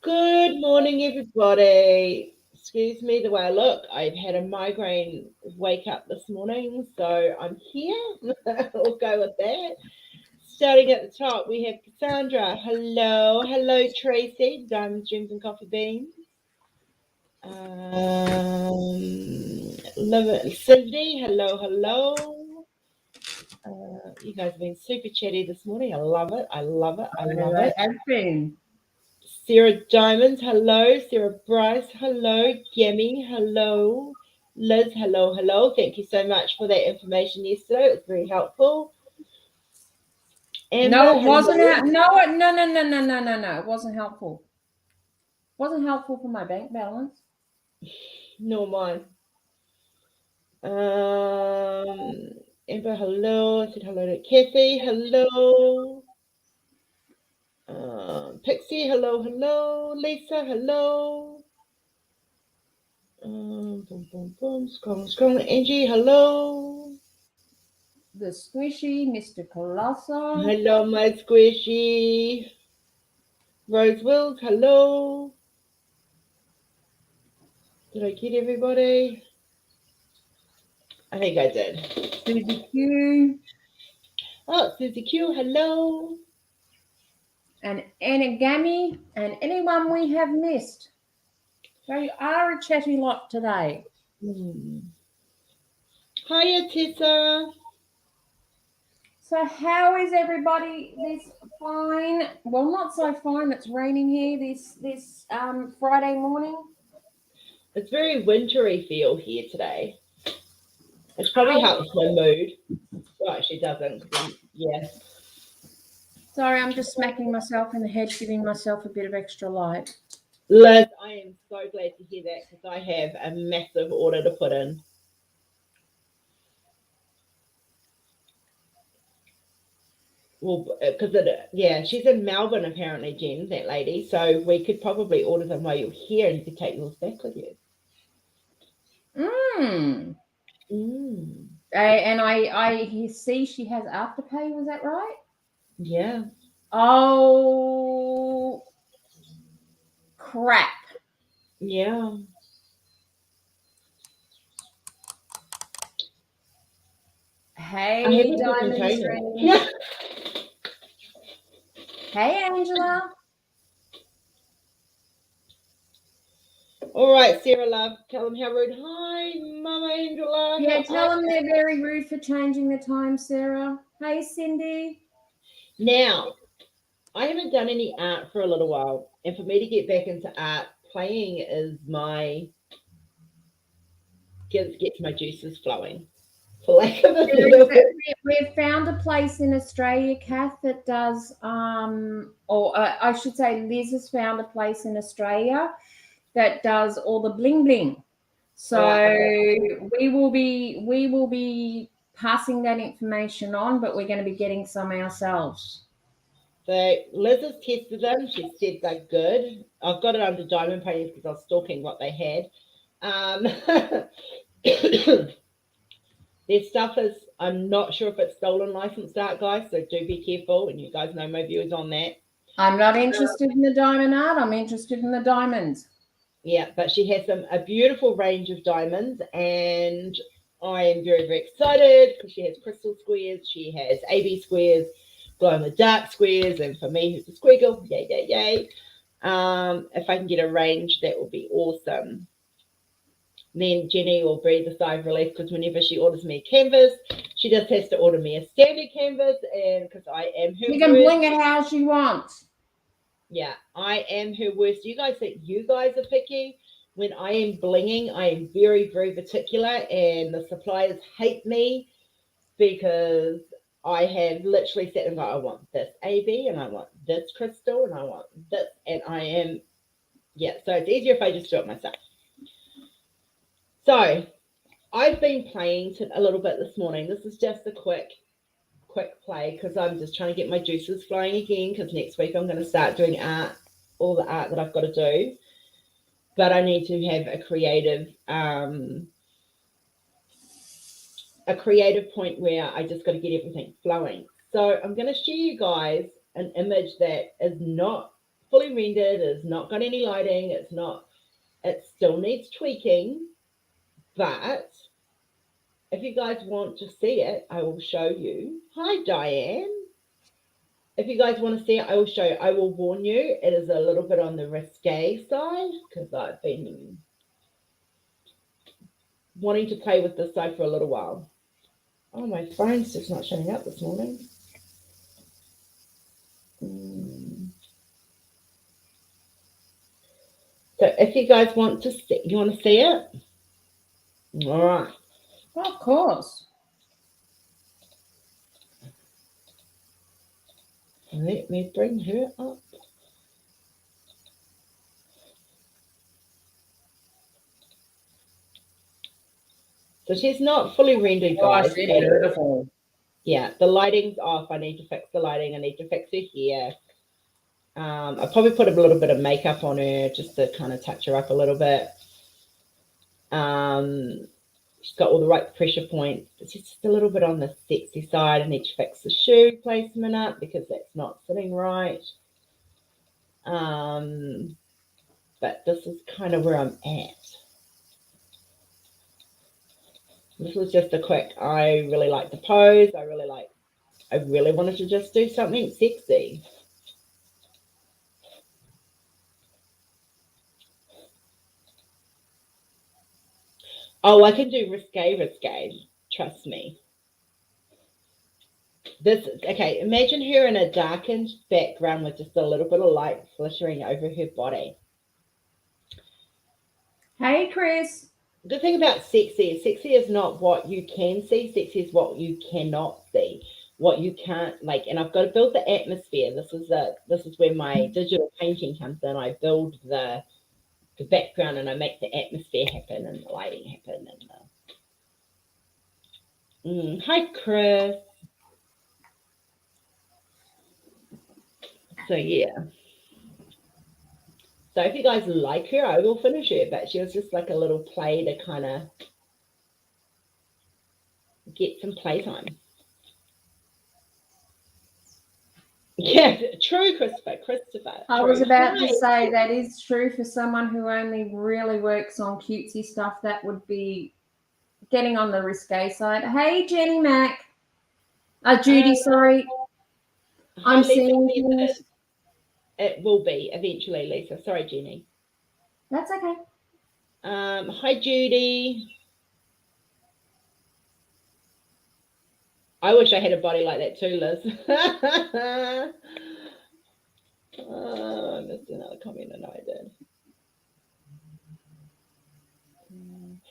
Good morning, everybody. Excuse me the way I look. I've had a migraine wake up this morning, so I'm here. We'll go with that. Starting at the top, we have Cassandra. Hello. Hello, Tracy. Diamonds, Dreams, and Coffee Beans. Cindy. Hello, hello. You guys have been super chatty this morning. I love it. I love it. I love it. Has been. Sarah Diamonds, hello. Sarah Bryce, hello. Gemmy, hello. Liz, hello, hello. Thank you so much for that information yesterday. It was very helpful. Amber, No, it wasn't. hello. No. It wasn't helpful. Wasn't helpful for my bank balance. Nor mine. Amber, hello. I said hello to Kathy. Hello. Pixie, hello, hello. Lisa, hello. Boom, boom, boom. Scroll. Angie, hello. The squishy Mr. Colossal. Hello, my squishy. Rose Wills, hello. Did I get everybody? I think I did. Susie Q. Oh, Susie Q, hello. And Anagami. And anyone we have missed. So you are a chatty lot today. Hiya, Tessa. So how is everybody this fine? Well, not so fine. It's raining here this Friday morning. It's very wintry feel here today. It probably helps my mood. Well, actually doesn't. Yeah. Sorry, I'm just smacking myself in the head, giving myself a bit of extra light. Liz, I am so glad to hear that because I have a massive order to put in. Well, because she's in Melbourne apparently, Jen, that lady. So we could probably order them while you're here, and you could take yours back with you. And I see she has Afterpay. Was that right? Yeah. Oh, crap. Yeah. Hey, Diamond Yeah. Hey, Angela. All right, Sarah Love, tell them how rude. Hi, Mama Angela. Yeah, tell them they're very rude for changing the time, Sarah. Hey, Cindy. Now, I haven't done any art for a little while, and for me to get back into art, playing is my gets my juices flowing. For lack of a better word. We've found a place in Australia, Kath, that does, I should say, Liz has found a place in Australia that does all the bling bling. So we will be passing that information on, but we're going to be getting some ourselves. So Liz has tested them. She said they're good. I've got it under diamond paintings because I was stalking what they had. Their stuff is, I'm not sure if it's stolen licensed art, guys, so do be careful, and you guys know my views on that. I'm not interested in the diamond art. I'm interested in the diamonds. Yeah, but she has a beautiful range of diamonds, and I am very, very excited because she has crystal squares, she has AB squares, glow in the dark squares, and for me, who's a squiggle, yay, yay, yay. If I can get a range, that would be awesome. Then Jenny will breathe a sigh of relief because whenever she orders me a canvas, she just has to order me a standard canvas, and because I am her She can bling it how she wants. Yeah, I am her worst. You guys think you guys are picky? When I am blinging, I am very, very particular, and the suppliers hate me because I have literally said, and I want this AB, and I want this crystal, and I want this, and I am, yeah. So it's easier if I just do it myself. So I've been playing a little bit this morning. This is just a quick play because I'm just trying to get my juices flowing again because next week I'm going to start doing art, all the art that I've got to do. But I need to have a creative point where I just got to get everything flowing. So I'm going to share you guys an image that is not fully rendered. It's not got any lighting. It still needs tweaking. But if you guys want to see it, I will show you. Hi, Diane. If you guys want to see it, I will show you. I will warn you, it is a little bit on the risque side because I've been wanting to play with this side for a little while. Oh, my phone's just not showing up this morning. So if you guys want to see, you want to see it? All right. Of course. Let me bring her up. So she's not fully rendered, guys. Gosh, it's beautiful. Yeah, the lighting's off. I need to fix the lighting. I need to fix her hair. I probably put a little bit of makeup on her just to kind of touch her up a little bit. She's got all the right pressure points. It's just a little bit on the sexy side. I need to fix the shoe placement up because that's not sitting right. But this is kind of where I'm at. This was just a quick, I really like the pose. I really wanted to just do something sexy. Oh, I can do risque. Trust me. Okay, imagine her in a darkened background with just a little bit of light flittering over her body. Hey, Chris. The thing about sexy is not what you can see. Sexy is what you cannot see, what you can't like. And I've got to build the atmosphere. This is where my digital painting comes in. I build the background and I make the atmosphere happen and the lighting happen. And hi, Chris. So yeah. So if you guys like her, I will finish her. But she was just like a little play to kind of get some playtime. Yeah, true, Christopher. I was about to say that is true for someone who only really works on cutesy stuff. That would be getting on the risque side. Hey, Jenny Mac. Judy, sorry. I'm Lisa, seeing you. It will be eventually, Lisa. Sorry, Jenny. That's okay. Hi, Judy. I wish I had a body like that too, Liz. Oh, I missed another comment. I know I did.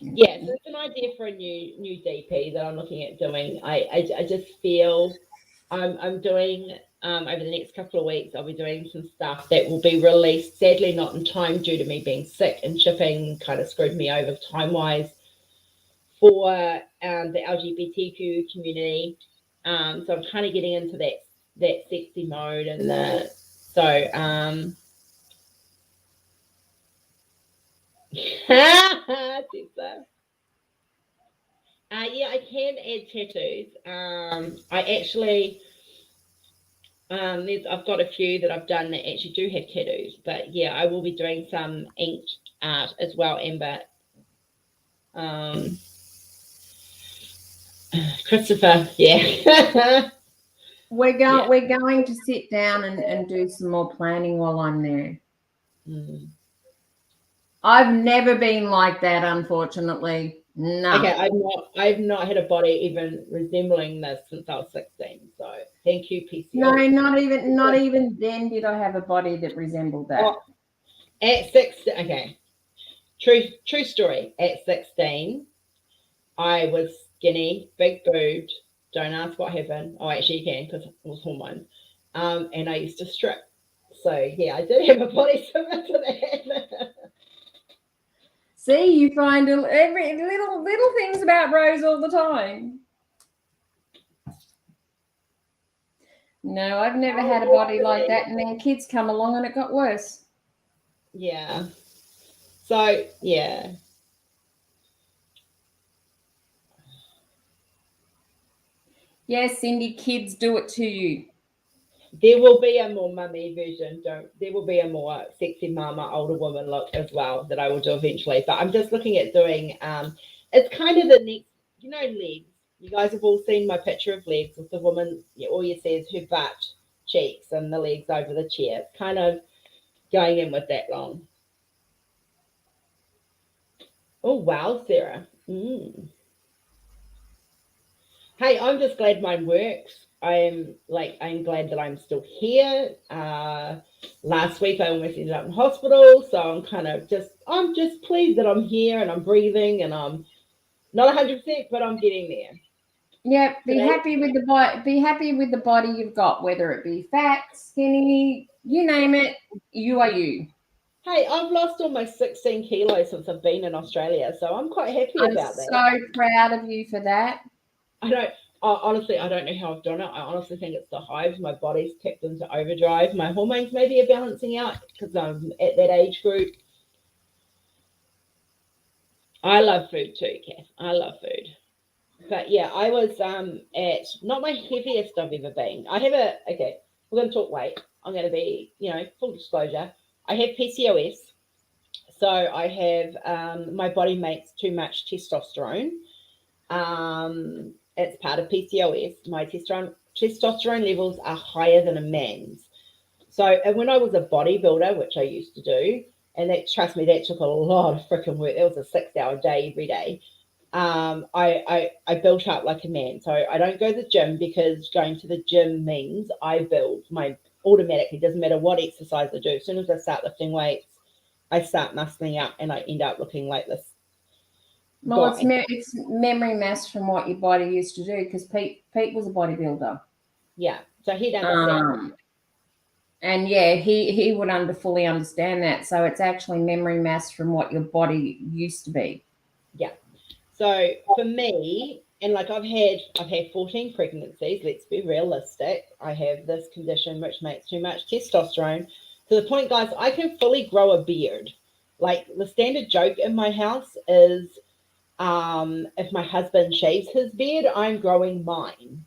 Yeah, so it's an idea for a new DP that I'm looking at doing. I just feel I'm doing over the next couple of weeks. I'll be doing some stuff that will be released. Sadly, not in time due to me being sick, and shipping kind of screwed me over time wise for the LGBTQ community. So I'm kind of getting into that sexy mode and yeah, I can add tattoos. I actually I've got a few that I've done that actually do have tattoos, but yeah, I will be doing some inked art as well, Amber. Christopher, yeah. We're going to sit down and do some more planning while I'm there. I've never been like that, unfortunately. No. Okay, I've not had a body even resembling this since I was 16. So thank you, PCO. No, not even then did I have a body that resembled that. Oh, at 16, okay. True story. At 16, I was skinny, big boobed. Don't ask what happened. Oh, actually you can because it was hormones. And I used to strip. So yeah, I did have a body similar to that. See, you find every little things about Rose all the time. No, I've never had a body like that, and then kids come along and it got worse. Yeah. So yeah. Yes, Cindy, kids do it to you. there will be a more mummy version. There will be a more sexy mama, older woman look as well that I will do eventually. But I'm just looking at doing. It's kind of the next, legs. You guys have all seen my picture of legs with the woman. All you see is her butt, cheeks, and the legs over the chair. It's kind of going in with that long. Oh wow, Sarah. Hey, I'm just glad mine works. I'm glad that I'm still here. Last week I almost ended up in hospital, so I'm just pleased that I'm here and I'm breathing and I'm not 100%, but I'm getting there. Yeah, be happy with the body. Be happy with the body you've got, whether it be fat, skinny, you name it. You are you. Hey, I've lost almost 16 kilos since I've been in Australia, so I'm quite happy about that. I'm so proud of you for that. Honestly, I don't know how I've done it. I honestly think it's the hives. My body's kicked into overdrive. My hormones maybe are balancing out because I'm at that age group. I love food too, Kath. I love food. But yeah, I was at not my heaviest I've ever been. Okay, we're going to talk weight. I'm going to be, full disclosure. I have PCOS. So I have, my body makes too much testosterone. It's part of PCOS. My testosterone levels are higher than a man's. So when I was a bodybuilder, which I used to do, and trust me, that took a lot of freaking work. That was a 6-hour day every day. I built up like a man. So I don't go to the gym because going to the gym means I build automatically, doesn't matter what exercise I do. As soon as I start lifting weights, I start muscling up and I end up looking like this. Well, it's memory mass from what your body used to do because Pete was a bodybuilder. Yeah, so he'd understand. And yeah, he would fully understand that. So it's actually memory mass from what your body used to be. Yeah. So for me, and like I've had 14 pregnancies. Let's be realistic. I have this condition which makes too much testosterone to the point, guys, I can fully grow a beard. Like the standard joke in my house is, if my husband shaves his beard, I'm growing mine.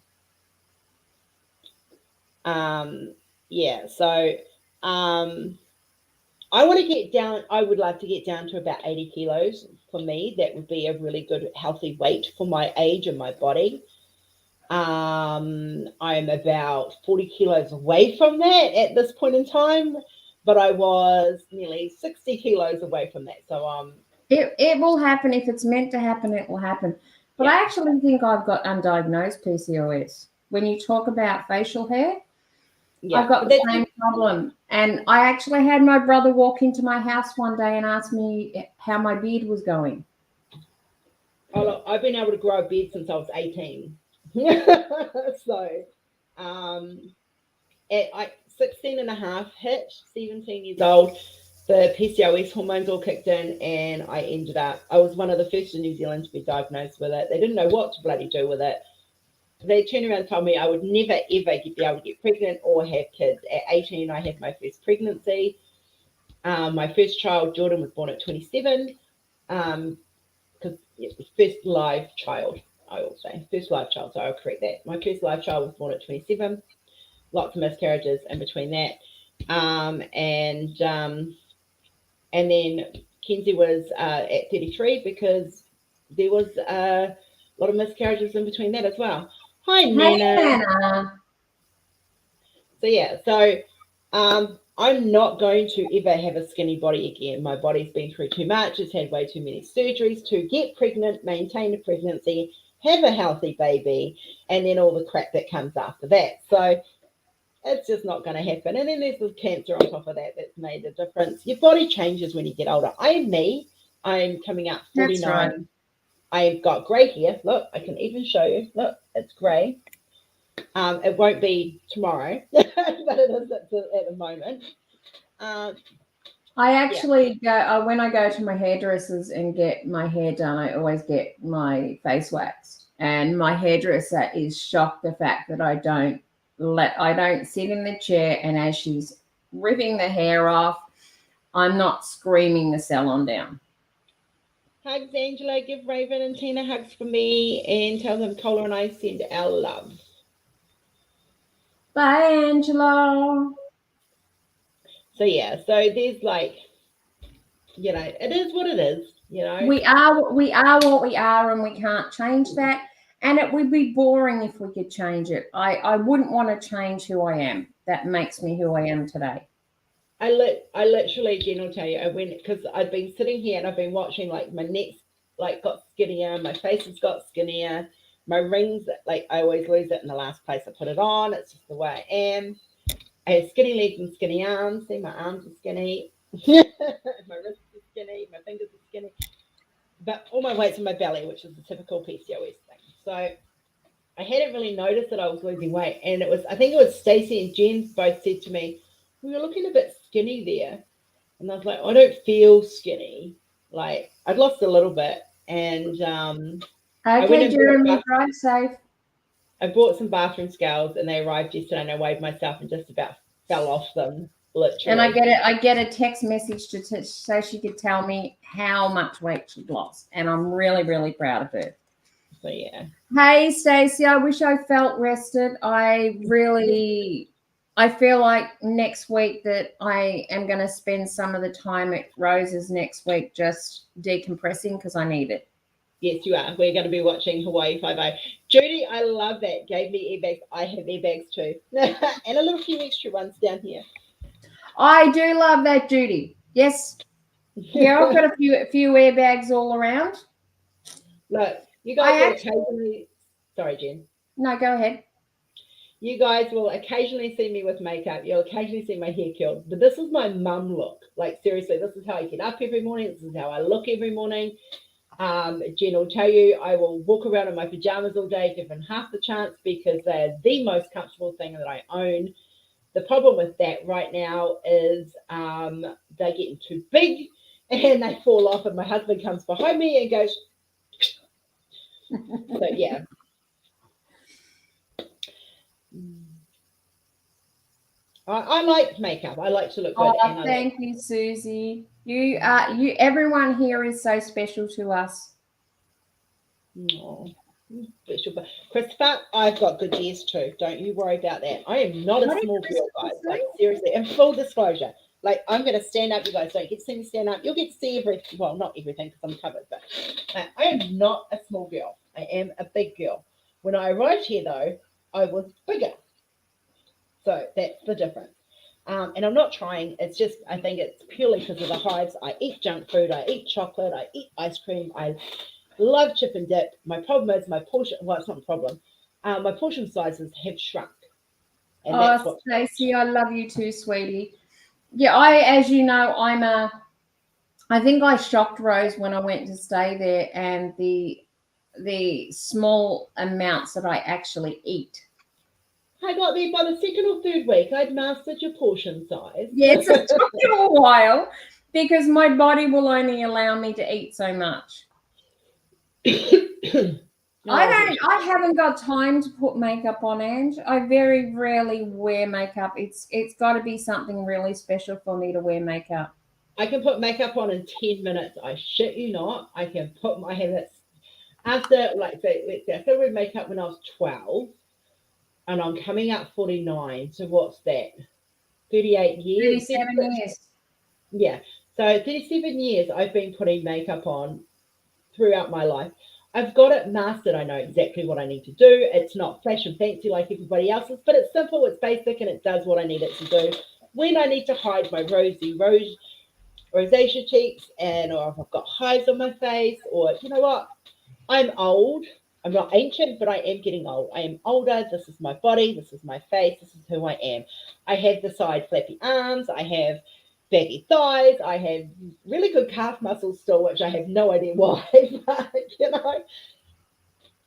Yeah, so I want to get down. I would love to get down to about 80 kilos. For me, that would be a really good, healthy weight for my age and my body. I'm about 40 kilos away from that at this point in time, but I was nearly 60 kilos away from that. So it will happen. If it's meant to happen, it will happen. But I actually think I've got undiagnosed PCOS. When you talk about facial hair, I've got the same problem. And I actually had my brother walk into my house one day and ask me how my beard was going. Oh, look, I've been able to grow a beard since I was 18. So at 16 and a half hit, 17 years old, the PCOS hormones all kicked in and I was one of the first in New Zealand to be diagnosed with it. They didn't know what to bloody do with it. They turned around and told me I would never, ever be able to get pregnant or have kids. At 18, I had my first pregnancy. My first child, Jordan, was born at 27. Because it was first live child, I will say. First live child, so I'll correct that. My first live child was born at 27. Lots of miscarriages in between that. And then Kenzie was at 33 because there was a lot of miscarriages in between that as well. Hi, Nana. So yeah, I'm not going to ever have a skinny body again. My body's been through too much. It's had way too many surgeries to get pregnant, maintain a pregnancy, have a healthy baby, and then all the crap that comes after that. So it's just not going to happen. And then there's the cancer on top of that that's made a difference. Your body changes when you get older. I'm coming up 49. That's right. I've got grey hair. Look, I can even show you. Look, it's grey. It won't be tomorrow, but it is at the moment. I actually go when I go to my hairdressers and get my hair done. I always get my face waxed, and my hairdresser is shocked the fact that I don't sit in the chair and as she's ripping the hair off, I'm not screaming the salon down. Hugs, Angela. Give Raven and Tina hugs for me and tell them Cola and I send our love. Bye, Angela. So yeah, so there's like, it is what it is, We are what we are, and we can't change that. And it would be boring if we could change it. I wouldn't want to change who I am. That makes me who I am today. I literally, Jen will tell you, I went because I've been sitting here and I've been watching like my neck's like got skinnier, my face has got skinnier, my rings like I always lose it in the last place I put it on. It's just the way I am. I have skinny legs and skinny arms. See, my arms are skinny, my wrists are skinny, my fingers are skinny, but all my weight's in my belly, which is the typical PCOS thing. So I hadn't really noticed that I was losing weight, and I think it was Stacey and Jen both said to me, well, you're looking a bit skinny there. And I was like, I don't feel skinny. Like I'd lost a little bit. And Okay, Jeremy, drive safe. I bought some bathroom scales and they arrived yesterday and I weighed myself and just about fell off them, literally. And I get a text message so she could tell me how much weight she'd lost. And I'm really, really proud of her. So yeah. Hey Stacey, I wish I felt rested. I feel like next week that I am going to spend some of the time at Rose's next week just decompressing because I need it. Yes, you are. We're going to be watching Hawaii Five-0. Judy, I love that. Gave me airbags. I have airbags too. And a little few extra ones down here. I do love that, Judy. Yes. Yeah, I've got a few airbags all around. Look, you guys will occasionally... Sorry, Jen. No, go ahead. You guys will occasionally see me with makeup. You'll occasionally see my hair curled. But this is my mum look. Like, seriously, this is how I get up every morning. This is how I look every morning. Jen will tell you I will walk around in my pajamas all day, given half the chance, because they're the most comfortable thing that I own. The problem with that right now is they're getting too big and they fall off, and my husband comes behind me and goes, so yeah. I like makeup. I like to look good. Oh, thank you, Susie. You everyone here is so special to us. Oh, special. But Christopher, I've got good ears too. Don't you worry about that. I am not a small girl, guys. Like, seriously, in full disclosure. Like, I'm going to stand up. You guys don't get to see me stand up. You'll get to see everything. Well, not everything because I'm covered, but I am not a small girl. I am a big girl. When I arrived here, though, I was bigger. So that's the difference. And I'm not trying. It's just, I think it's purely because of the hives. I eat junk food. I eat chocolate. I eat ice cream. I love chip and dip. My problem is my portion. Well, it's not a problem. My portion sizes have shrunk. And oh, Stacey, I love you too, sweetie. Yeah, as you know, I think I shocked Rose when I went to stay there, and the small amounts that I actually eat. I got there by the second or third week. I'd mastered your portion size. Yes, it took you a while because my body will only allow me to eat so much. I haven't got time to put makeup on, Ange. I very rarely wear makeup. It's got to be something really special for me to wear makeup. I can put makeup on in 10 minutes. I shit you not. I can put my hair after, like, say, let's say I started wearing makeup when I was 12. And I'm coming up 49. So what's that? 38 years? 37 years. Yeah. So 37 years I've been putting makeup on throughout my life. I've got it mastered. I know exactly what I need to do. It's not flash and fancy like everybody else's, but it's simple, it's basic, and it does what I need it to do. When I need to hide my rosacea cheeks, or if I've got hives on my face, or you know what? I'm old. I'm not ancient, but I am getting old. I am older. This is my body. This is my face. This is who I am. I have the side flappy arms. I have baggy thighs. I have really good calf muscles still, which I have no idea why. But,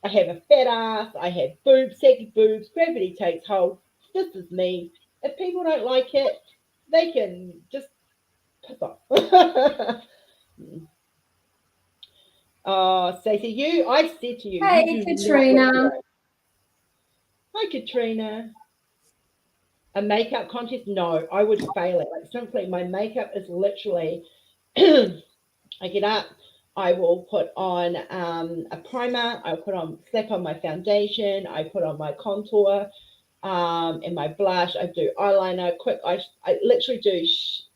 I have a fat ass. I have boobs, saggy boobs. Gravity takes hold. This is me. If people don't like it, they can just piss off. Oh, Stacey, I said to you. Hey, Katrina. Hi, Katrina. A makeup contest? No, I would fail it. Like, simply, my makeup is literally, I get up, I will put on a primer, slap on my foundation, I put on my contour, and my blush. I do eyeliner, quick. I literally do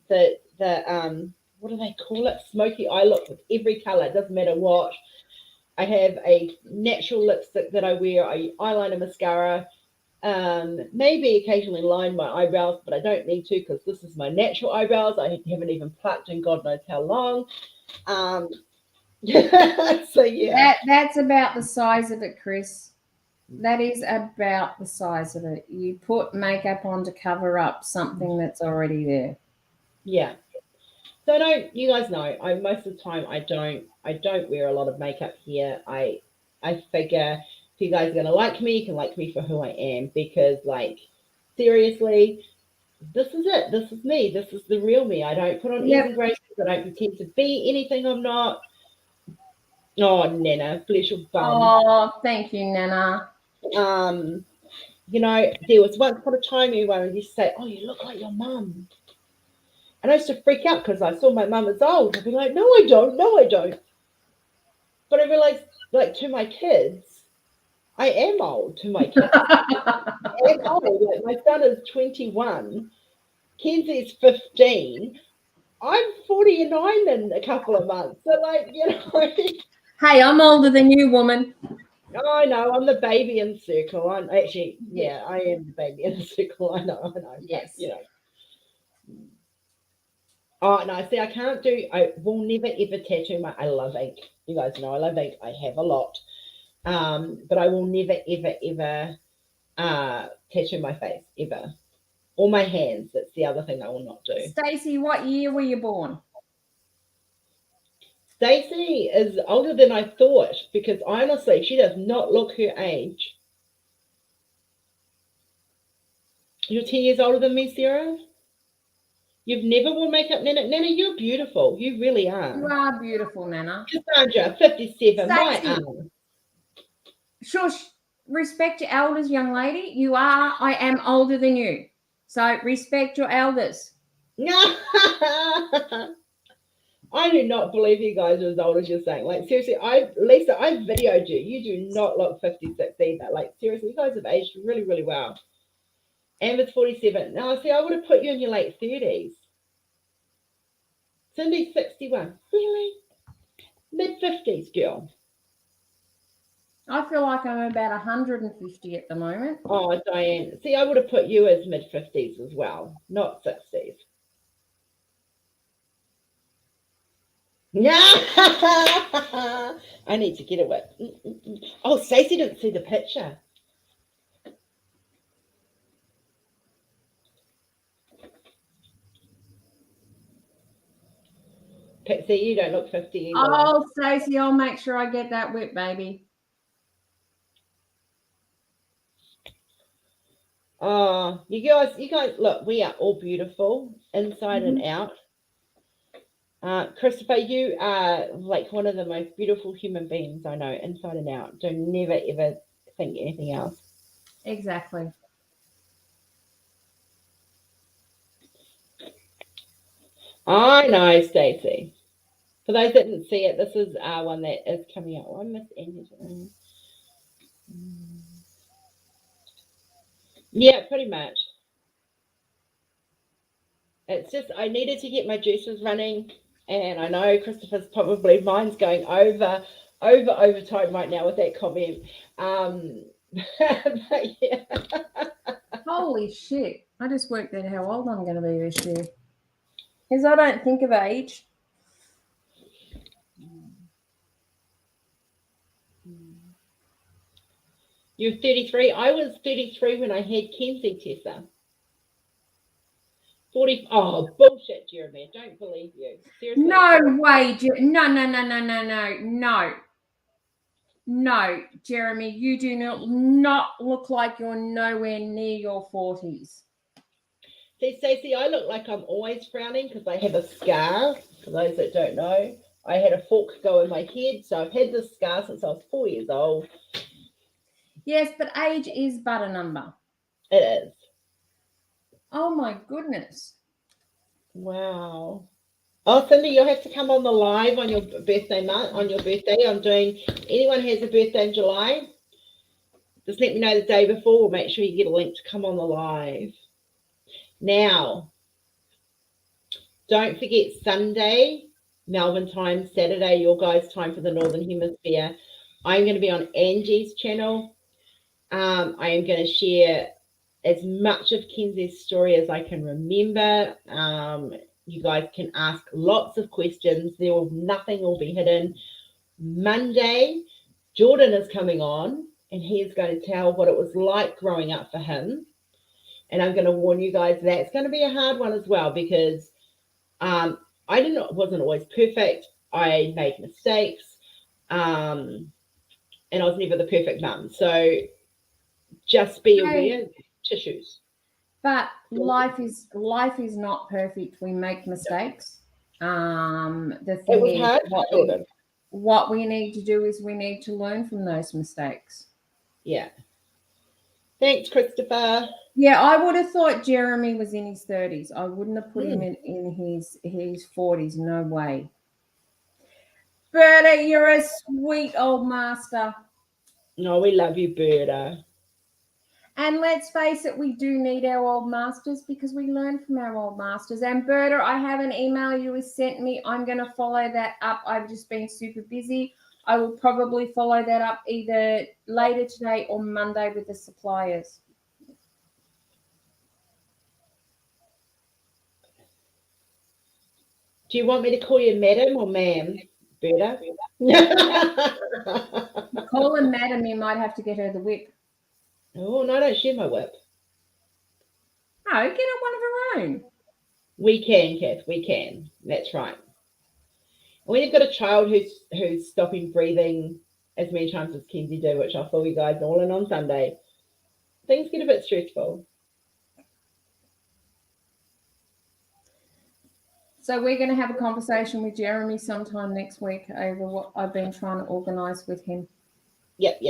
the what do they call it? Smoky eye look with every color. It doesn't matter what. I have a natural lipstick that I wear. I eyeliner, mascara. Maybe occasionally line my eyebrows, but I don't need to because this is my natural eyebrows. I haven't even plucked in God knows how long. So yeah, That's about the size of it, Chris. That is about the size of it. You put makeup on to cover up something that's already there. yeah. So I don't. You guys know. I most of the time I don't wear a lot of makeup here. I figure if you guys are gonna like me, you can like me for who I am because like seriously, this is it. This is me. This is the real me. I don't put on airs and graces. I don't pretend to be anything I'm not. Oh, Nana, bless your bum. Oh, thank you, Nana. You know, there was once upon a time everyone used to say, "Oh, you look like your mum," and I used to freak out because I saw my mum as old. I'd be like, "No, I don't. No, I don't." But I realized, like, to my kids, I am old. To my kids, I am old. Like, my son is 21. Kenzie's 15. I'm 49 in a couple of months. So, like, you know. Hey, I'm older than you, woman. I know, I'm the baby in the circle. I'm actually, yeah, I am the baby in the circle. I know. Yes. But, you know. Oh, no, see, I will never ever tattoo I love ink. You guys know I love ink. I have a lot. But I will never, ever, ever tattoo my face, ever. Or my hands. That's the other thing I will not do. Stacey, what year were you born? Stacey is older than I thought because honestly, she does not look her age. You're 10 years older than me, Sarah? You've never worn makeup, Nana? Nana, you're beautiful. You really are. You are beautiful, Nana. Cassandra, 57. My Stacey. arm. Shush. Respect your elders, young lady. I am older than you. So respect your elders. I do not believe you guys are as old as you're saying. Like, seriously, Lisa, I videoed you. You do not look 56 either. Like, seriously, you guys have aged really, really well. Amber's 47. Now, see, I would have put you in your late 30s. Cindy's 61. Really? Mid-50s, girl. I feel like I'm about 150 at the moment. Oh, Diane. See, I would have put you as mid-50s as well, not 60s. Yeah, I need to get it with. Oh, Stacey didn't see the picture. See, you don't look 50 either. Oh, Stacey, I'll make sure I get that whip, baby. Oh, you guys, look, we are all beautiful inside and out. Christopher, you are like one of the most beautiful human beings I know, inside and out. Don't never ever think anything else. Exactly. I know, Stacey. For those that didn't see it, this is one that is coming out. I miss Angie. Yeah, pretty much. It's just I needed to get my juices running, and I know Christopher's probably mine's going overtime right now with that comment. But yeah. Holy shit. I just worked out how old I'm going to be this year. Because I don't think of age. You're 33. I was 33 when I had Kenzie, Tessa. 40. Oh, bullshit, Jeremy. I don't believe you. Seriously. No way. No, Jeremy, you do not look like you're nowhere near your 40s. See, Stacey, I look like I'm always frowning because I have a scar. For those that don't know, I had a fork go in my head. So I've had this scar since I was 4 years old. Yes, but age is but a number. It is. Oh, my goodness. Wow. Oh, Cindy, you'll have to come on the live on your birthday month. On your birthday, I'm doing. Anyone has a birthday in July? just let me know the day before. We'll make sure you get a link to come on the live. Now, don't forget Sunday, Melbourne time, Saturday, your guys' time for the Northern Hemisphere. I'm going to be on Angie's channel. I am going to share as much of Kenzie's story as I can remember. You guys can ask lots of questions. Nothing will be hidden. Monday, Jordan is coming on, and he is going to tell what it was like growing up for him. And I'm going to warn you guys that's going to be a hard one as well, because I wasn't always perfect. I made mistakes, and I was never the perfect mum. So just be aware. Tissues. But life is not perfect. We make mistakes. The thing It was is, hard. what we need to do is we need to learn from those mistakes. Yeah. Thanks, Christopher. Yeah, I would have thought Jeremy was in his 30s. I wouldn't have put him in his 40s. No way. Berta, you're a sweet old master. No, we love you, Berta. And let's face it, we do need our old masters, because we learn from our old masters. And Berta, I have an email you sent me. I'm going to follow that up. I've just been super busy. I will probably follow that up either later today or Monday with the suppliers. Do you want me to call you madam or ma'am, Berta? Call her madam, you might have to get her the whip. Oh, no, I don't share my whip. No, get her one of her own. We can, Kath, we can. That's right. When you've got a child who's stopping breathing as many times as Kenzie did, which I'll fill you guys all in on Sunday, things get a bit stressful. So we're going to have a conversation with Jeremy sometime next week over what I've been trying to organise with him. Yep.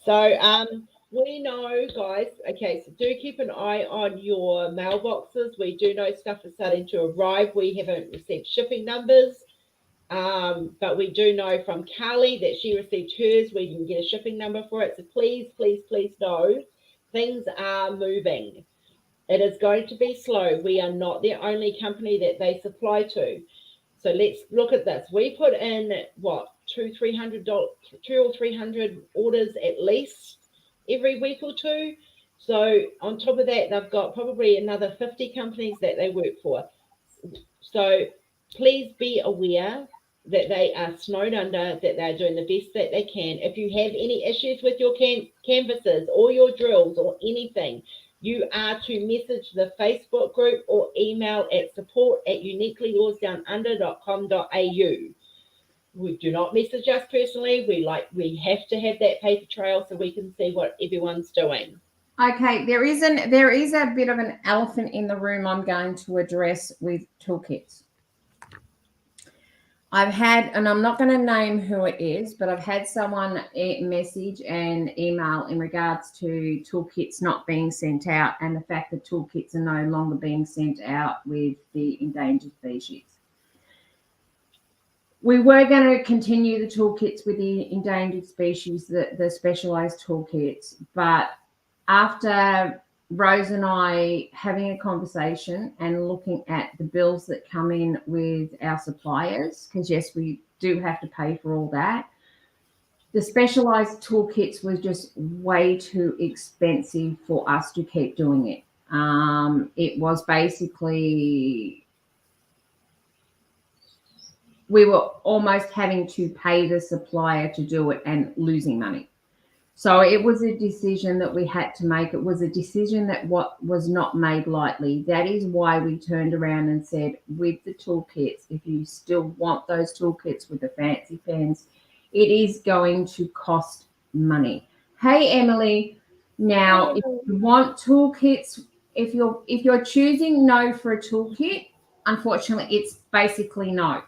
So we know, guys, okay, so do keep an eye on your mailboxes. We do know stuff is starting to arrive. We haven't received shipping numbers, but we do know from Carly that she received hers. We didn't get a shipping number for it. So please know things are moving. It is going to be slow. We are not the only company that they supply to. So let's look at this. We put in what, $200 or 300 orders at least every week or two. So on top of that, they've got probably another 50 companies that they work for. So please be aware that they are snowed under, that they're doing the best that they can. If you have any issues with your canvases or your drills or anything, you are to message the Facebook group or email at support@uniquelyyoursdownunder.com.au. We do not message us personally. We have to have that paper trail so we can see what everyone's doing. Okay, there is a bit of an elephant in the room I'm going to address with toolkits. I've had, and I'm not going to name who it is, but I've had someone message and email in regards to toolkits not being sent out and the fact that toolkits are no longer being sent out with the endangered species. We were going to continue the toolkits with the endangered species, the specialised toolkits, but after Rose and I having a conversation and looking at the bills that come in with our suppliers, because yes, we do have to pay for all that, the specialised toolkits was just way too expensive for us to keep doing it. It was basically, we were almost having to pay the supplier to do it and losing money. So it was a decision that we had to make. It was a decision that was not made lightly. That is why we turned around and said, with the toolkits, if you still want those toolkits with the fancy pens, it is going to cost money. Hey, Emily, now if you want toolkits, if you're choosing no for a toolkit, unfortunately, it's basically no.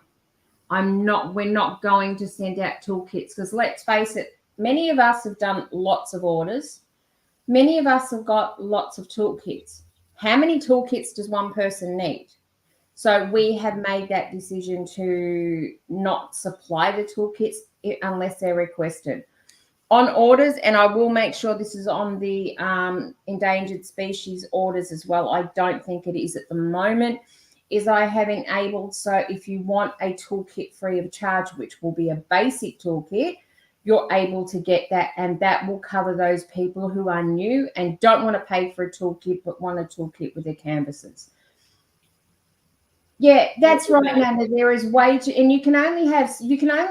We're not going to send out toolkits, because let's face it, many of us have done lots of orders. Many of us have got lots of toolkits. How many toolkits does one person need? So we have made that decision to not supply the toolkits unless they're requested. On orders, and I will make sure this is on the endangered species orders as well. I don't think it is at the moment. Is I have enabled, so if you want a toolkit free of charge, which will be a basic toolkit, you're able to get that, and that will cover those people who are new and don't want to pay for a toolkit but want a toolkit with their canvases. Yeah, that's right, Nanda. There is way too, and you can only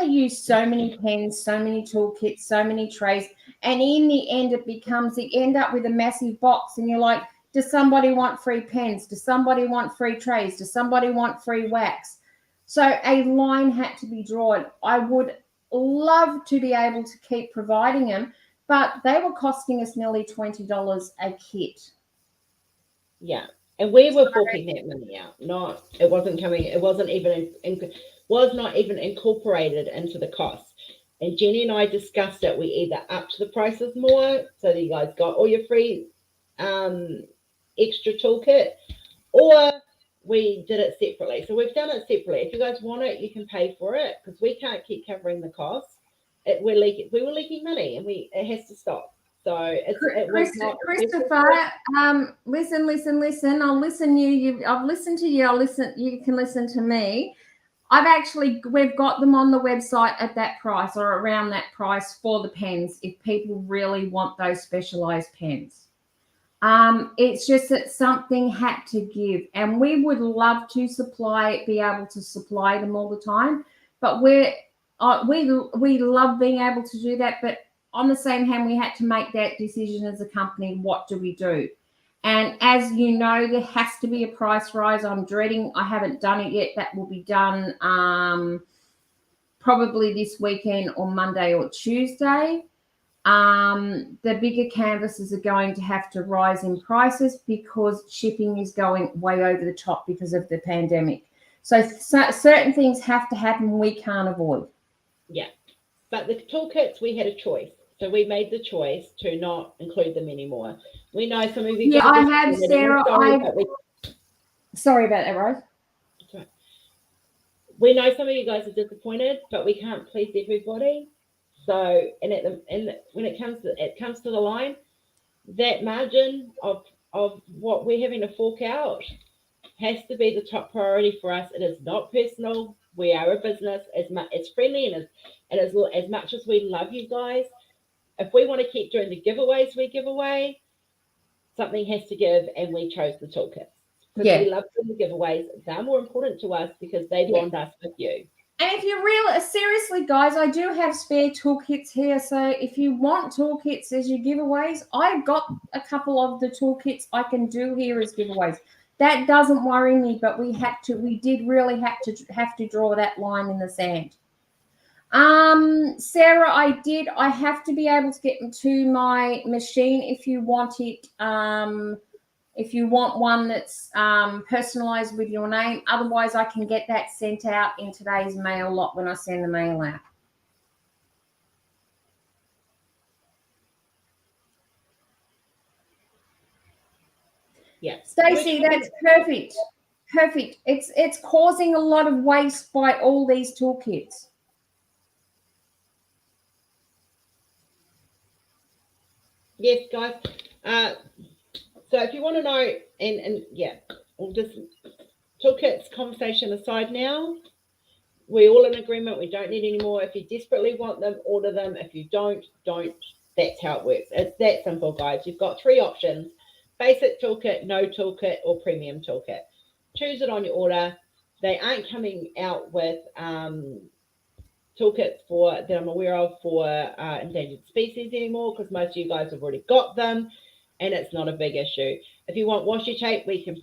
use so many pens, so many toolkits, so many trays, and in the end, you end up with a massive box, and you're like, does somebody want free pens? Does somebody want free trays? Does somebody want free wax? So a line had to be drawn. I would love to be able to keep providing them, but they were costing us nearly $20 a kit. Yeah. And we were forking that money out. It was not even incorporated into the cost. And Jenny and I discussed it. We either upped the prices more so that you guys got all your free extra toolkit, or we did it separately. So we've done it separately. If you guys want it, you can pay for it, because we can't keep covering the costs. We were leaking money, and it has to stop. So Christopher, listen. I'll listen you. I've listened to you. You can listen to me. We've got them on the website at that price or around that price for the pens if people really want those specialized pens. It's just that something had to give, and we would love to be able to supply them all the time, but we love being able to do that, but on the same hand, we had to make that decision as a company. What do we do? And as you know, there has to be a price rise. I haven't done it yet. That will be done probably this weekend or Monday or Tuesday. The bigger canvases are going to have to rise in prices because shipping is going way over the top because of the pandemic. So certain things have to happen we can't avoid. Yeah. But the toolkits, we had a choice. So we made the choice to not include them anymore. We know some of you. Yeah, I have, Sarah. Sorry about that, Rose. That's right. We know some of you guys are disappointed, but we can't please everybody. So, when it comes to the line, that margin of what we're having to fork out has to be the top priority for us. It is not personal. We are a business. It's friendly, and as much as we love you guys, if we want to keep doing the giveaways we give away, something has to give, and we chose the toolkits. Because we love doing the giveaways. They're more important to us because they bond us with you. And if you're seriously, guys, I do have spare toolkits here. So if you want toolkits as your giveaways, I've got a couple of the toolkits I can do here as giveaways. That doesn't worry me, but we did really have to draw that line in the sand. Sarah, I have to be able to get to my machine if you want it. If you want one that's personalized with your name, otherwise I can get that sent out in today's mail lot when I send the mail out. Yeah, Stacey, that's perfect. Perfect. It's causing a lot of waste by all these toolkits. Yes, guys. So if you want to know, and we'll just toolkits conversation aside now. We're all in agreement. We don't need any more. If you desperately want them, order them. If you don't. That's how it works. It's that simple, guys. You've got 3 options: basic toolkit, no toolkit, or premium toolkit. Choose it on your order. They aren't coming out with toolkits that I'm aware of for endangered species anymore, because most of you guys have already got them, and it's not a big issue. If you want washi tape, we can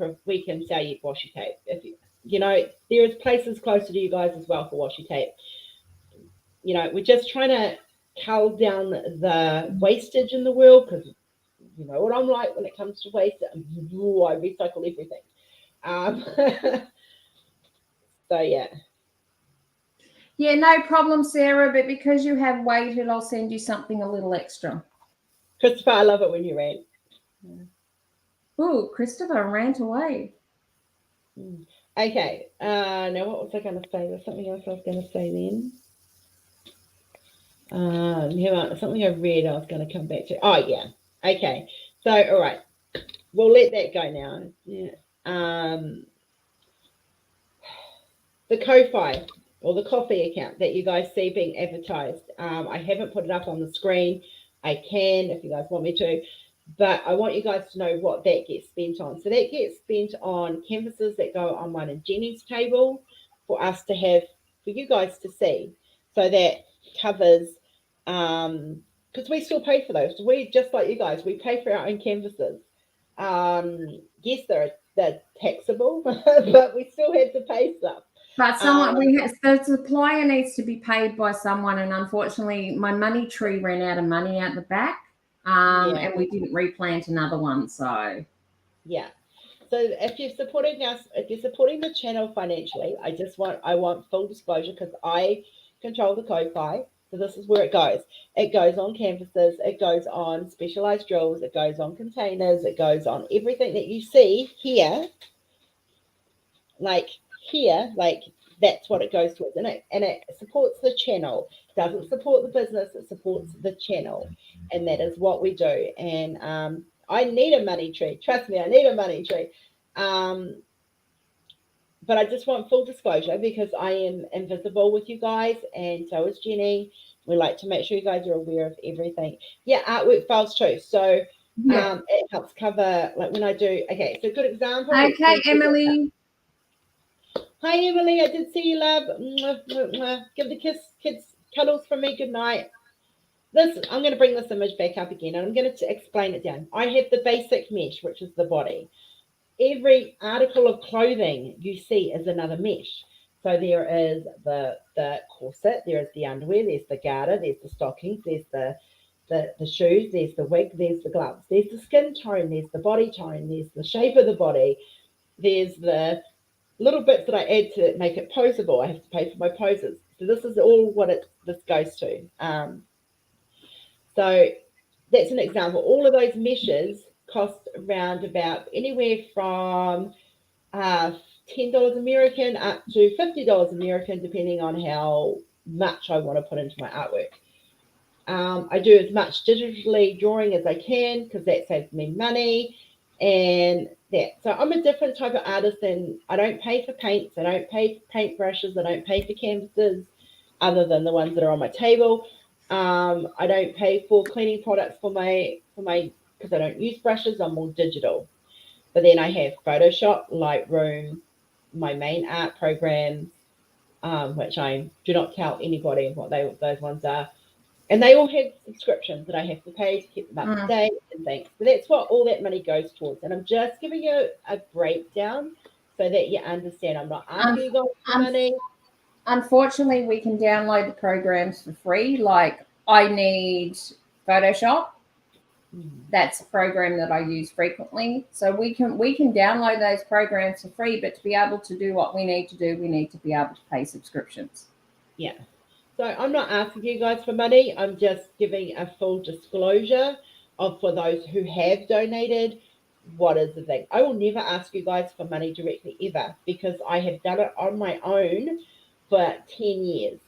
sell you washi tape. There is places closer to you guys as well for washi tape. We're just trying to cull down the wastage in the world, because you know what I'm like when it comes to waste. I recycle everything. So yeah. Yeah, no problem, Sarah, but because you have waited, I'll send you something a little extra. Christopher, I love it when you rant. Ooh, Christopher rant away. Okay. Now what was I going to say? There's something else I was going to say then. Something I read I was going to come back to. Oh, yeah. Okay. So, all right. We'll let that go now. Yeah. The Ko-Fi or the coffee account that you guys see being advertised. I haven't put it up on the screen. I can if you guys want me to, but I want you guys to know what that gets spent on. So that gets spent on canvases that go on mine and Jenny's table for us to have, for you guys to see. So that covers, because we still pay for those. We, just like you guys, we pay for our own canvases. Yes, they're taxable, but we still have to pay stuff. But someone the supplier needs to be paid by someone, and unfortunately, my money tree ran out of money out the back, and we didn't replant another one. So yeah. So if you're supporting us, if you're supporting the channel financially, I want full disclosure because I control the Ko-Fi. So this is where it goes. It goes on canvases, it goes on specialized drills, it goes on containers, it goes on everything that you see here. Like here, like that's what it goes towards. And it supports the channel. It doesn't support the business, it supports the channel. And that is what we do. And I need a money tree. Trust me, I need a money tree. But I just want full disclosure because I am invisible with you guys, and so is Jenny. We like to make sure you guys are aware of everything. Yeah, artwork files too. So it helps cover, like when I do. Okay, so good example. Okay, Emily. Hi, Emily. I did see you, love. Mwah, mwah, mwah. Give the kids cuddles from me. Good night. I'm going to bring this image back up again, and I'm going to explain it down. I have the basic mesh, which is the body. Every article of clothing you see is another mesh. So there is the corset, there is the underwear, there's the garter, there's the stockings, there's the shoes, there's the wig, there's the gloves, there's the skin tone, there's the body tone, there's the shape of the body, there's the little bits that I add to make it posable. I have to pay for my poses. So this is all what this goes to. So that's an example. All of those meshes cost around about anywhere from $10 American up to $50 American, depending on how much I want to put into my artwork. I do as much digitally drawing as I can because that saves me money and that. So I'm a different type of artist, and I don't pay for paints, I don't pay for paint brushes, I don't pay for canvases other than the ones that are on my table. I don't pay for cleaning products for my because I don't use brushes. I'm more digital. But then I have Photoshop, Lightroom, my main art programs, which I do not tell anybody what those ones are. And they all have subscriptions that I have to pay to keep them up to date and things. So that's what all that money goes towards. And I'm just giving you a breakdown so that you understand. I'm not asking you guys for money. Unfortunately, we can download the programs for free. Like I need Photoshop. That's a program that I use frequently. So we can download those programs for free, but to be able to do what we need to do, we need to be able to pay subscriptions. Yeah. So I'm not asking you guys for money. I'm just giving a full disclosure for those who have donated. What is the thing? I will never ask you guys for money directly ever because I have done it on my own for 10 years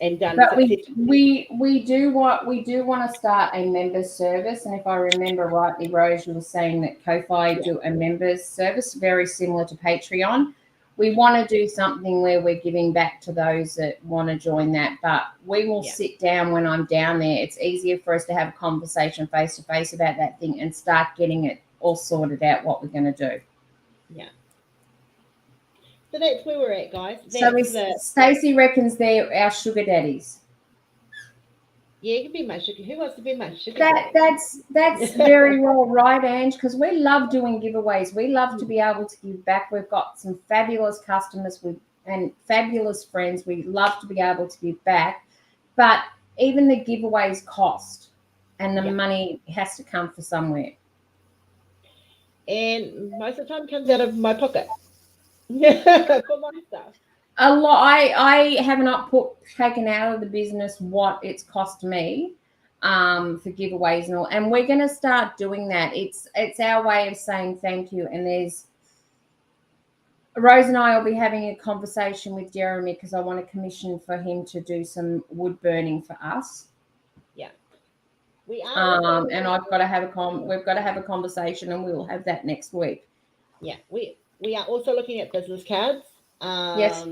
and done. But we do want to start a members service, and if I remember rightly, Rose, you were saying that Ko-Fi do a members service very similar to Patreon. We want to do something where we're giving back to those that want to join that, but we will sit down when I'm down there. It's easier for us to have a conversation face to face about that thing and start getting it all sorted out what we're going to do. Yeah. So that's where we're at, guys. Stacey reckons they're our sugar daddies. Yeah, you can be my sugar. Who wants to be my sugar daddy? That's very well right, Ange, because we love doing giveaways. We love to be able to give back. We've got some fabulous customers and fabulous friends. We love to be able to give back. But even the giveaways cost, and the money has to come from somewhere. And most of the time it comes out of my pocket. For my stuff. A lot. I have not taken out of the business what it's cost me for giveaways and all, and we're going to start doing that. It's our way of saying thank you. And Rose and I will be having a conversation with Jeremy because I want a commission for him to do some wood burning for us. Yeah. We are And I've got to have we've got to have a conversation, and we will have that next week. Yeah, we are also looking at business cards. Yes.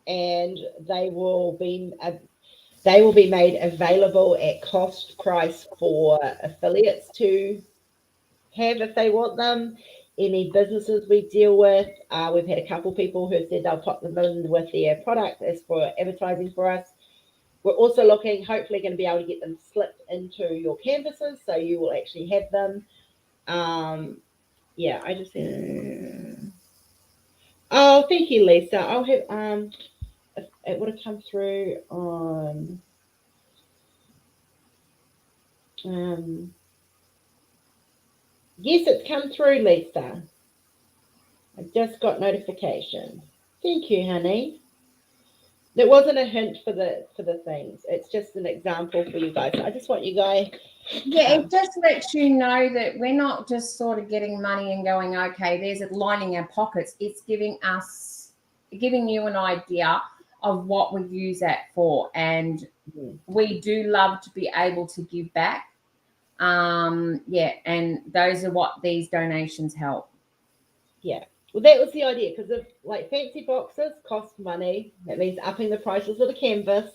And they will be made available at cost price for affiliates to have if they want them. Any businesses we deal with, we've had a couple people who said they'll pop them in with their product as for advertising for us. We're also looking, hopefully going to be able to get them slipped into your canvases, so you will actually have them. Yeah, I just oh, thank you, Lisa. I'll have it would have come through on yes, it's come through, Lisa. I just got notification. Thank you, honey. There wasn't a hint for the things. It's just an example for you guys. So I just want you guys. Yeah, it just lets you know that we're not just sort of getting money and going, okay, there's it lining our pockets. It's giving you an idea of what we use that for. And we do love to be able to give back. Yeah, and those are what these donations help. Yeah. Well, that was the idea, because if like fancy boxes cost money, that means upping the prices of the canvas.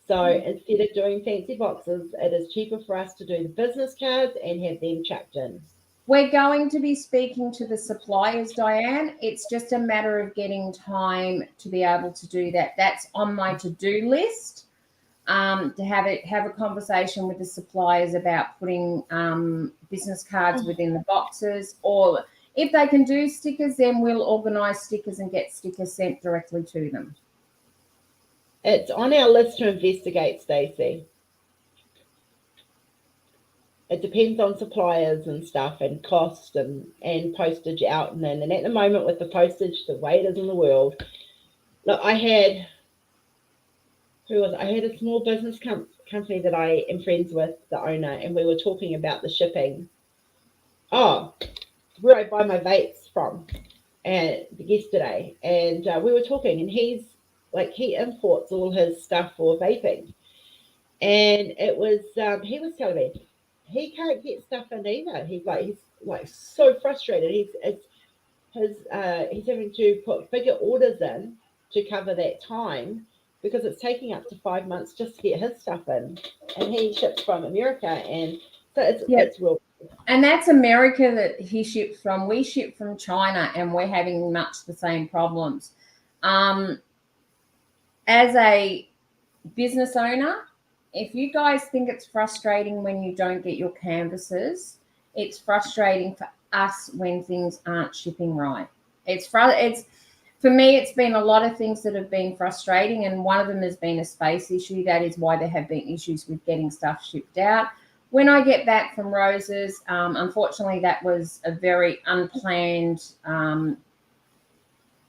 So instead of doing fancy boxes, it is cheaper for us to do the business cards and have them chucked in. We're going to be speaking to the suppliers, Diane. It's just a matter of getting time to be able to do that. That's on my to-do list, to have a conversation with the suppliers about putting business cards within the boxes, or if they can do stickers, then we'll organise stickers and get stickers sent directly to them. It's on our list to investigate, Stacey. It depends on suppliers and stuff and cost and postage out and in. And at the moment with the postage, the way it is in the world, look, I had a small business company that I am friends with, the owner, and we were talking about the shipping. Oh, where I buy my vapes from yesterday, and we were talking, and he imports all his stuff for vaping, and it was he was telling me he can't get stuff in either. He's so frustrated. He's having to put bigger orders in to cover that time, because it's taking up to 5 months just to get his stuff in, and he ships from America, and so it's real. And that's America that he ships from. We ship from China, and we're having much the same problems. As a business owner, if you guys think it's frustrating when you don't get your canvases, it's frustrating for us when things aren't shipping right. For me, it's been a lot of things that have been frustrating, and one of them has been a space issue. That is why there have been issues with getting stuff shipped out. When I get back from Rose's, unfortunately, that was a very unplanned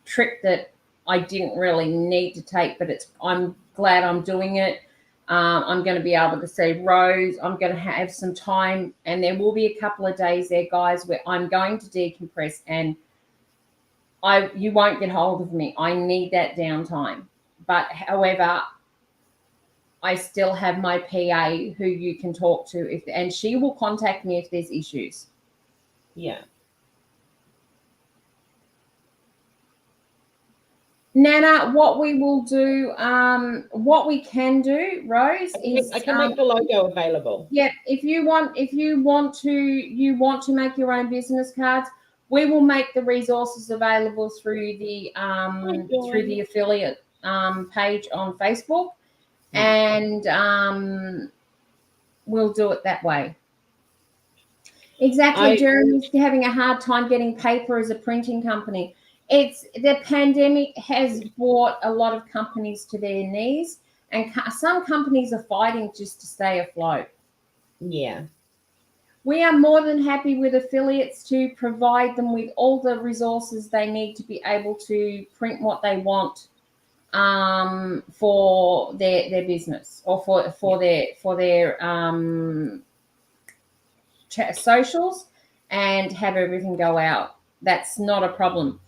trip that I didn't really need to take, but I'm glad I'm doing it. I'm going to be able to see Rose. I'm going to have some time, and there will be a couple of days there, guys, where I'm going to decompress, and you won't get hold of me. I need that downtime. But however, I still have my PA who you can talk to, and she will contact me if there's issues. Yeah. Nana, what we will do, what we can do, Rose, is I can make the logo available. Yeah, if you want to make your own business cards, we will make the resources available through the affiliate page on Facebook. And we'll do it that way. Exactly. Jeremy's having a hard time getting paper as a printing company. The pandemic has brought a lot of companies to their knees, and some companies are fighting just to stay afloat. Yeah. We are more than happy with affiliates to provide them with all the resources they need to be able to print what they want for their business, or for their socials, and have everything go out. That's not a problem.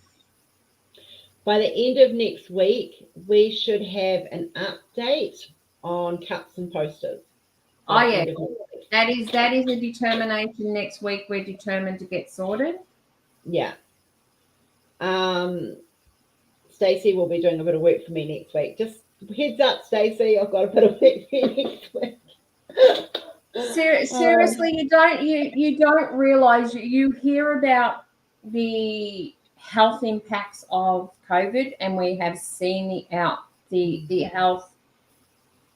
by the end of next week, we should have an update on cups and posters. Oh yeah, that is a determination. Next week we're determined to get sorted. Yeah. Stacey will be doing a bit of work for me next week. Just heads up, Stacey, I've got a bit of work for you next week. Seriously, you don't realize, you hear about the health impacts of COVID, and we have seen the health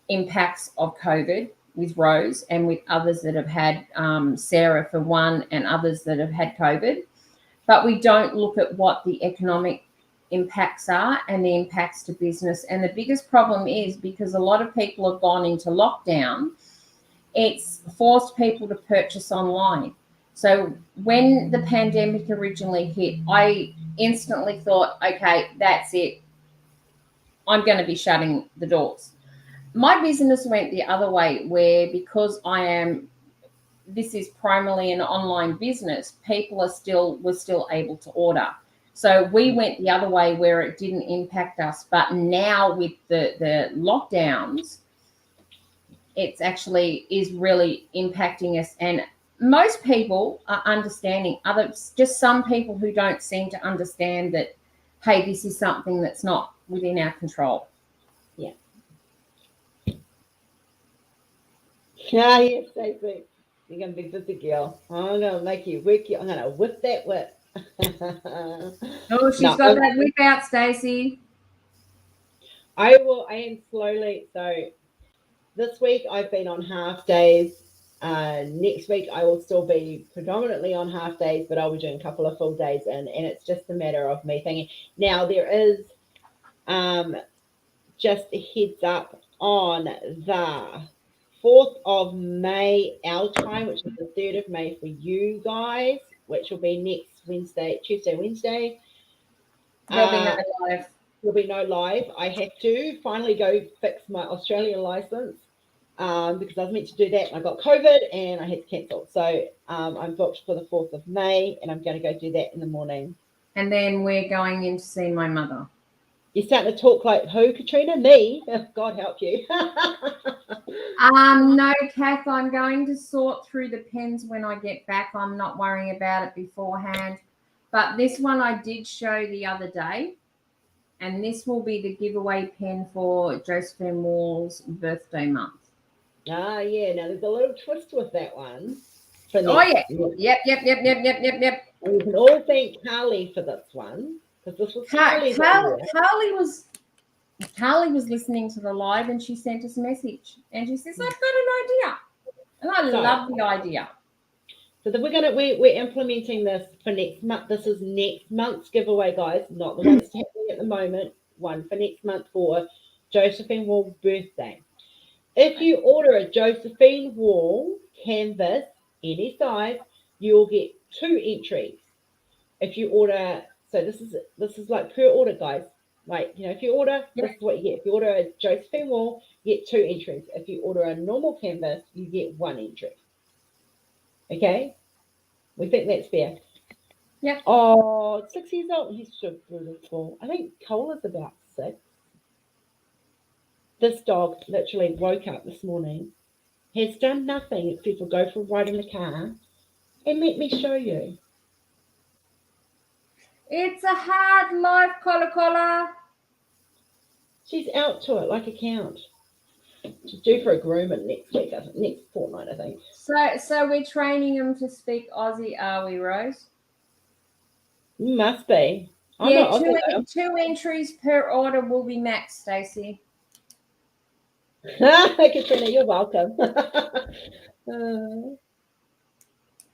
impacts of COVID with Rose and with others that have had Sarah for one, and others that have had COVID, but we don't look at what the economic impacts are and the impacts to business. And the biggest problem is because a lot of people have gone into lockdown, it's forced people to purchase online. So when the pandemic originally hit, I instantly thought, okay, that's it. I'm going to be shutting the doors. My business went the other way, where because this is primarily an online business, people were still able to order. So we went the other way where it didn't impact us. But now with the lockdowns, it's actually is really impacting us. And most people are understanding. Just some people who don't seem to understand that, hey, this is something that's not within our control. Yeah. Yes, Stacey. You're going to be busy, girl. I'm going to make you work. I'm going to whip that whip. Oh, she's got that whip out, Stacey. I am slowly. So this week I've been on half days. Next week I will still be predominantly on half days, but I'll be doing a couple of full days and it's just a matter of me thinking. Now there is just a heads up on the 4th of May our time, which is the 3rd of May for you guys, which will be next Tuesday, Wednesday. There'll be no live. There'll be no live. I have to finally go fix my Australia license because I was meant to do that and I got COVID and I had to cancel. So I'm booked for the 4th of May and I'm going to go do that in the morning. And then we're going in to see my mother. You're starting to talk like who, Katrina? Me? God help you. No, Kath, I'm going to sort through the pens when I get back. I'm not worrying about it beforehand. But this one I did show the other day. And this will be the giveaway pen for Josephine Wall's birthday month. Ah, yeah. Now, there's a little twist with that one. Oh, yeah. Yep. And you can all thank Carly for this one. Because this was Carly was listening to the live and she sent us a message. And she says, I've got an idea. And I love the idea. So we're implementing this for next month. This is next month's giveaway, guys, not the one that's happening at the moment. One for next month for Josephine Wall birthday. If you order a Josephine Wall canvas, any size, you'll get 2 entries. If you order, so this is like per order, guys. Like, if you order, this is what you get. If you order a Josephine Wall, you get 2 entries. If you order a normal canvas, you get 1 entry. Okay, we think that's fair. Yeah. Oh, 6 years old. He's so beautiful. I think Cole is about 6. This dog literally woke up this morning, has done nothing except for go for a ride in the car, and let me show you. It's a hard life, Cola. She's out to it like a count. She's due for a grooming next fortnight, I think. So we're training them to speak Aussie, are we, Rose? Must be. Yeah, 2 entries per order will be max, Stacey. Katrina, you're welcome.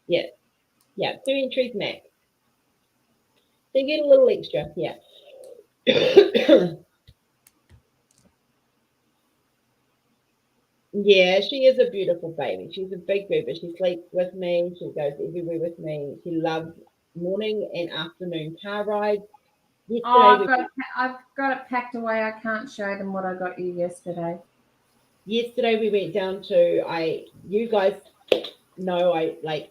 Yeah, 2 entries max. So you get a little extra, yeah. Yeah, she is a beautiful baby. She's a big baby. She sleeps with me. She goes everywhere with me. She loves morning and afternoon car rides. I've got it packed away. I can't show them what I got you yesterday. Yesterday we went down to you guys know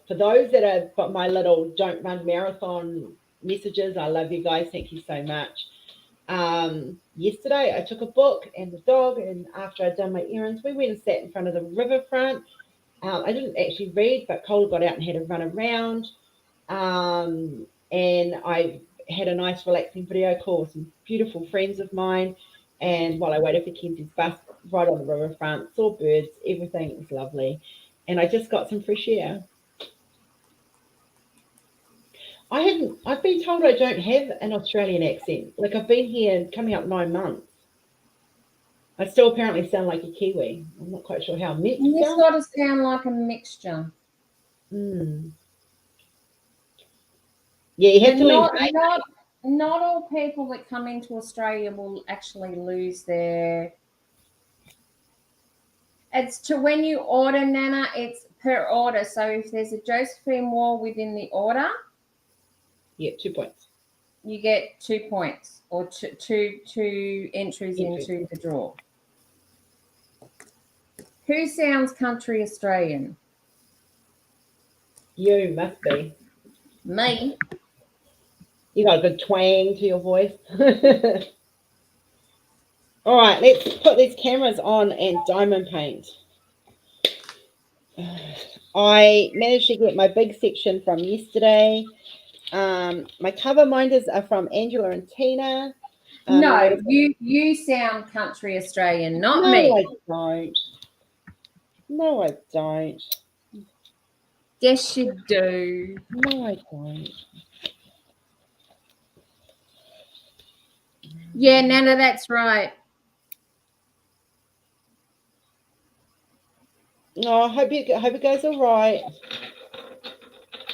for those that have got my little Don't Run Marathon messages, I love you guys. Thank you so much. Yesterday, I took a book and the dog, and after I'd done my errands, we went and sat in front of the riverfront. I didn't actually read, but Cole got out and had a run around. And I had a nice relaxing video call with some beautiful friends of mine. And while I waited for Kenzie's bus, right on the riverfront, saw birds, everything was lovely. And I just got some fresh air. I've been told I don't have an Australian accent. Like, I've been here coming up 9 months. I still apparently sound like a Kiwi. I'm not quite sure how mixed You sounds. sort of sound like a mixture. Mm. Yeah, you have And to learn. not all people that come into Australia will actually lose their. It's to when you order, Nana, it's per order. So if there's a Josephine Wall within the order, Yeah, 2 points. you get 2 points or two entries into the draw. Who sounds country Australian? You must be. Me. You got a good twang to your voice. All right, let's put these cameras on and diamond paint. I managed to get my big section from yesterday. My cover minders are from Angela and Tina. No, you sound country Australian, not no, me. I don't. No, I don't. Yes, you do. No, I don't. Yeah, Nana, that's right. Oh, I hope it goes all right.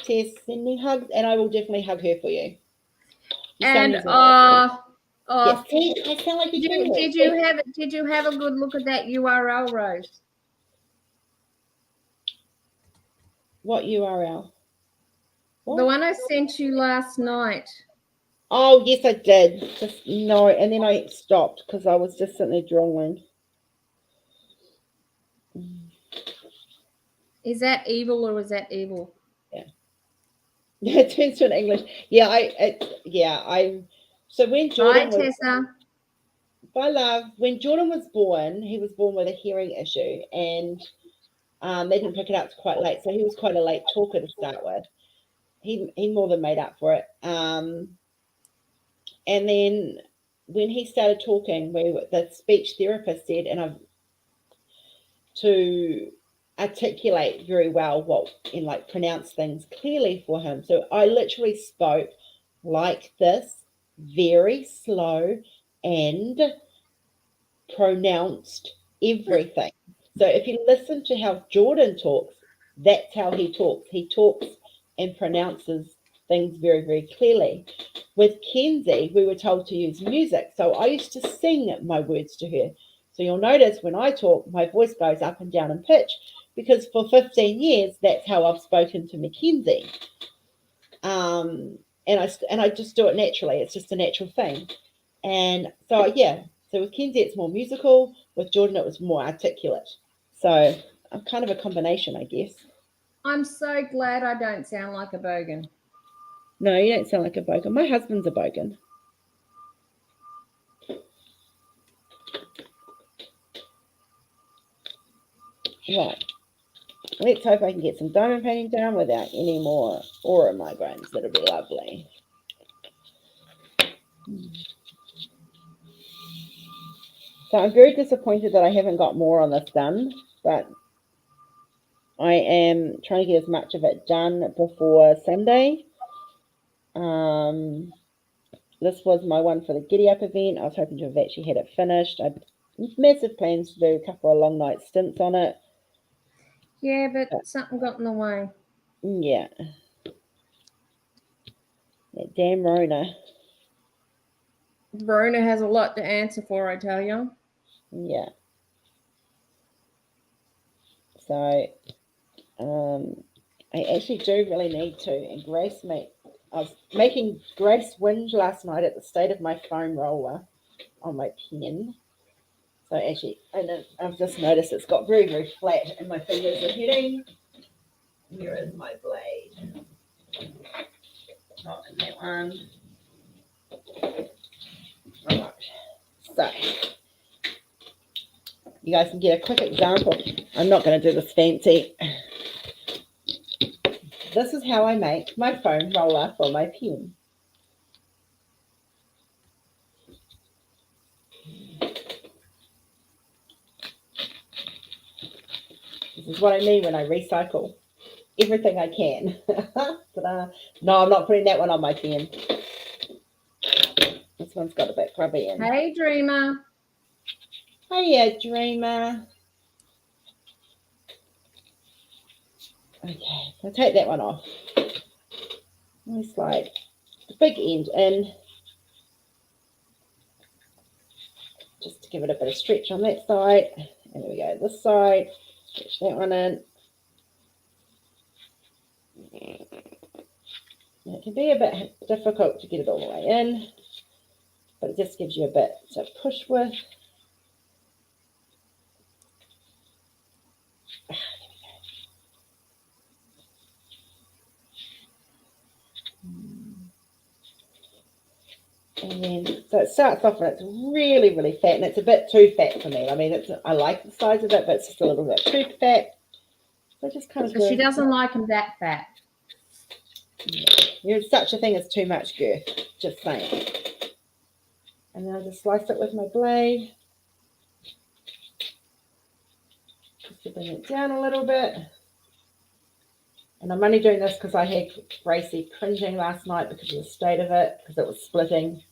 Tess, sending hugs, and I will definitely hug her for you. And yes, see, I sound like a Kiwi. did you have a good look at that URL, Rose? What URL? What? The one I sent you last night. Oh, yes, I did. Just no, and then I stopped because I was just sitting there drawing. Is that evil or is that evil? Yeah. It turns to an English. Yeah, so when Jordan Bye, Tessa. Bye, love. When Jordan was born, he was born with a hearing issue, and they didn't pick it up quite late, so he was quite a late talker to start with. He more than made up for it. And then when he started talking, the speech therapist said, to articulate very well and like pronounce things clearly for him. So I literally spoke like this, very slow, and pronounced everything. So if you listen to how Jordan talks, that's how he talks. He talks and pronounces things very, very clearly. With Kenzie, we were told to use music. So I used to sing my words to her. So you'll notice when I talk, my voice goes up and down in pitch because for 15 years, that's how I've spoken to Mackenzie. And I just do it naturally. It's just a natural thing. And so, yeah. So with Kenzie, it's more musical. With Jordan, it was more articulate. So I'm kind of a combination, I guess. I'm so glad I don't sound like a bogan. No, you don't sound like a bogan. My husband's a bogan. Right. Let's hope I can get some diamond painting done without any more aura migraines. That'll be lovely. So I'm very disappointed that I haven't got more on this done, but I am trying to get as much of it done before Sunday. This was my one for the Giddy Up event. I was hoping to have actually had it finished. I had massive plans to do a couple of long night stints on it. Yeah, but something got in the way. Yeah. That damn Rona. Verona has a lot to answer for, I tell you. Yeah. So, I actually do really need to. And Grace I was making Grace whinge last night at the state of my foam roller on my pen. So actually, I've just noticed it's got very, very flat and my fingers are hitting. Here is my blade. Not in that one. Right. So you guys can get a quick example. I'm not going to do this fancy. This is how I make my foam roller for my pen. This is what I mean when I recycle everything I can. No, I'm not putting that one on my pen. This one's got a bit grubby in. Hey, Dreamer. Hiya, Dreamer. Okay, so take that one off. I slide the big end in, just to give it a bit of stretch on that side. And there we go, this side, stretch that one in. And it can be a bit difficult to get it all the way in, but it just gives you a bit to push with. And then, so it starts off and it's really, really fat, and it's a bit too fat for me. I mean, I like the size of it, but it's just a little bit too fat. So just kind of. So she doesn't like them that fat. Yeah. There's such a thing as too much girth. Just saying. And then I just slice it with my blade. Just to bring it down a little bit. And I'm only doing this because I had Gracie cringing last night because of the state of it, because it was splitting.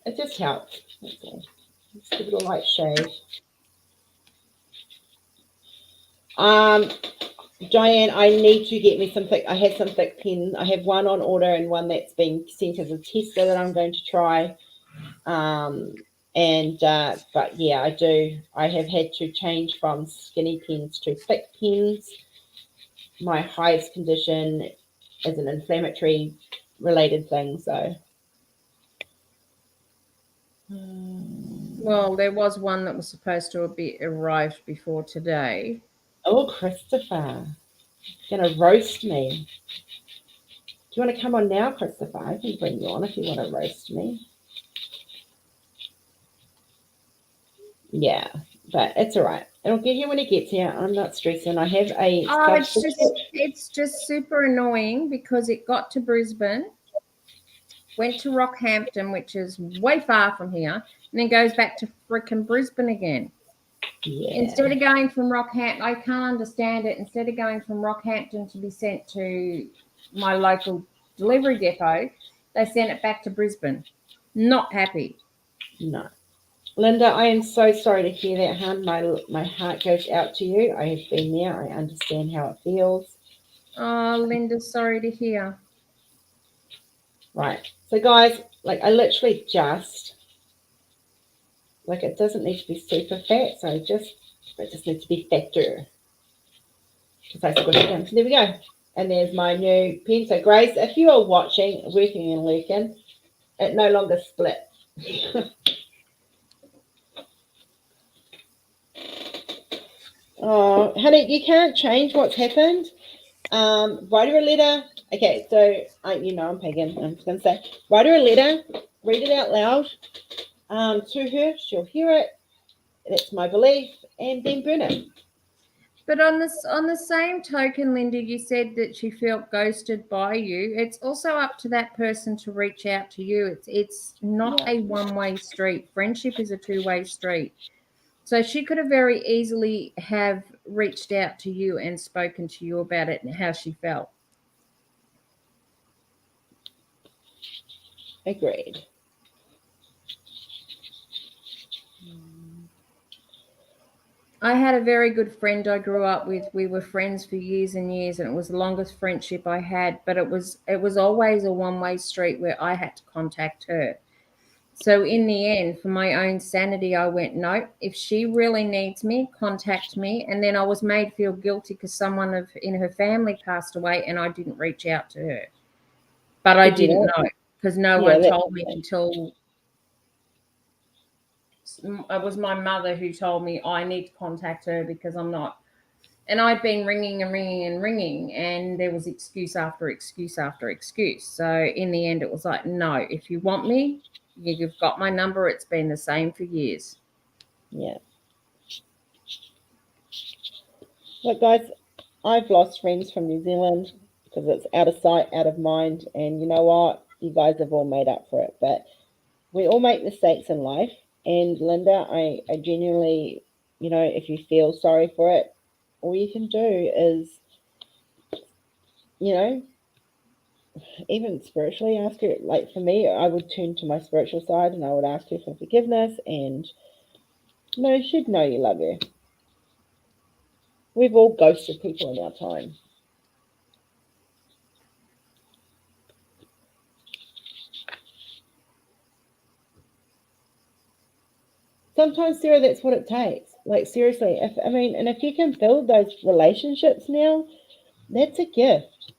It just helps. That's all. Just give it a light shade. Diane, I need to get me some thick. I had some thick pens. I have one on order and one that's been sent as a tester that I'm going to try. But yeah, I have had to change from skinny pens to thick pens. My hives condition is an inflammatory related thing, so. Well, there was one that was supposed to be arrived before today. Oh, Christopher, you're gonna roast me. Do you want to come on now, Christopher? I can bring you on if you want to roast me. Yeah, but it's all right. It'll get here when it gets here. I'm not stressing. I have a. Oh, it's just super annoying because it got to Brisbane, went to Rockhampton, which is way far from here, and then goes back to freaking Brisbane again. Yeah. Instead of going from Rockhampton, I can't understand it. Instead of going from Rockhampton to be sent to my local delivery depot, they sent it back to Brisbane. Not happy. No. Linda, I am so sorry to hear that, hon. My heart goes out to you. I have been there. I understand how it feels. Oh, Linda, sorry to hear. Right. So, guys, like I literally just, like it doesn't need to be super fat. So it just needs to be fatter. Just like squish it down. So there we go. And there's my new pen. So, Grace, if you are watching, working and lurking, it no longer split. Oh, honey, you can't change what's happened. Write her a letter. Okay, so I'm pagan. I'm just gonna say, write her a letter, read it out loud to her. She'll hear it. That's my belief, and then burn it. But on the same token, Linda, you said that she felt ghosted by you. It's also up to that person to reach out to you. It's not a one-way street. Friendship is a two-way street. So she could have very easily have reached out to you and spoken to you about it and how she felt. Agreed. I had a very good friend I grew up with. We were friends for years and years, and it was the longest friendship I had, but it was always a one-way street where I had to contact her. So in the end, for my own sanity, I went, no, if she really needs me, contact me. And then I was made feel guilty because someone in her family passed away and I didn't reach out to her. But I didn't know because no one told me until it was my mother who told me I need to contact her because I'm not. And I'd been ringing and ringing and ringing, and there was excuse after excuse after excuse. So in the end, it was like, no, if you want me, you've got my number. It's been the same for years. Yeah. Look, guys, I've lost friends from New Zealand because it's out of sight, out of mind. And you know what? You guys have all made up for it. But we all make mistakes in life. And Linda, I genuinely, if you feel sorry for it, all you can do is, even spiritually ask her. Like for me, I would turn to my spiritual side and I would ask her for forgiveness, and she'd know you love her. We've all ghosted people in our time. Sometimes, Sarah, that's what it takes. Like seriously, if you can build those relationships now, that's a gift.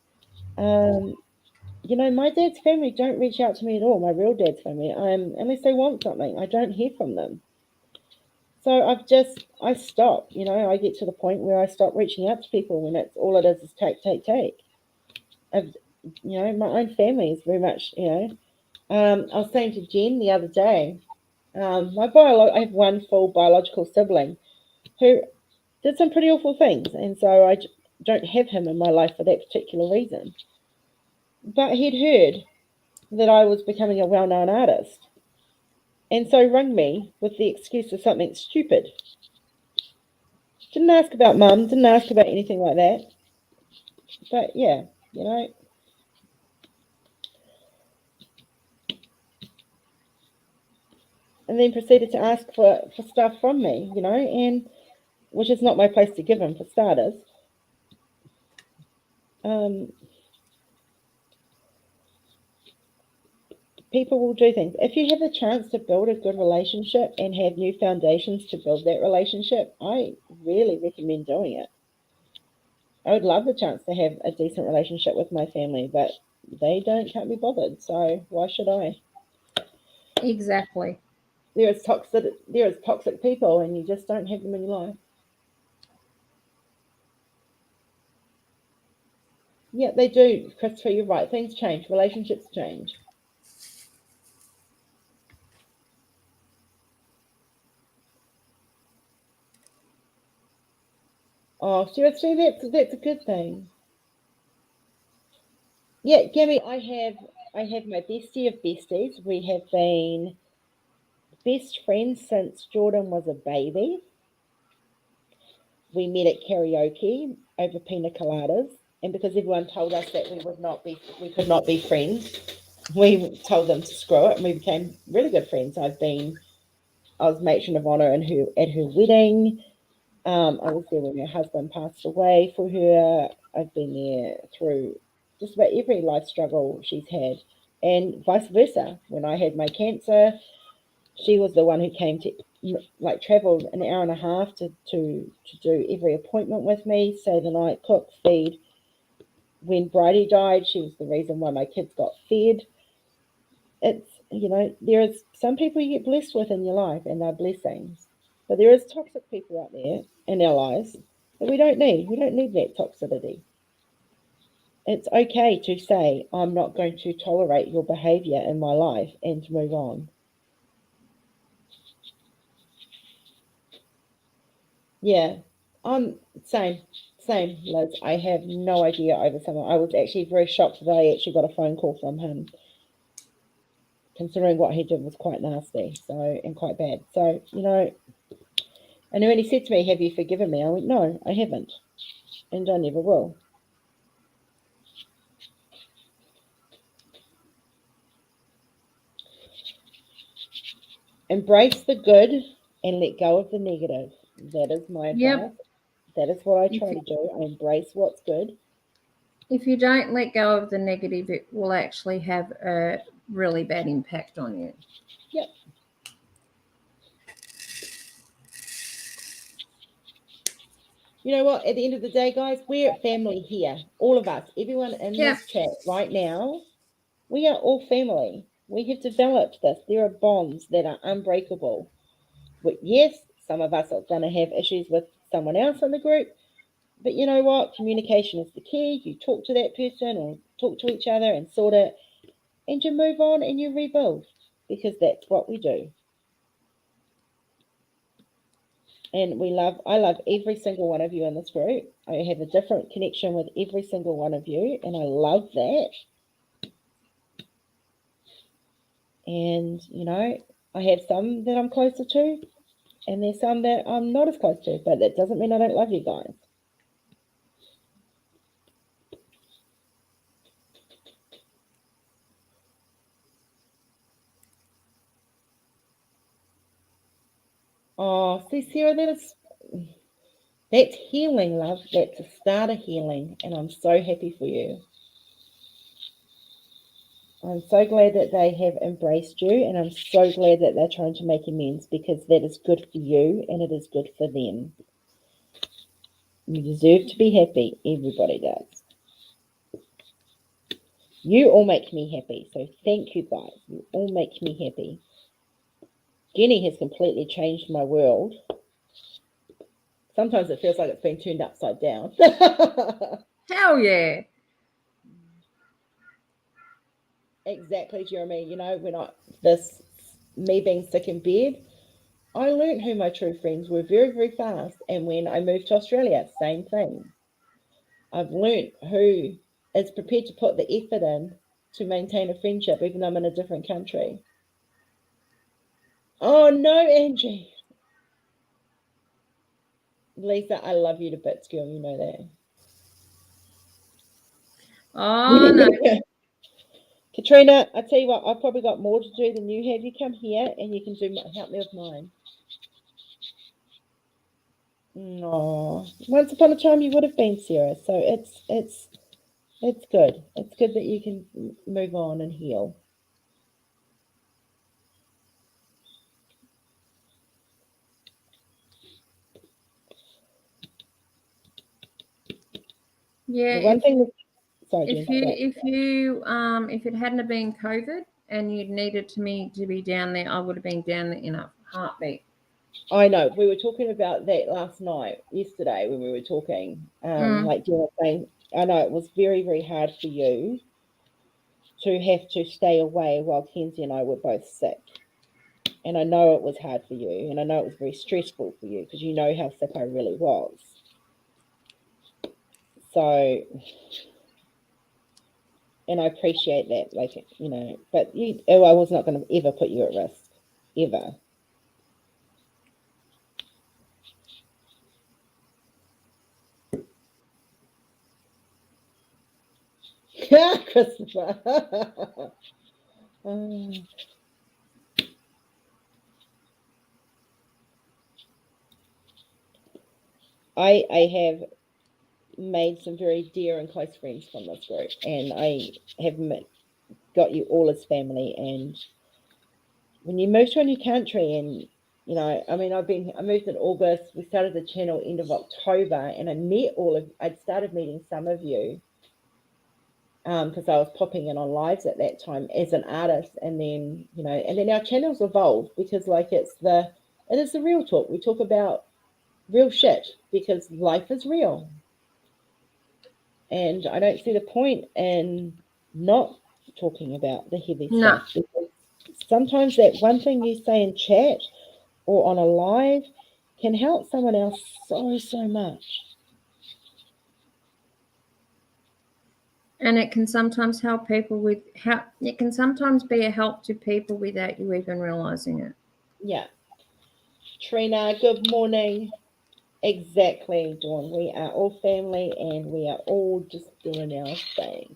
My dad's family don't reach out to me at all. My real dad's family, unless they want something, I don't hear from them. So I stop. I get to the point where I stop reaching out to people when it's all it is take. My own family is very much. I was saying to Jen the other day, I have one full biological sibling who did some pretty awful things, and so I don't have him in my life for that particular reason. But he'd heard that I was becoming a well-known artist, and so rang me with the excuse of something stupid. Didn't ask about mum, didn't ask about anything like that. But yeah, and then proceeded to ask for stuff from me, and which is not my place to give him for starters. People will do things. If you have the chance to build a good relationship and have new foundations to build that relationship, I really recommend doing it. I would love the chance to have a decent relationship with my family, but they can't be bothered. So why should I? Exactly. There is toxic people, and you just don't have them in your life. Yeah, they do, Christopher. You're right. Things change. Relationships change. Oh, seriously, that's a good thing. Yeah, Gabby, I have my bestie of besties. We have been best friends since Jordan was a baby. We met at karaoke over pina coladas, and because everyone told us that we could not be friends, we told them to screw it, and we became really good friends. I was matron of honor at her wedding. I was there when her husband passed away for her. I've been there through just about every life struggle she's had, and vice versa. When I had my cancer, she was the one who came to traveled an hour and a half to do every appointment with me, stay the night, cook, feed. When Bridie died, she was the reason why my kids got fed. It's there is some people you get blessed with in your life, and they're blessings. But there is toxic people out there in our lives that we don't need. We don't need that toxicity. It's okay to say, I'm not going to tolerate your behavior in my life, and to move on. Yeah, same, Liz. I have no idea over someone. I was actually very shocked that I actually got a phone call from him, considering what he did was quite nasty, and quite bad. So, and when he said to me, have you forgiven me? I went, no, I haven't, and I never will. Embrace the good and let go of the negative. That is my advice. Yep. That is what I try to do. I embrace what's good. If you don't let go of the negative, it will actually have a really bad impact on you. Yep. You know what? At the end of the day, guys, we're family here. All of us, everyone in this chat right now, we are all family. We have developed this. There are bonds that are unbreakable. But yes, some of us are going to have issues with someone else in the group. But you know what? Communication is the key. You talk to that person or talk to each other and sort it, and you move on and you rebuild, because that's what we do. And I love every single one of you in this group. I have a different connection with every single one of you, and I love that. And, you know, I have some that I'm closer to, and there's some that I'm not as close to, but that doesn't mean I don't love you guys. Oh, see, Sarah, that's healing, love. That's a start of healing, and I'm so happy for you. I'm so glad that they have embraced you, and I'm so glad that they're trying to make amends, because that is good for you and it is good for them. You deserve to be happy. Everybody does. You all make me happy, so thank you guys. You all make me happy. Jenny has completely changed my world. Sometimes it feels like it's been turned upside down. Hell yeah. Exactly, Jeremy. You know, me being sick in bed, I learned who my true friends were very, very fast. And when I moved to Australia, same thing. I've learned who is prepared to put the effort in to maintain a friendship, even though I'm in a different country. Oh, no, Angie. Lisa, I love you to bits, girl. You know that. Oh, no. Katrina, I tell you what, I've probably got more to do than you have. You come here and you can help me with mine. No, once upon a time you would have been, Sarah. So it's good. It's good that you can move on and heal. Yeah. The one thing. Sorry, If it hadn't have been COVID and you'd needed me to be down there, I would have been down there in a heartbeat. I know. We were talking about that yesterday when we were talking. Like you were saying, I know it was very, very hard for you to have to stay away while Kenzie and I were both sick. And I know it was hard for you, and I know it was very stressful for you, because you know how sick I really was. So, and I appreciate that, like, you know, but I was not going to ever put you at risk, ever. Christopher. I have made some very dear and close friends from this group, and I have got you all as family. And when you move to a new country, and you know, I mean, I moved in August. We started the channel end of October, and I'd started meeting some of you because I was popping in on lives at that time as an artist, and then, you know, and then our channels evolved, because like it is the real talk. We talk about real shit because life is real. And I don't see the point in not talking about the heavy stuff, because sometimes that one thing you say in chat or on a live can help someone else so much. And it can sometimes help people it can sometimes be a help to people without you even realizing it. Yeah. Trina, good morning. Exactly, Dawn. We are all family, and we are all just doing our thing.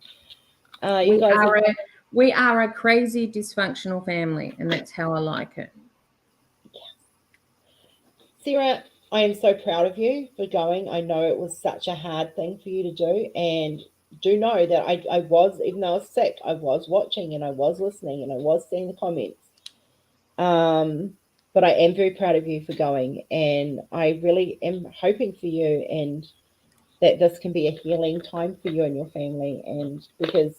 We are a crazy dysfunctional family, and that's how I like it. Sarah, I am so proud of you for going. I know it was such a hard thing for you to do, and do know that I was, even though I was sick, I was watching and I was listening and I was seeing the comments. But I am very proud of you for going, and I really am hoping for you, and that this can be a healing time for you and your family, and because,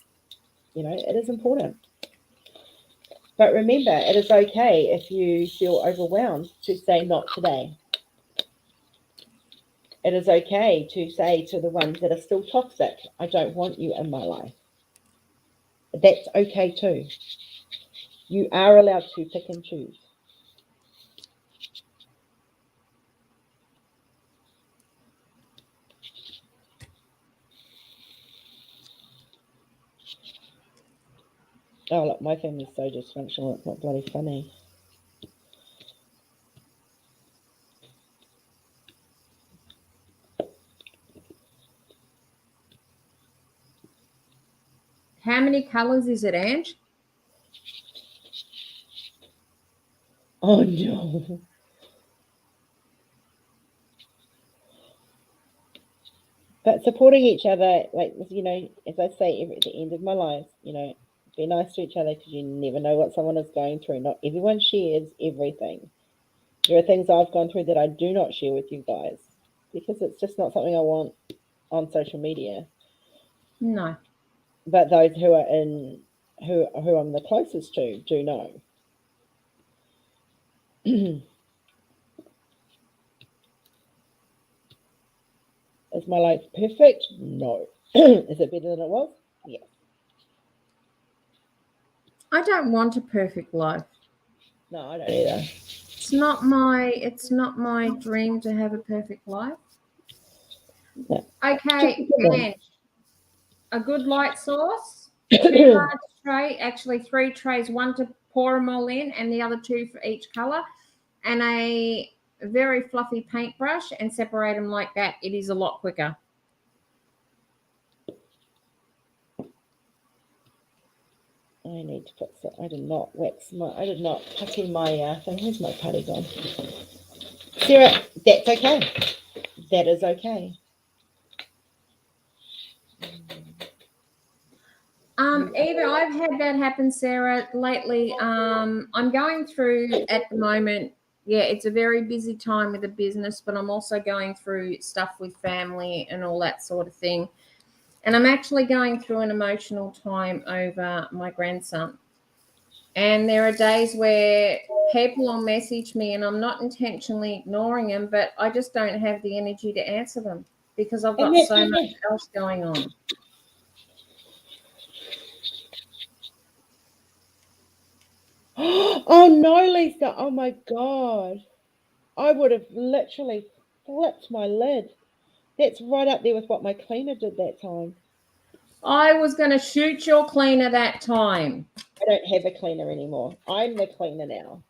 you know, it is important. But remember, it is okay if you feel overwhelmed to say not today. it is okay to say to the ones that are still toxic, I don't want you in my life. That's okay too. You are allowed to pick and choose. Oh, look, my family's so dysfunctional, it's not bloody funny. How many colours is it, Ange? Oh, no. But supporting each other, like, you know, as I say at the end of my life, you know, be nice to each other because you never know what someone is going through. Not everyone shares everything. There are things I've gone through that I do not share with you guys because it's just not something I want on social media. No. But those who are in who I'm the closest to do know. Is my life perfect? No. Is it better than it was? Yes. I don't want a perfect life. No, I don't either. It's not my dream to have a perfect life. No. Okay, and a good light source, 2 large tray, actually 3 trays, one to pour them all in and the other 2 for each color, and a very fluffy paintbrush, and separate them like that. It is a lot quicker. I need to put some, I did not putty my thing. Where's my putty gone? Sarah, that's okay. That is okay. Eva, I've had that happen, Sarah, lately. I'm going through at the moment, yeah, it's a very busy time with the business, but I'm also going through stuff with family and all that sort of thing. And I'm actually going through an emotional time over my grandson. And there are days where people will message me and I'm not intentionally ignoring them, but I just don't have the energy to answer them because I've got so much else going on. Oh no, Lisa. Oh my God. I would have literally flipped my lid. That's right up there with what my cleaner did that time. I was going to shoot your cleaner that time. I don't have a cleaner anymore. I'm the cleaner now.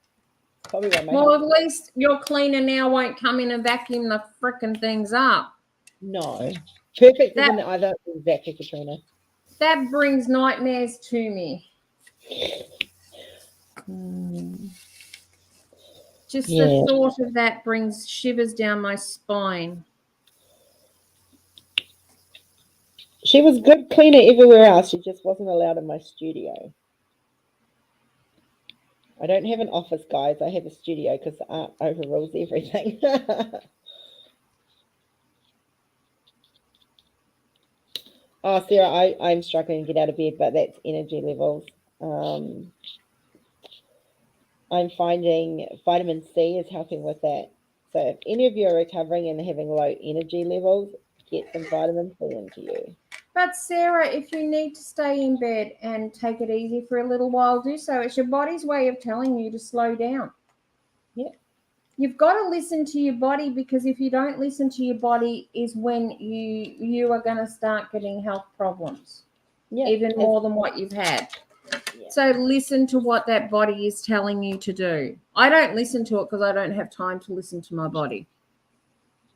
Probably why my Well, at husband- least your cleaner now won't come in and vacuum the frickin' things up. No. Perfect isn't either. Exactly, Katrina. That brings nightmares to me. Just the thought of that brings shivers down my spine. She was good cleaner everywhere else. She just wasn't allowed in my studio. I don't have an office, guys. I have a studio because the art overrules everything. Oh, Sarah, I'm struggling to get out of bed, but that's energy levels. I'm finding vitamin C is helping with that. So if any of you are recovering and having low energy levels, get some vitamin C into you. But Sarah, if you need to stay in bed and take it easy for a little while, do so. It's your body's way of telling you to slow down. Yeah. You've got to listen to your body, because if you don't listen to your body is when you are going to start getting health problems. Yeah. Even more than what you've had. Yeah. So listen to what that body is telling you to do. I don't listen to it because I don't have time to listen to my body.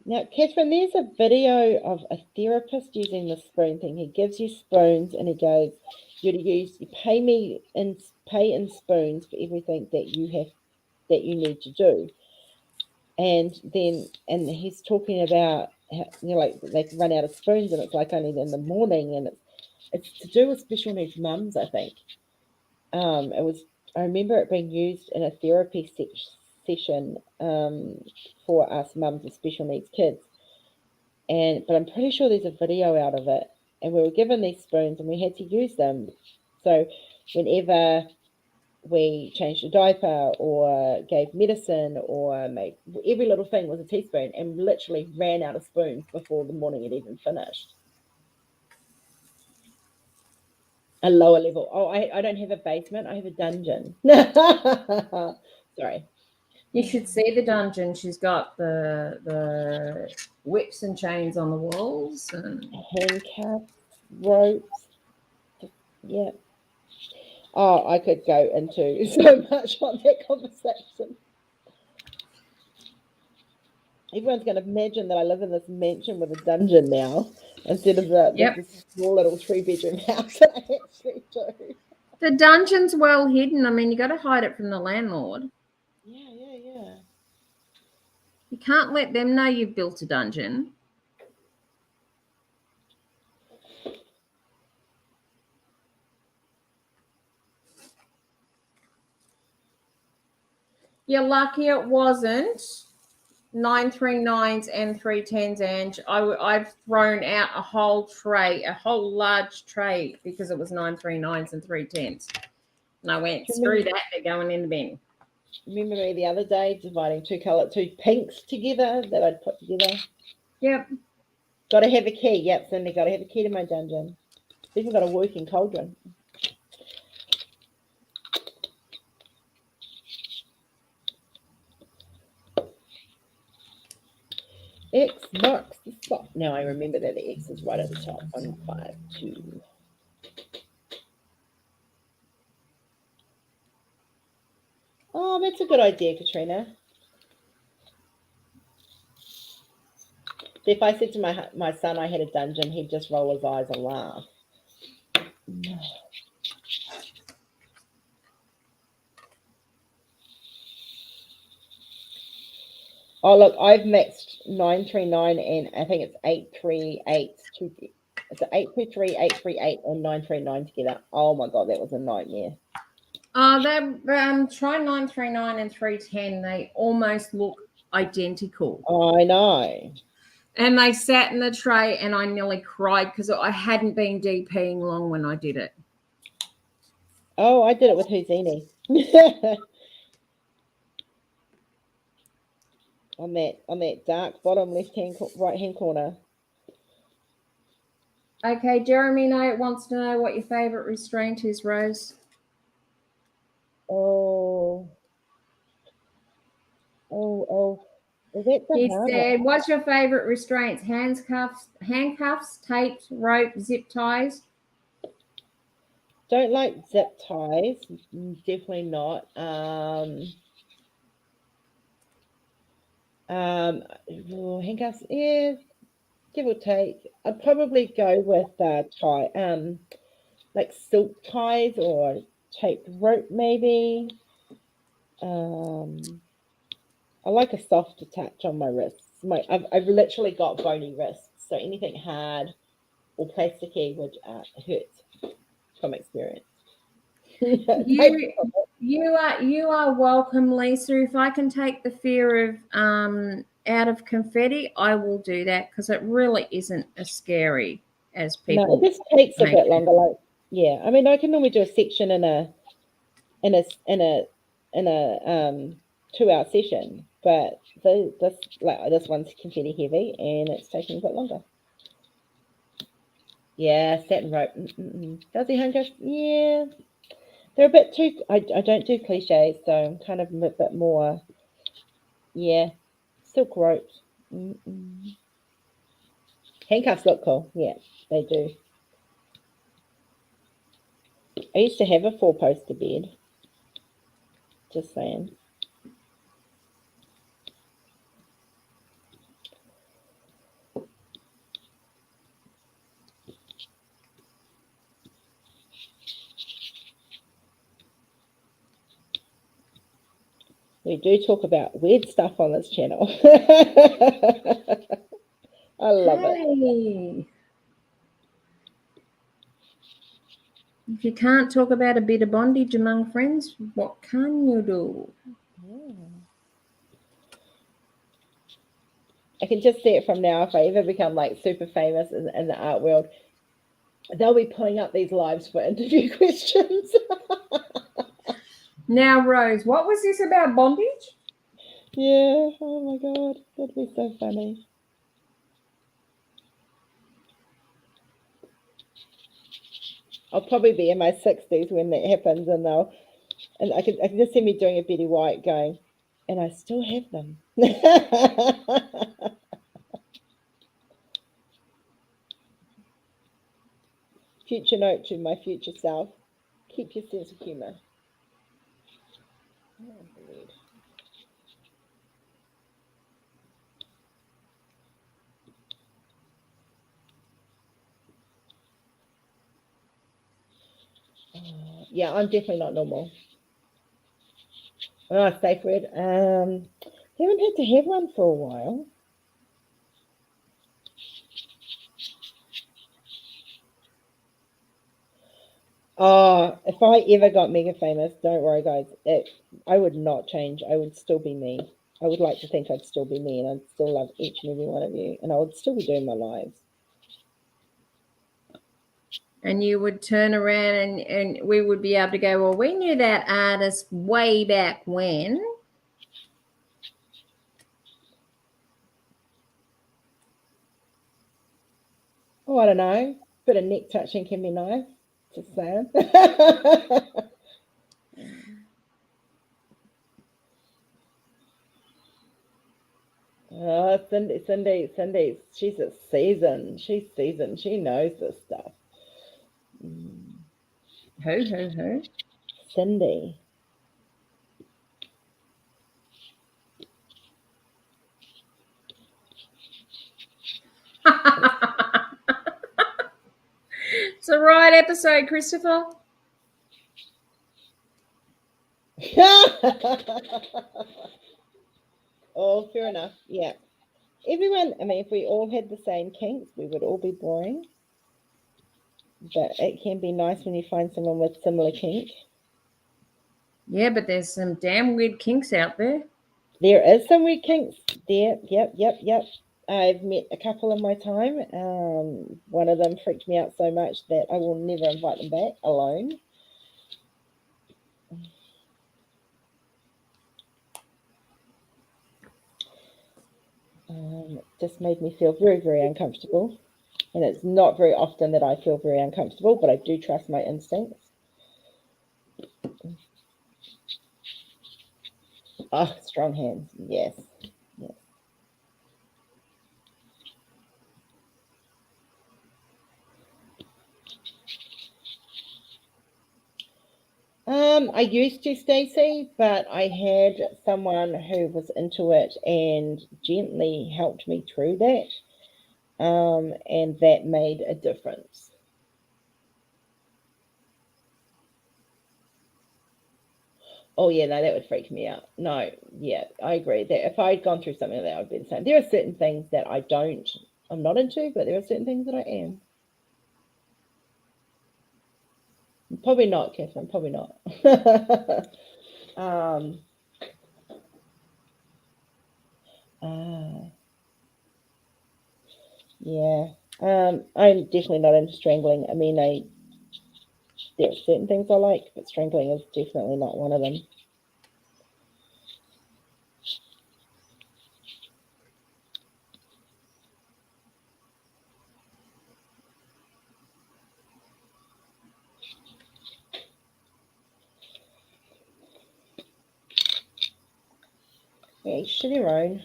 Now, Catherine, there's a video of a therapist using the spoon thing. He gives you spoons and he goes, you pay in spoons for everything that you need to do. And he's talking about how, like they can run out of spoons and it's like only in the morning, and it's to do with special needs mums, I think. I remember it being used in a therapy session for us mums with special needs kids. But I'm pretty sure there's a video out of it, and we were given these spoons and we had to use them. So whenever we changed a diaper or gave medicine or made every little thing was a teaspoon, and literally ran out of spoons before the morning had even finished. A lower level. Oh, I don't have a basement. I have a dungeon. Sorry. You should see the dungeon. She's got the whips and chains on the walls and Handcuffs, ropes. Yeah. Oh, I could go into so much on that conversation. Everyone's going to imagine that I live in this mansion with a dungeon now, instead of the small little 3-bedroom house that I actually do. The dungeon's well hidden. I mean, you got to hide it from the landlord. Yeah. You can't let them know you've built a dungeon. You're lucky it wasn't 939s and 310s, Ange. I've thrown out a whole large tray because it was 939s and 310s. And I went, screw that, they're going in the bin. Remember me the other day dividing two pinks together that I'd put together? Yep. Got to have a key. Yep, Cindy, got to have a key to my dungeon. Even got a working cauldron. X marks the spot. Now I remember that the X is right at the top. 1, 5, 2. Oh, that's a good idea, Katrina. If I said to my son I had a dungeon, he'd just roll his eyes and laugh. Oh, look, I've mixed 939 and I think it's 838. It's 823, 838, and 939 together. Oh my God, that was a nightmare. Try 939 and 310. They almost look identical. I know. And they sat in the tray, and I nearly cried because I hadn't been DPing long when I did it. Oh, I did it with Houdini. on that dark bottom right hand corner. Okay, Jeremy wants to know what your favorite restraint is, Rose. Oh. Is that the he said, what's your favorite restraints? Handcuffs, tapes, rope, zip ties? Don't like zip ties. Definitely not. Handcuffs, yeah, give or take. I'd probably go with tie, like silk ties or taped rope, maybe. I like a softer touch on my wrists. I've literally got bony wrists, so anything hard or plasticky would hurt from experience. You are welcome, Lisa. If I can take the fear of out of confetti, I will do that because it really isn't as scary as people. No, it just takes a bit longer. Like, yeah, I mean, I can normally do a section in a 2-hour session, but this one's confetti heavy and it's taking a bit longer. Yeah, satin rope. Does he handcuffs? Yeah. They're a bit too, I don't do cliches, so I'm kind of a bit more, yeah, silk ropes. Handcuffs look cool. Yeah, they do. I used to have a 4-poster bed. Just saying. We do talk about weird stuff on this channel. I love it. If you can't talk about a bit of bondage among friends, what can you do? I can just see it from now. If I ever become like super famous in the art world, they'll be pulling up these lives for interview questions. Now, Rose, what was this about bondage? Yeah. Oh my God, that'd be so funny. I'll probably be in my 60s when that happens, and I can just see me doing a Betty White going, and I still have them. Future note to my future self: keep your sense of humor. Oh, weird. Yeah, I'm definitely not normal. Oh, safe word. Haven't had to have one for a while. Oh, if I ever got mega famous, don't worry, guys. I would not change. I would still be me. I would like to think I'd still be me, and I'd still love each and every one of you, and I would still be doing my lives. And you would turn around and we would be able to go, well, we knew that artist way back when. Oh, I don't know. Bit of neck touching can be nice. Just saying. Oh, Cindy, she's a seasoned. She's seasoned. She knows this stuff. Who? Cindy. It's the right episode, Christopher. Oh, fair enough. Yeah. Everyone, I mean, if we all had the same kinks, we would all be boring. But it can be nice when you find someone with similar kink. Yeah, but there's some damn weird kinks out there. There is some weird kinks there. Yep. I've met a couple in my time. One of them freaked me out so much that I will never invite them back alone. Just made me feel very, very uncomfortable. And it's not very often that I feel very uncomfortable, but I do trust my instincts. Oh, strong hands. Yes. I used to, Stacey, but I had someone who was into it and gently helped me through that. And that made a difference. Oh yeah, no, that would freak me out. No, yeah, I agree. That if I'd gone through something like that, I'd be the same. There are certain things that I'm not into, but there are certain things that I am. Probably not, Catherine. Probably not. Yeah. I'm definitely not into strangling. I mean, there are certain things I like, but strangling is definitely not one of them. Yeah, each to their own.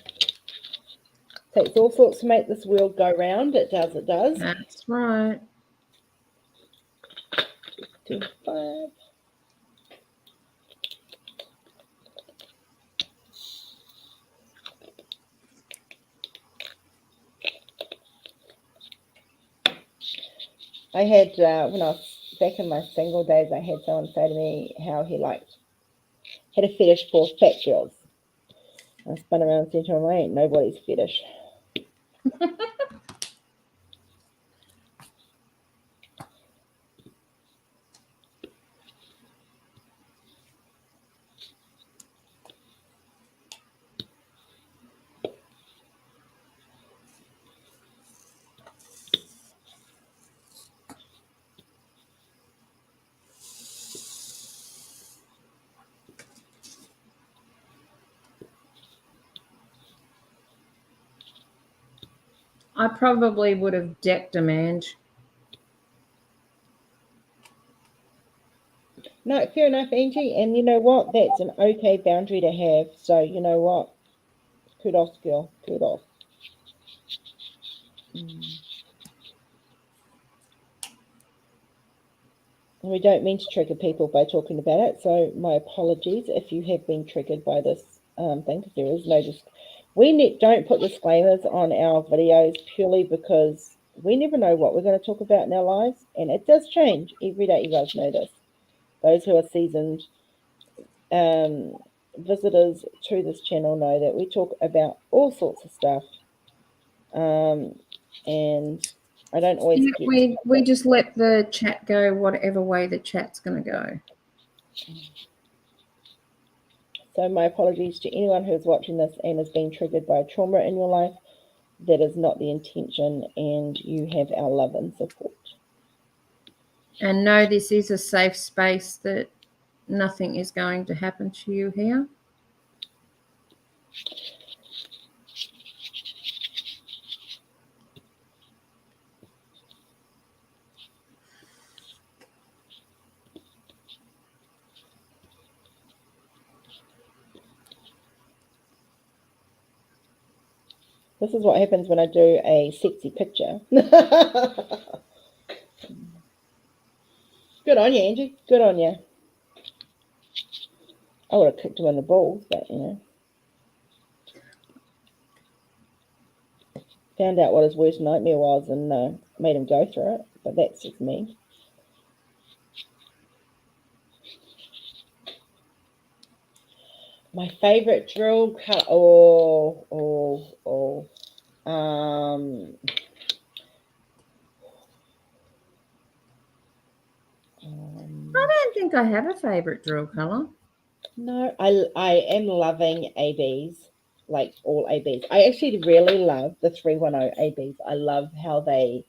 Takes all sorts to make this world go round. It does. That's right. 25. I had, when I was back in my single days, I had someone say to me how he had a fetish for fat girls. I spun around and said to him, I ain't nobody's fetish. I probably would have decked a Ange. No, fair enough, Angie. And you know what? That's an okay boundary to have. So you know what? Kudos, girl. Kudos. We don't mean to trigger people by talking about it, so my apologies if you have been triggered by this thing, because there is no we don't put disclaimers on our videos purely because we never know what we're going to talk about in our lives, and it does change every day. You guys know this. Those who are seasoned visitors to this channel know that we talk about all sorts of stuff, and I don't always get. We just let the chat go whatever way the chat's going to go. So my apologies to anyone who's watching this and has been triggered by trauma in your life. That is not the intention, and you have our love and support. And know this is a safe space, that nothing is going to happen to you here. This is what happens when I do a sexy picture. Good on you, Angie. Good on you. I would have kicked him in the balls, but you know. Found out what his worst nightmare was and made him go through it. But that's just me. My favorite drill color. I don't think I have a favorite drill color. No, I am loving ABs, like all ABs. I actually really love the 310 ABs. I love how they,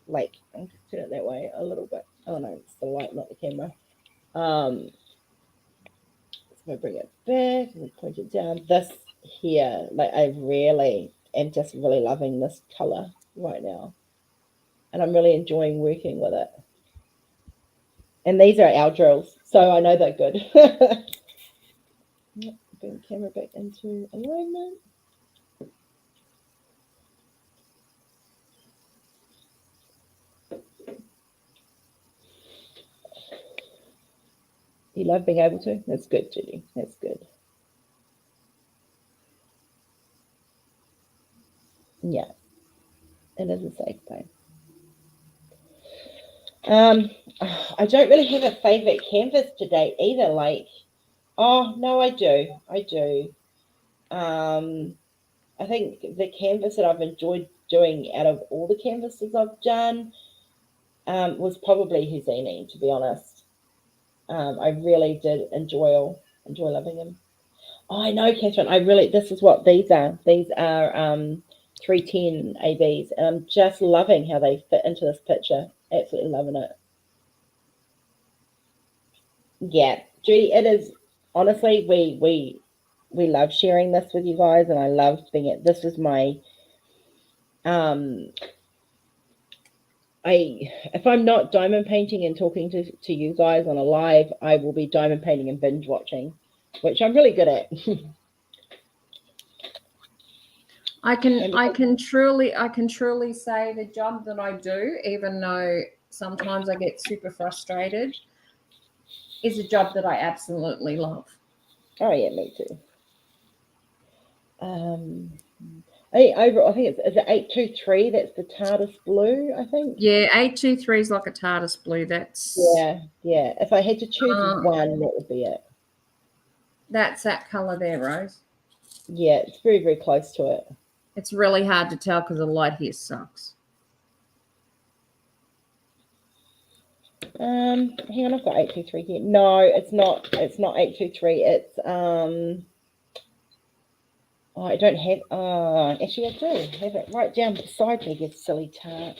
like, I'll just turn it that way a little bit. Oh no, it's the light, not the camera. So I bring it back and point it down. This here, like, I really am just really loving this color right now, and I'm really enjoying working with it. And these are our drills, so I know they're good. Bring the camera back into alignment. You love being able to? That's good, Judy. That's good. Yeah, it is a safe place. I don't really have a favorite canvas today either. Like, oh no, I do. I think the canvas that I've enjoyed doing out of all the canvases I've done was probably Houdini, to be honest. I really did enjoy loving him. Oh, I know, Catherine. This is what these are. These are 310 ABs, and I'm just loving how they fit into this picture. Absolutely loving it. Yeah, Judy, it is, honestly, we love sharing this with you guys, and I love being it. This is my if I'm not diamond painting and talking to you guys on a live, I will be diamond painting and binge watching, which I'm really good at. I can truly say the job that I do, even though sometimes I get super frustrated, is a job that I absolutely love. Oh yeah, me too. I think it's 823. That's the TARDIS blue, I think. Yeah, 823 is like a TARDIS blue. That's yeah. If I had to choose one, that would be it. That's that color there, Rose. Yeah, it's very, very close to it. It's really hard to tell because the light here sucks. Hang on, I've got 823 here. No, it's not 823. It's oh, I don't have actually I do have it right down beside me, you silly tart.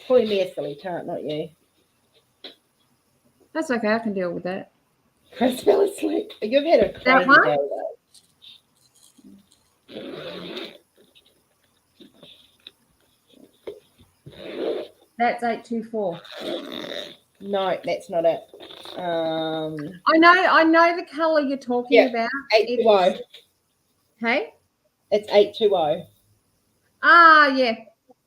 Probably me a silly tart, not you. That's okay, I can deal with that. Chris fell asleep. You've had a crazy day though. That's 824. No, that's not it. I know the color you're talking Yeah, about. 820. Hey? It's 820. Ah, yeah.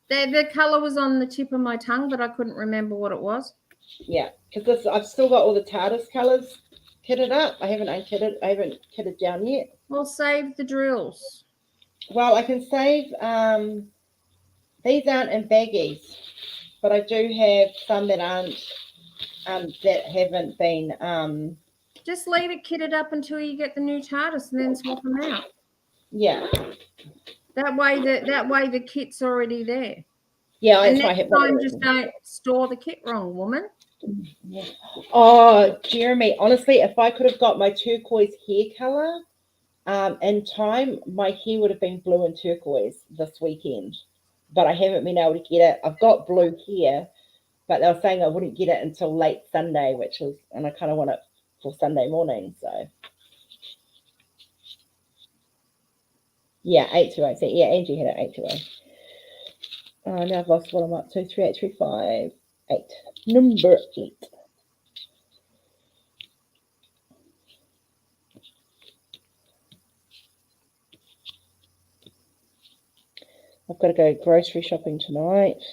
The color was on the tip of my tongue, but I couldn't remember what it was. Yeah, because I've still got all the TARDIS colours kitted up. I haven't unkitted. I haven't kitted down yet. Well, save the drills. Well, I can save. These aren't in baggies, but I do have some that aren't. That haven't been. Just leave it kitted up until you get the new TARDIS, and then swap them out. Yeah. That way the kit's already there. Yeah, And that's why I next have. time, just don't store the kit wrong, woman. Yeah. Oh, Jeremy, honestly, if I could have got my turquoise hair color in time, my hair would have been blue and turquoise this weekend. But I haven't been able to get it. I've got blue hair, but they were saying I wouldn't get it until late Sunday, and I kind of want it for Sunday morning. So, yeah, 820. So, yeah, Angie had it 820. Oh, now I've lost what I'm up to. 3, 8, 3, 5, 8. Number 8. I've got to go grocery shopping tonight.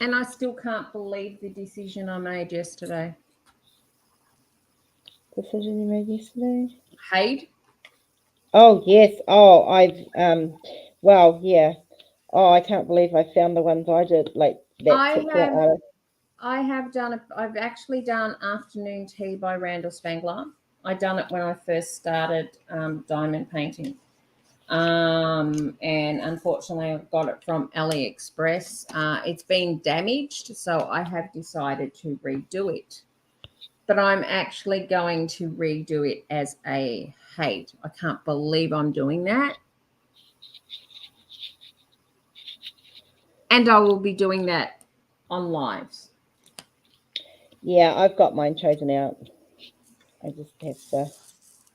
And I still can't believe the decision I made yesterday. Decision you made yesterday? Hade? Oh, yes. Oh, well, yeah. Oh, I can't believe I found the ones I did, like that particular artist. I've actually done Afternoon Tea by Randall Spangler. I done it when I first started diamond painting. And unfortunately I got it from AliExpress. It's been damaged, so I have decided to redo it. But I'm actually going to redo it as a Hade. I can't believe I'm doing that. And I will be doing that on lives. Yeah, I've got mine chosen out. I just have to.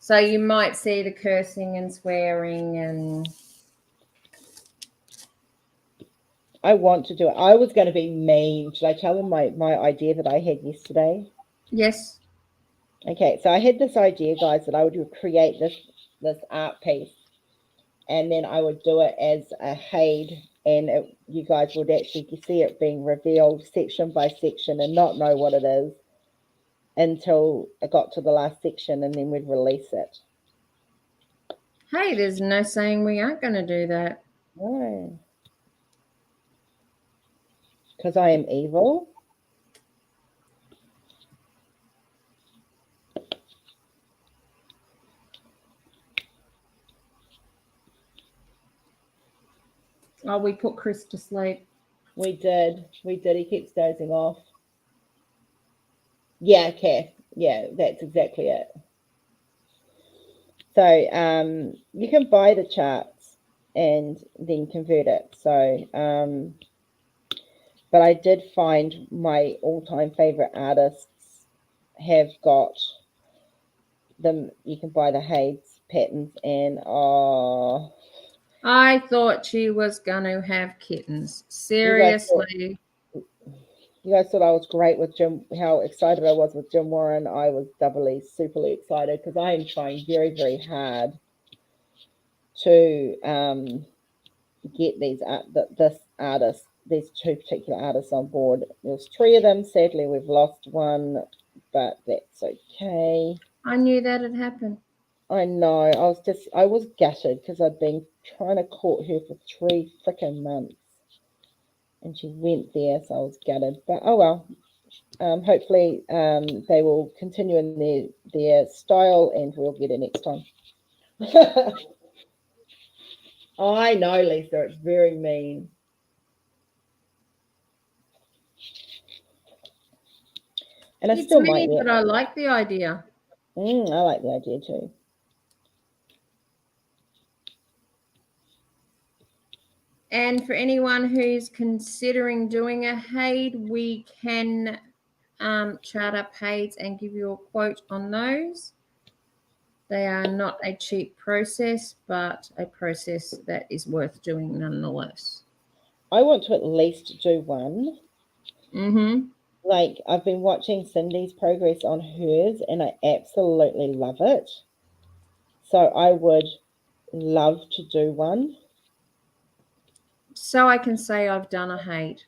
So you might see the cursing and swearing and... I want to do it. I was going to be mean. Should I tell them my idea that I had yesterday? Yes. Okay, so I had this idea, guys, that I would create this art piece, and then I would do it as a Hade, and you guys would actually see it being revealed section by section and not know what it is until I got to the last section, and then we'd release it. Hey, there's no saying we aren't going to do that. No. Because I am evil. Oh, we put Chris to sleep. We did. He keeps dozing off. Yeah, okay. Yeah, that's exactly it. So you can buy the charts and then convert it. So but I did find my all-time favorite artists have got them. You can buy the Hades patterns, and I thought she was going to have kittens. Seriously. You guys thought I was great with Jim, how excited I was with Jim Warren. I was doubly, superly excited because I am trying very, very hard to get these these two particular artists on board. There's 3 of them. Sadly, we've lost one, but that's okay. I knew that had happened. I know. I was gutted because I'd been trying to court her for 3 freaking months. And she went there, so I was gutted. But oh well. Hopefully they will continue in their style, and we'll get it next time. I know, Lisa. It's very mean. And I still might. But I like the idea. I like the idea too. And for anyone who's considering doing a Hade, we can chart up Hades and give you a quote on those. They are not a cheap process, but a process that is worth doing nonetheless. I want to at least do one. Mm-hmm. Like, I've been watching Cindy's progress on hers, and I absolutely love it. So I would love to do one. So I can say I've done a hate,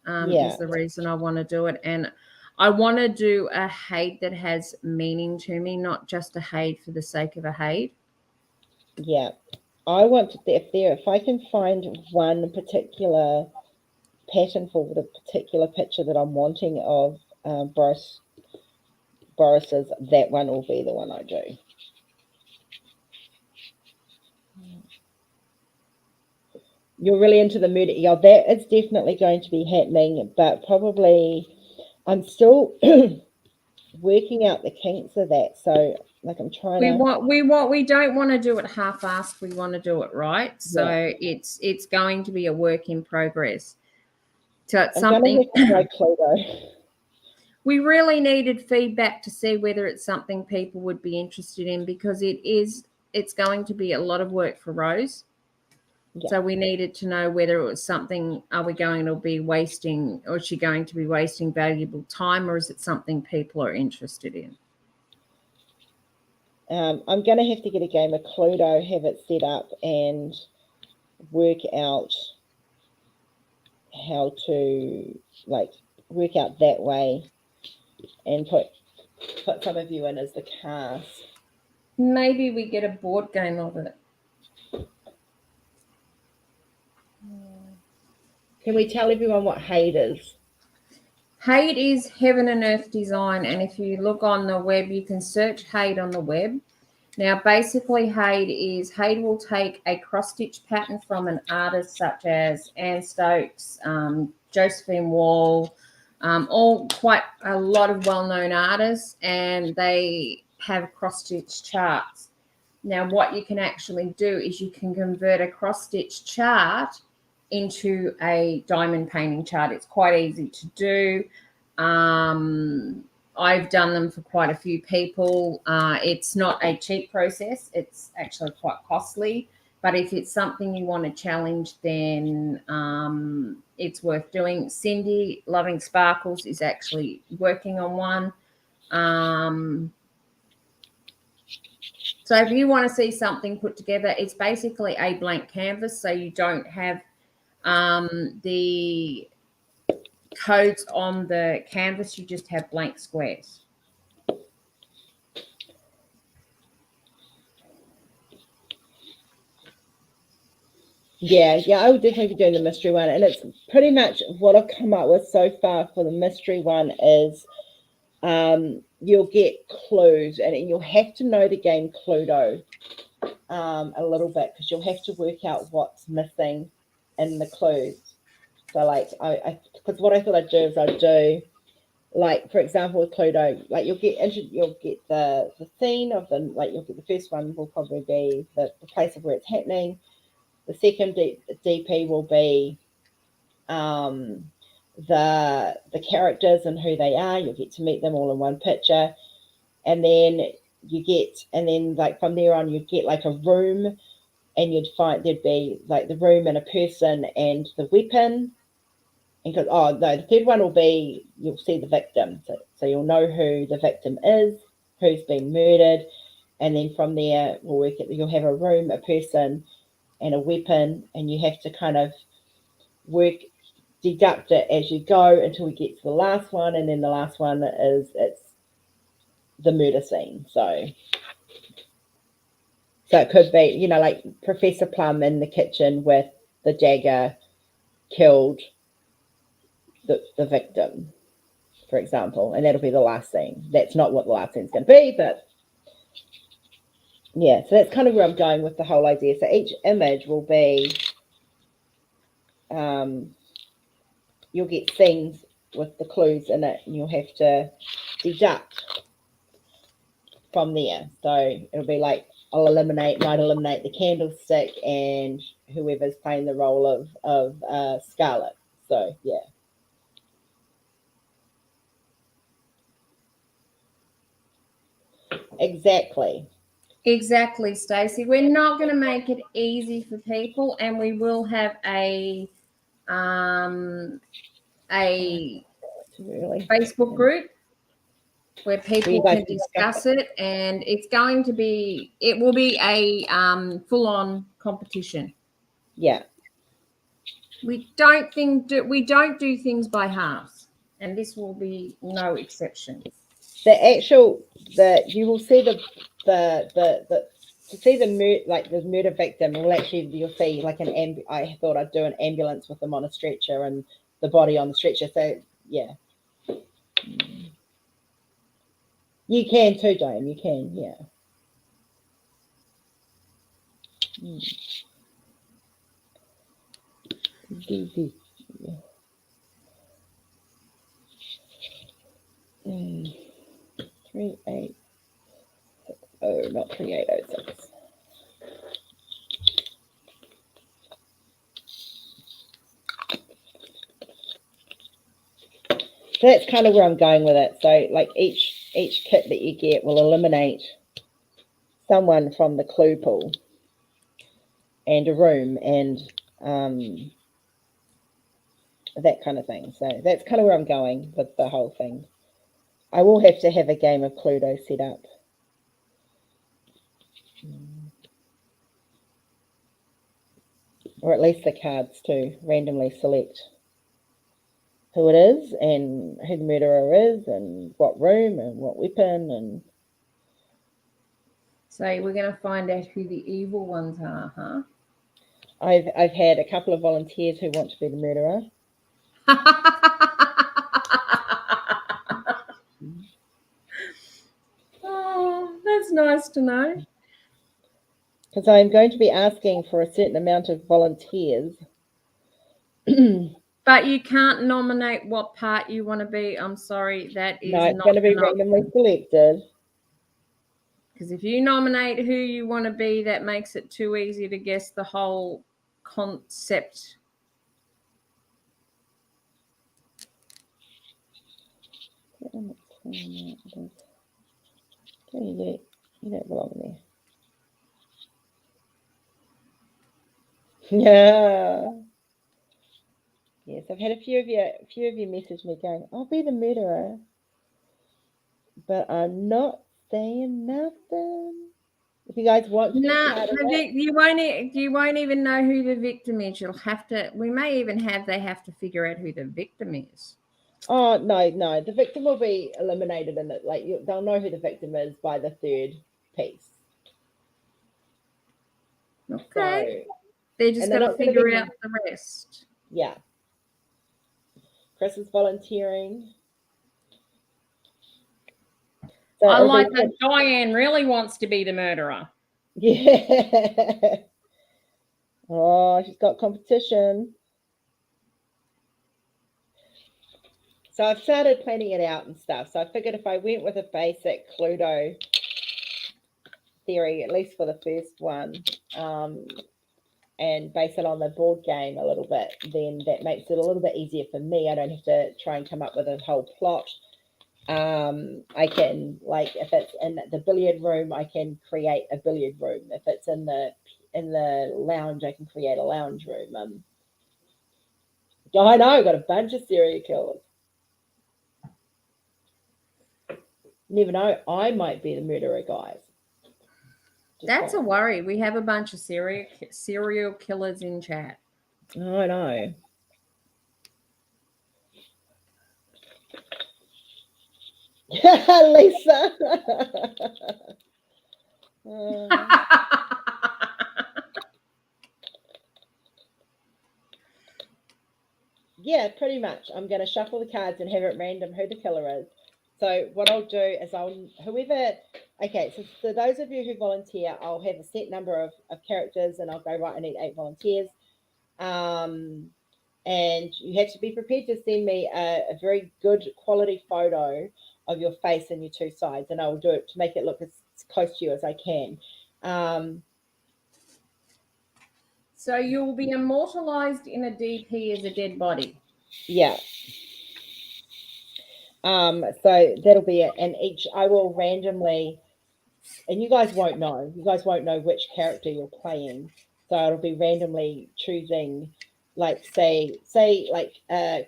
Yeah. is the reason I want to do it. And I want to do a hate that has meaning to me, not just a hate for the sake of a hate. Yeah. I want to, if I can find one particular pattern for the particular picture that I'm wanting of Boris's, that one will be the one I do. You're really into the mood. Yeah, that is definitely going to be happening, but probably I'm still working out the kinks of that. So, like, I'm trying We don't want to do it half-assed. We want to do it right. So Yeah. it's going to be a work in progress. So it's I'm something going to have to try Cluedo. we really needed feedback to see whether it's something people would be interested in, because it's going to be a lot of work for Rose. Yeah. So we needed to know whether it was something, are we going to be wasting, or is she going to be wasting valuable time, or is it something people are interested in? I'm going to have to get a game of Cluedo, have it set up, and work out how to, like, work out that way, and put some of you in as the cast. Maybe we get a board game of it. Can we tell everyone what hate is? Hate is heaven and earth design, and if you look on the web, you can search hate on the web. Now, basically, hate will take a cross-stitch pattern from an artist such as Anne Stokes, Josephine Wall, all quite a lot of well-known artists, and they have cross-stitch charts. Now, what you can actually do is you can convert a cross-stitch chart into a diamond painting chart. It's quite easy to do. I've done them for quite a few people. It's not a cheap process. It's actually quite costly. But if it's something you want to challenge, then it's worth doing. Cindy, Loving Sparkles, is actually working on one. So if you want to see something put together, it's basically a blank canvas. So you don't have the codes on the canvas, you just have blank squares. Yeah, I would definitely be doing the mystery one, and it's pretty much what I've come up with so far for the mystery one is you'll get clues, and you'll have to know the game Cluedo a little bit, because you'll have to work out what's missing in the clues. So, like, because what I thought I'd do is I'd do, like, for example, with Cluedo, like, you'll get the scene of the, like, you'll get the first one will probably be the place of where it's happening. The second DP will be the characters and who they are. You'll get to meet them all in one picture, and then like from there on, you'd get like a room, and you'd find there'd be like the room and a person and the weapon. And because, oh no, the third one will be, you'll see the victim, so you'll know who the victim is, who's been murdered, and then from there we'll work it. You'll have a room, a person, and a weapon, and you have to kind of deduct it as you go until we get to the last one, and then the last one it's the murder scene. So it could be, like Professor Plum in the kitchen with the dagger killed the victim, for example, and that'll be the last scene. That's not what the last scene's going to be, but yeah, so that's kind of where I'm going with the whole idea. So each image will be, you'll get scenes with the clues in it, and you'll have to deduct from there. So it'll be like, might eliminate the candlestick and whoever's playing the role of Scarlet. So yeah. Exactly. Exactly, Stacey. We're not going to make it easy for people, and we will have a Really. Facebook group where people guys can can discuss it, and it will be a full-on competition. Yeah. We don't do things by halves, and this will be no exception. You will see the to see the murder victim will actually, you'll see like I thought I'd do an ambulance with them on a stretcher and the body on the stretcher. So yeah, you can too, Diane. You can, yeah. Mm. 38. Oh, not 3806. So that's kind of where I'm going with it. So like each kit that you get will eliminate someone from the clue pool and a room and that kind of thing. So that's kind of where I'm going with the whole thing. I will have to have a game of Cluedo set up. Or at least the cards to randomly select who it is and who the murderer is and what room and what weapon. And so we're going to find out who the evil ones are, huh? I've had a couple of volunteers who want to be the murderer. Oh, that's nice to know. Because I'm going to be asking for a certain amount of volunteers. But you can't nominate what part you want to be. I'm sorry, that is No, it's going to be randomly selected. Because if you nominate who you want to be, that makes it too easy to guess the whole concept. You don't belong there. Yeah. Yes, I've had a few of you message me going, I'll be the murderer, but I'm not saying nothing. If you guys want to, you won't even know who the victim is. You'll have to. We may even they have to figure out who the victim is. Oh no, the victim will be eliminated in it. Like they'll know who the victim is by the third piece. Okay. So, they're just going to figure out the rest. Yeah. Chris is volunteering. So I like that Diane really wants to be the murderer. Yeah. Oh, she's got competition. So I've started planning it out and stuff. So I figured if I went with a basic Cluedo theory, at least for the first one, and base it on the board game a little bit, then that makes it a little bit easier for me. I don't have to try and come up with a whole plot. I can, like, if it's in the billiard room, I can create a billiard room. If it's in the lounge, I can create a lounge room. I know, I've got a bunch of serial killers. Never know, I might be the murderer, guys. That's a worry. We have a bunch of serial killers in chat. I know. Lisa. Yeah, pretty much. I'm going to shuffle the cards and have it random who the killer is. So what I'll do is okay, so those of you who volunteer, I'll have a set number of characters and I'll go, right, I need 8 volunteers. And you have to be prepared to send me a very good quality photo of your face and your 2 sides, and I will do it to make it look as close to you as I can. So you'll be immortalized in a DP as a dead body. Yeah. So that'll be it. And I will randomly and you guys won't know. You guys won't know which character you're playing. So it'll be randomly choosing, like say like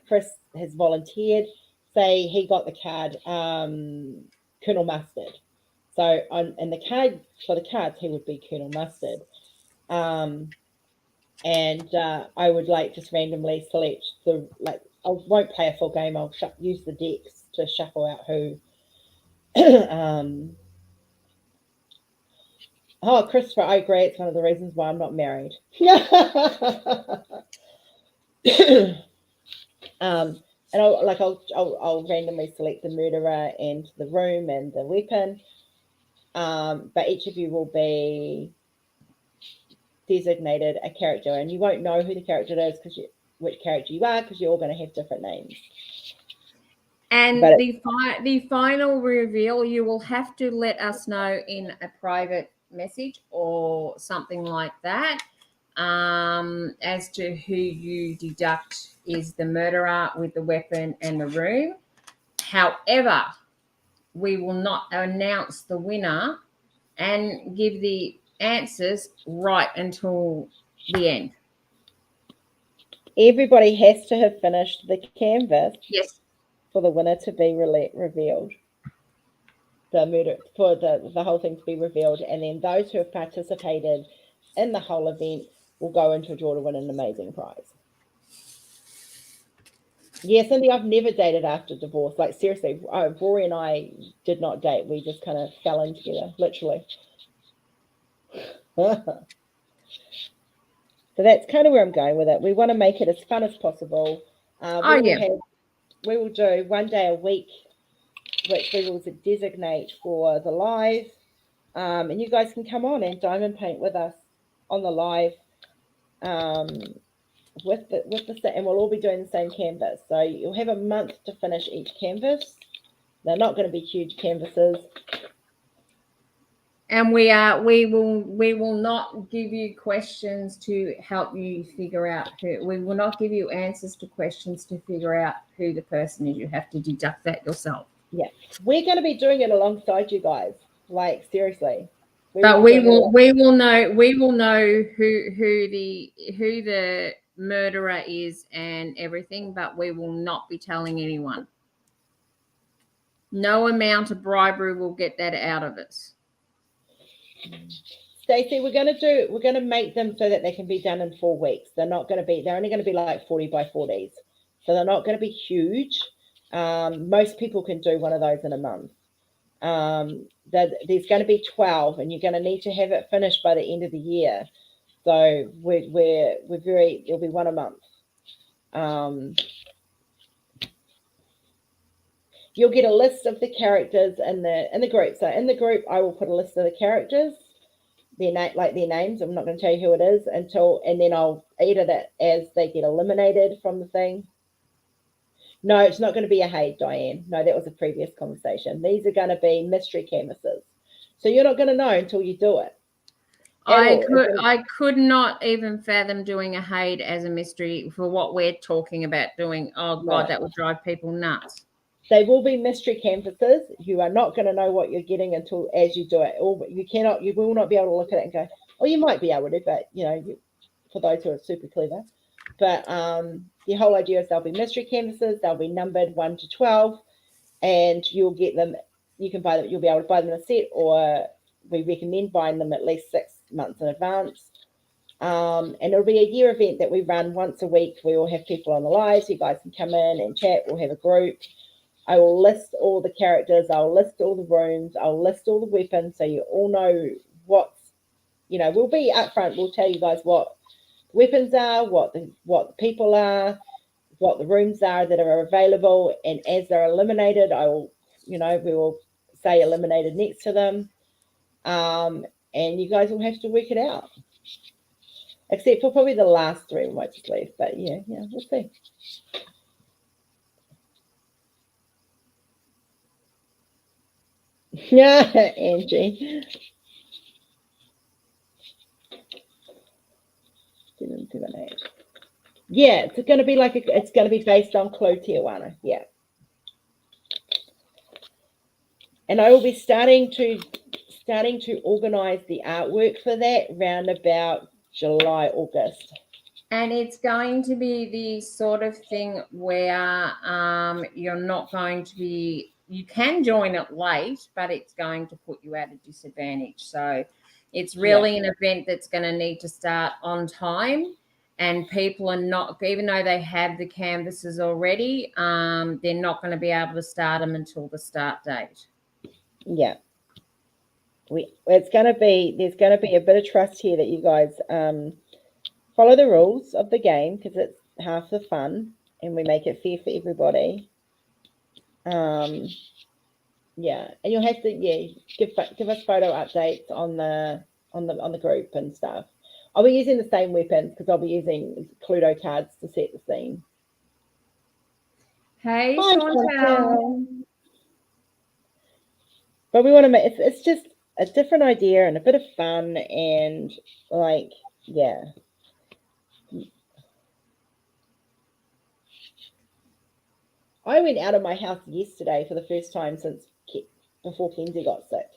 Chris has volunteered. Say he got the card Colonel Mustard. So and the card for the cards he would be Colonel Mustard. And I would like just randomly select the like. I won't play a full game. I'll use the decks to shuffle out who. Oh, Christopher, I agree. It's one of the reasons why I'm not married. And I'll randomly select the murderer and the room and the weapon. But each of you will be designated a character, and you won't know who the character is which character you are, because you're all going to have different names. And the final reveal, you will have to let us know in a private message or something like that, as to who you deduct is the murderer with the weapon and the room. However, we will not announce the winner and give the answers right until the end. Everybody has to have finished the canvas. Yes. For the winner to be revealed, for the whole thing to be revealed, and then those who have participated in the whole event will go into a draw to win an amazing prize. Yeah, Cindy, I've never dated after divorce. Like seriously, Rory and I did not date. We just kind of fell in together, literally. So that's kind of where I'm going with it. We want to make it as fun as possible. We will do one day a week, which we will designate for the live. And you guys can come on and diamond paint with us on the live with the and we'll all be doing the same canvas. So you'll have a month to finish each canvas. They're not going to be huge canvases. And we will not give you questions to help you figure out who. We will not give you answers to questions to figure out who the person is. You have to deduct that yourself. Yeah, we're going to be doing it alongside you guys. Like seriously. We will know who the murderer is and everything, but we will not be telling anyone. No amount of bribery will get that out of us. Stacey, we're going to make them so that they can be done in 4 weeks. They're only going to be like 40 by 40s. So they're not going to be huge. Most people can do one of those in a month. There's going to be 12, and you're going to need to have it finished by the end of the year. So it'll be one a month. You'll get a list of the characters in the group. So in the group, I will put a list of the characters, their names. I'm not going to tell you who it is and then I'll edit it as they get eliminated from the thing. No, it's not going to be a Haid, Diane. No, that was a previous conversation. These are going to be mystery canvases. So you're not going to know until you do it. I could not even fathom doing a Haid as a mystery for what we're talking about doing. Oh God, right. That would drive people nuts. They will be mystery canvases. You are not going to know what you're getting until as you do it. Or you will not be able to look at it and go, oh, you might be able to, but for those who are super clever. But the whole idea is they'll be mystery canvases. They'll be numbered 1 to 12, and you'll get them. You can buy them. You'll be able to buy them in a set, or we recommend buying them at least 6 months in advance. And it'll be a year event that we run once a week. We will have people on the live, so you guys can come in and chat. We'll have a group. I will list all the characters. I'll list all the rooms. I'll list all the weapons, so you all know what's. We'll be upfront. We'll tell you guys what weapons are, what the people are, what the rooms are that are available, and as they're eliminated, I will, we will say eliminated next to them, and you guys will have to work it out. Except for probably the last 3 we might just leave, but yeah, we'll see. Yeah, Angie. 778. Yeah, it's going to be it's going to be based on Clue Tijuana. Yeah. And I will be starting to starting to organize the artwork for that round about July, August. And it's going to be the sort of thing where you're not going to be, you can join it late, but it's going to put you at a disadvantage. So it's really an event that's going to need to start on time. And people are not, even though they have the canvases already, they're not going to be able to start them until the start date. Yeah. There's going to be a bit of trust here that you guys follow the rules of the game, because it's half the fun and we make it fair for everybody. Yeah, and you'll have to give us photo updates on the group and stuff. I'll be using the same weapons because I'll be using Cluedo cards to set the scene. Hey, Hi, Chantal. But we want to make it's just a different idea and a bit of fun and like, yeah. I went out of my house yesterday for the first time since before Kenzie got sick.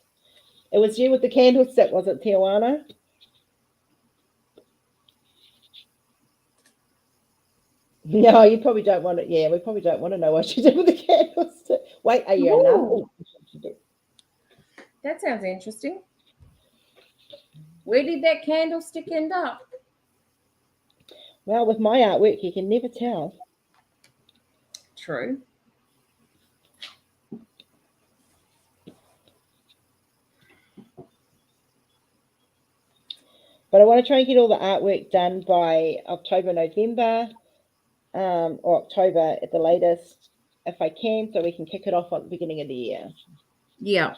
It was you with the candlestick, was it, Tijuana? No, you probably don't want it. Yeah, we probably don't want to know what you did with the candlestick. Wait, are you enough? That sounds interesting. Where did that candlestick end up? Well, with my artwork, you can never tell. True. But I want to try and get all the artwork done by October, November, or October at the latest, if I can, so we can kick it off at the beginning of the year. Yeah.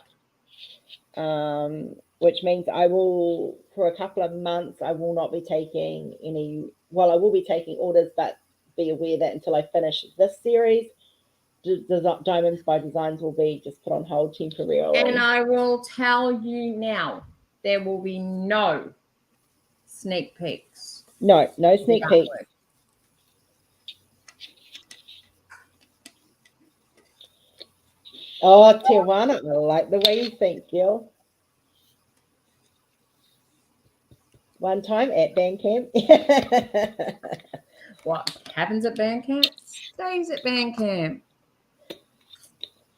Which means I will, for a couple of months, I will not be taking any, well, I will be taking orders, but be aware that until I finish this series, Diamonds by Designs will be just put on hold temporarily. And I will tell you now, there will be no sneak peeks. No sneak peeks. Oh, Tijuana, I like the way you think, Gil. One time at Bandcamp. What happens at Bandcamp stays at Bandcamp.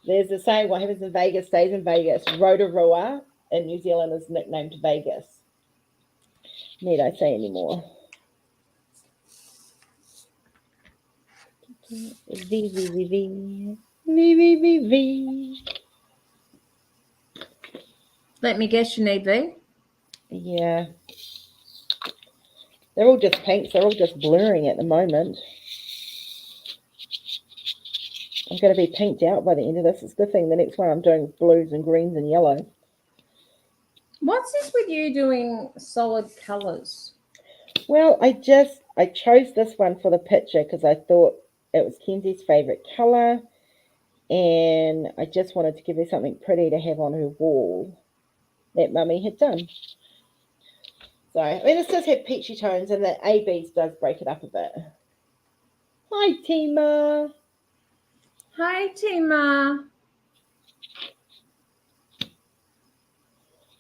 There's a saying, what happens in Vegas stays in Vegas. Rotorua in New Zealand is nicknamed Vegas. Need I say anymore? V. Let me guess, you need V? Yeah. They're all just pinks. They're all just blurring at the moment. I'm going to be pinked out by the end of this. It's a good thing the next one I'm doing blues and greens and yellow. What's this with you doing solid colors? Well, I chose this one for the picture because I thought it was Kenzie's favorite color, and I just wanted to give her something pretty to have on her wall that Mummy had done. So, I mean, this does have peachy tones, and the ABs does break it up a bit. Hi, Tima. Hi, Tima.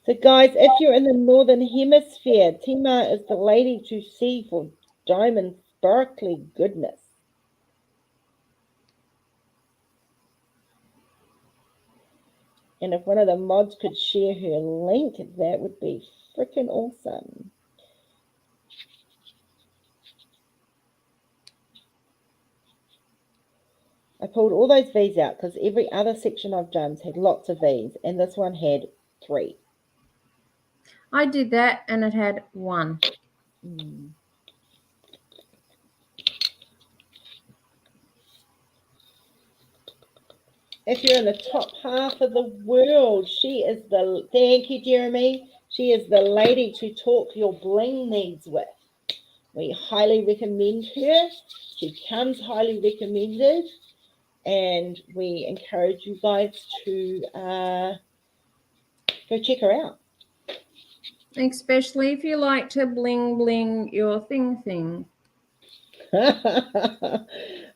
So, guys, if you're in the Northern Hemisphere, Tima is the lady to see for diamond sparkly goodness. And if one of the mods could share her link, that would be freaking awesome. I pulled all those V's out because every other section I've done had lots of V's, and this one had 3. I did that, and it had 1. If you're in the top half of the world, she is the, thank you, Jeremy. She is the lady to talk your bling needs with. We highly recommend her. She comes highly recommended, and we encourage you guys to go check her out. Especially if you like to bling bling your thing.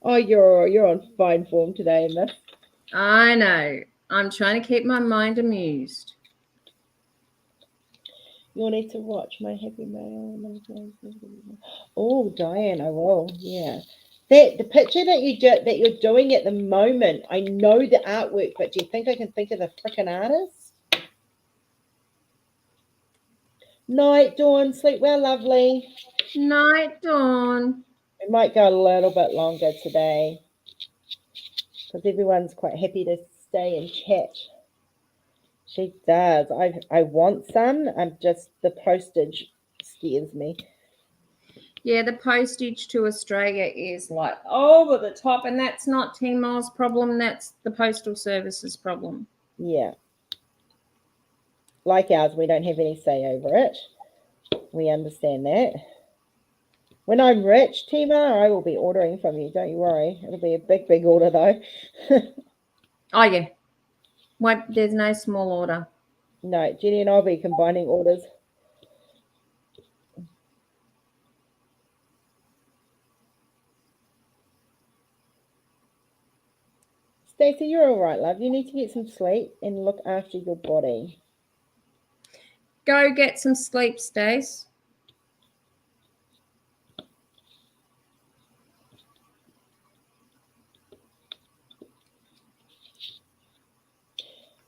Oh, you're on fine form today, Miss. I know. I'm trying to keep my mind amused. You'll need to watch my happy mail. Oh, Diane, I will. Yeah. The picture that you're doing at the moment, I know the artwork, but do you think I can think of the frickin' artist? Night, Dawn. Sleep well, lovely. Night, Dawn. It might go a little bit longer today because everyone's quite happy to stay and chat. She does. I want some. I'm just the postage scares me. Yeah, the postage to Australia is like over the top, and that's not Timor's problem. That's the postal service's problem. Yeah. Like ours, we don't have any say over it. We understand that. When I'm rich, Tima, I will be ordering from you. Don't you worry. It'll be a big, big order though. Oh yeah. There's no small order. No, Jenny and I'll be combining orders. Stacey, you're all right, love. You need to get some sleep and look after your body. Go get some sleep, Stace.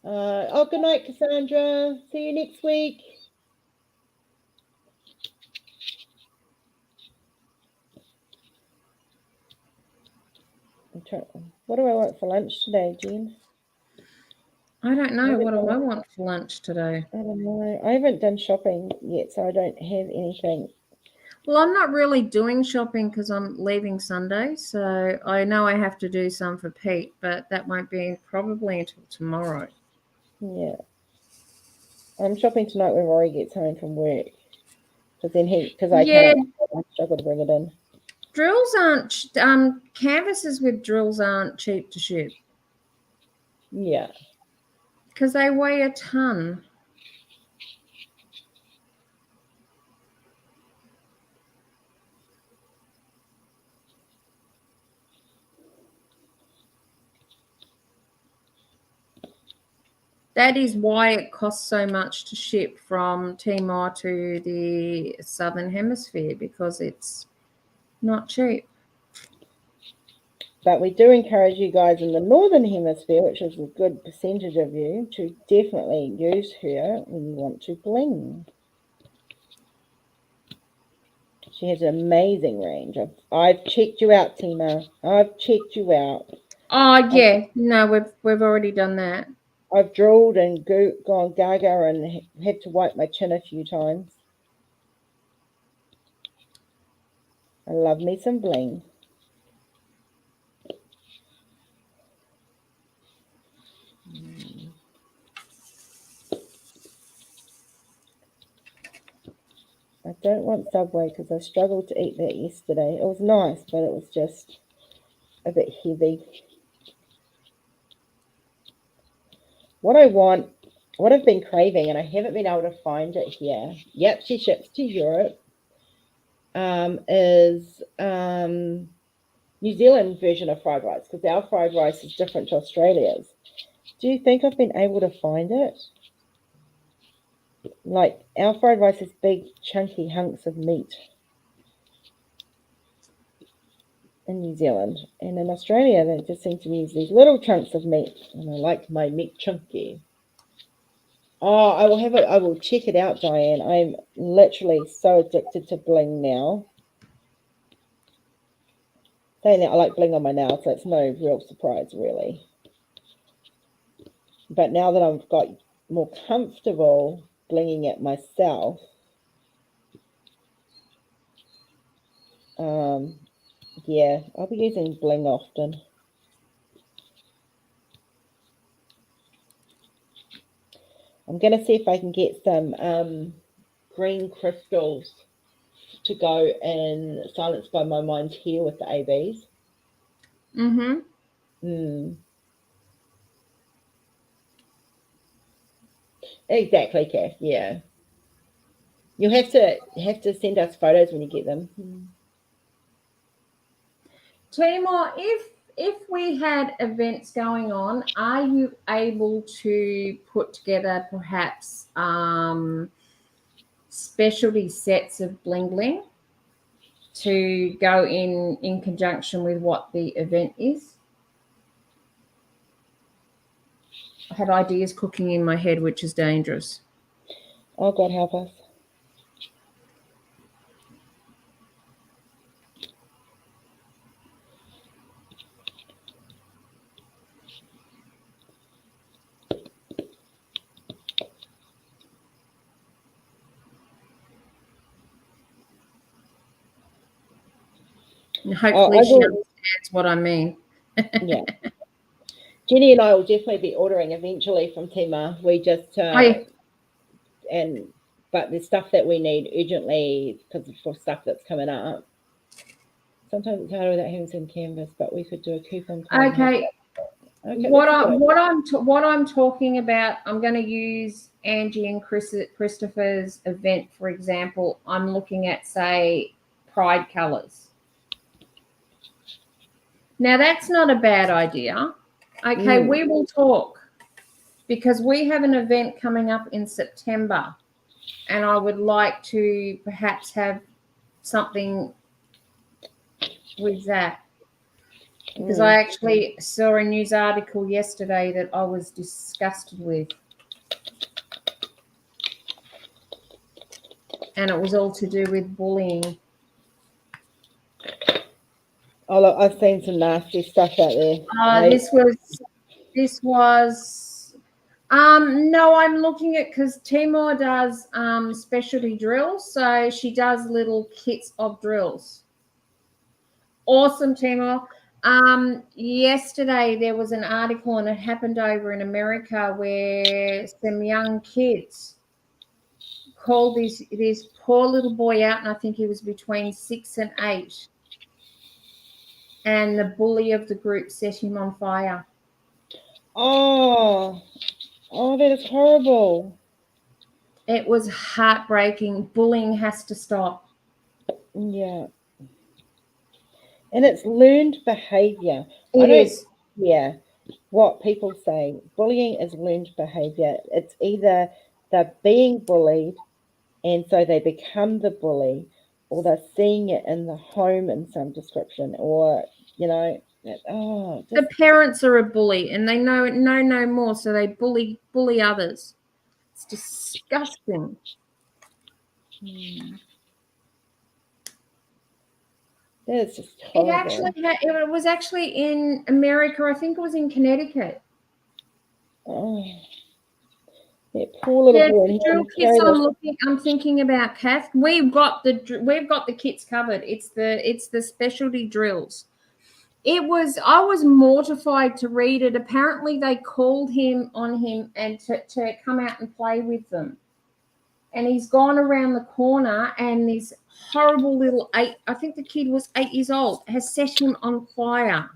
Oh, good night, Cassandra. See you next week. What do I want for lunch today, Jen? I don't know. What do I want for lunch today? I don't know. I haven't done shopping yet, so I don't have anything. Well, I'm not really doing shopping because I'm leaving Sunday. So I know I have to do some for Pete, but that won't be probably until tomorrow. Yeah. I'm shopping tonight when Rory gets home from work. Because I struggle to bring it in. Drills aren't canvases with drills aren't cheap to ship. Yeah. Because they weigh a ton. That is why it costs so much to ship from Timor to the Southern Hemisphere, because it's not cheap. But we do encourage you guys in the Northern Hemisphere, which is a good percentage of you, to definitely use her when you want to bling. She has an amazing range. I've checked you out, Tima. I've checked you out. Oh yeah, no, we've already done that. I've drilled and gone gaga and had to wipe my chin a few times. I love me some bling. I don't want Subway because I struggled to eat that yesterday. It was nice, but it was just a bit heavy. What I've been craving, and I haven't been able to find it here. Yep, she ships to Europe. Is New Zealand version of fried rice, because our fried rice is different to Australia's. Do you think I've been able to find it? Like, our fried rice is big, chunky hunks of meat in New Zealand. And in Australia, they just seem to use these little chunks of meat. And I like my meat chunky. Oh, I will check it out, Diane. I'm literally so addicted to bling now. Saying that, I like bling on my nails, so it's no real surprise, really. But now that I've got more comfortable blinging it myself, yeah, I'll be using bling often. I'm going to see if I can get some green crystals to go in Silence by My Mind here with the ABs. Exactly, Kath. Yeah. You'll have to send us photos when you get them. Timor, if we had events going on, are you able to put together perhaps specialty sets of bling bling to go in conjunction with what the event is. I had ideas cooking in my head, which is dangerous. Oh, God help us. And hopefully she understands what I mean. Yeah. Jenny and I will definitely be ordering eventually from Tmall. We just but there's stuff that we need urgently because for stuff that's coming up. Sometimes it's harder without having some canvas, but we could do a coupon code. Okay. What I'm talking about, I'm going to use Angie and Christopher's event, for example. I'm looking at, say, Pride Colors. Now, that's not a bad idea. Okay, we will talk because we have an event coming up in September and I would like to perhaps have something with that. Because I actually saw a news article yesterday that I was disgusted with. And it was all to do with bullying. Oh, look, I've seen some nasty stuff out there. This was no, I'm looking at, because Timor does specialty drills. So she does little kits of drills. Awesome, Timor. Yesterday there was an article and it happened over in America where some young kids called this poor little boy out, and I think he was between 6 and 8. And the bully of the group set him on fire. Oh, that is horrible. It was heartbreaking. Bullying has to stop. Yeah. And it's learned behavior. It is. Yeah. What people say, bullying is learned behavior. It's either they're being bullied and so they become the bully, or they're seeing it in the home in some description, or, the parents are a bully and they know no more, so they bully others. It's disgusting. That's just horrible. It was actually in America. I think it was in Connecticut. Oh, that poor little boy. The drill kits I'm thinking about, Kath. We've got the kits covered. It's the specialty drills. I was mortified to read it. Apparently they called him and to come out and play with them. And he's gone around the corner and this horrible little I think the kid was 8 years old, has set him on fire.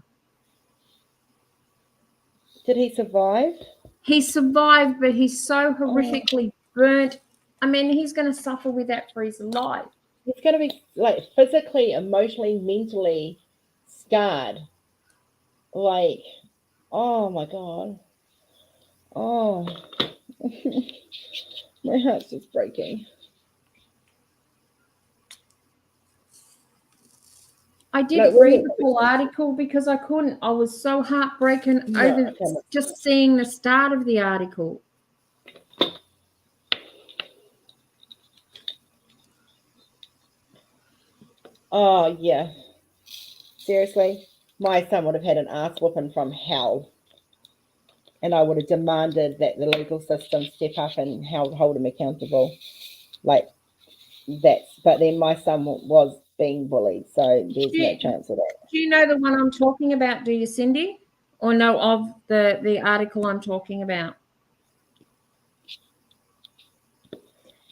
Did he survive? He survived, but he's so horrifically burnt. I mean, he's going to suffer with that for his life. He's going to be like physically, emotionally, mentally scarred. Like, oh my God. Oh, my heart's just breaking. I didn't read the full article because I couldn't. I was so heartbroken over just seeing the start of the article. Oh, yeah. Seriously, my son would have had an ass whooping from hell. And I would have demanded that the legal system step up and hold him accountable. But then my son was being bullied, so there's no chance of that. Do you know the one I'm talking about, do you, Cindy? Or know of the article I'm talking about?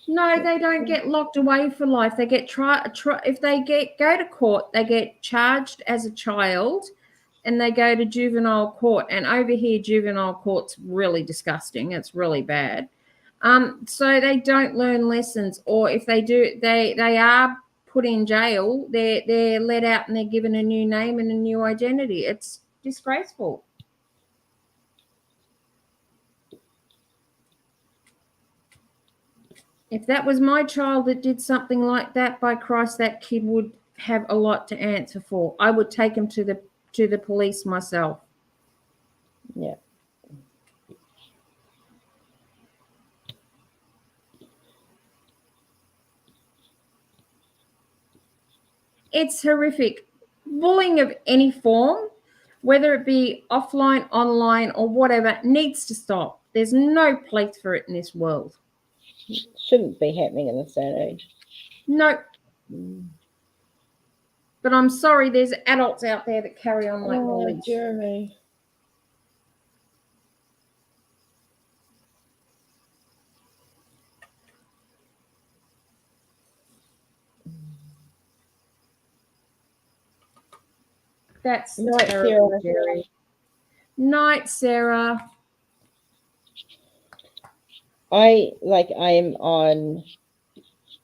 No, they don't get locked away for life. They get if they go to court, they get charged as a child and they go to juvenile court. And over here, juvenile court's really disgusting. It's really bad. So they don't learn lessons, or if they do, they are put in jail. They're let out and they're given a new name and a new identity. It's disgraceful. If that was my child that did something like that, by Christ, that kid would have a lot to answer for. I would take him to the police myself. Yeah. It's horrific. Bullying of any form, whether it be offline, online, or whatever, needs to stop. There's no place for it in this world. Shouldn't be happening in this day and age. No. But I'm sorry, there's adults out there that carry on like bullies. Jeremy. That's Night, terrible, Sarah. Jerry. Night, Sarah. I am on,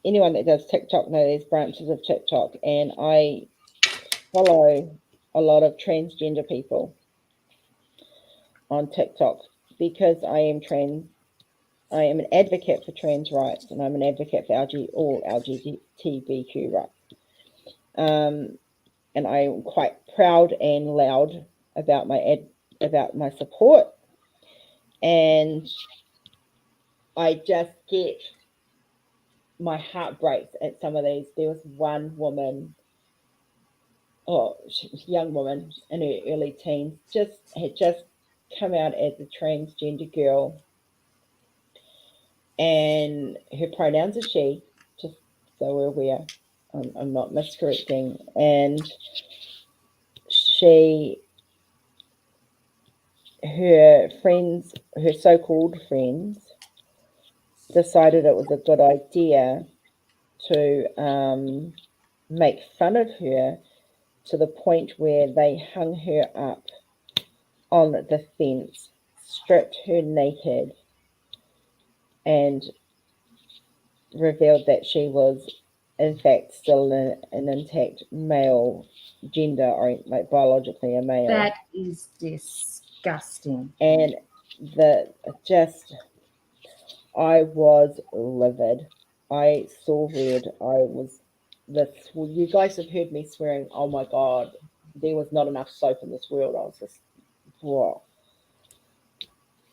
anyone that does TikTok know there's branches of TikTok, and I follow a lot of transgender people on TikTok because I am an advocate for trans rights, and I'm an advocate for all LGBTQ rights. And I'm quite proud and loud about my support, and I just get, my heart breaks at some of these. There was one woman, young woman in her early teens, had just come out as a transgender girl, and her pronouns are she, just so we're aware. I'm not miscorrecting. And her so-called friends, decided it was a good idea to make fun of her, to the point where they hung her up on the fence, stripped her naked, and revealed that she was in fact still an intact male gender, or like biologically a male. That is disgusting. And I was livid. I saw red. You guys have heard me swearing, oh my God, there was not enough soap in this world. I was just, wow.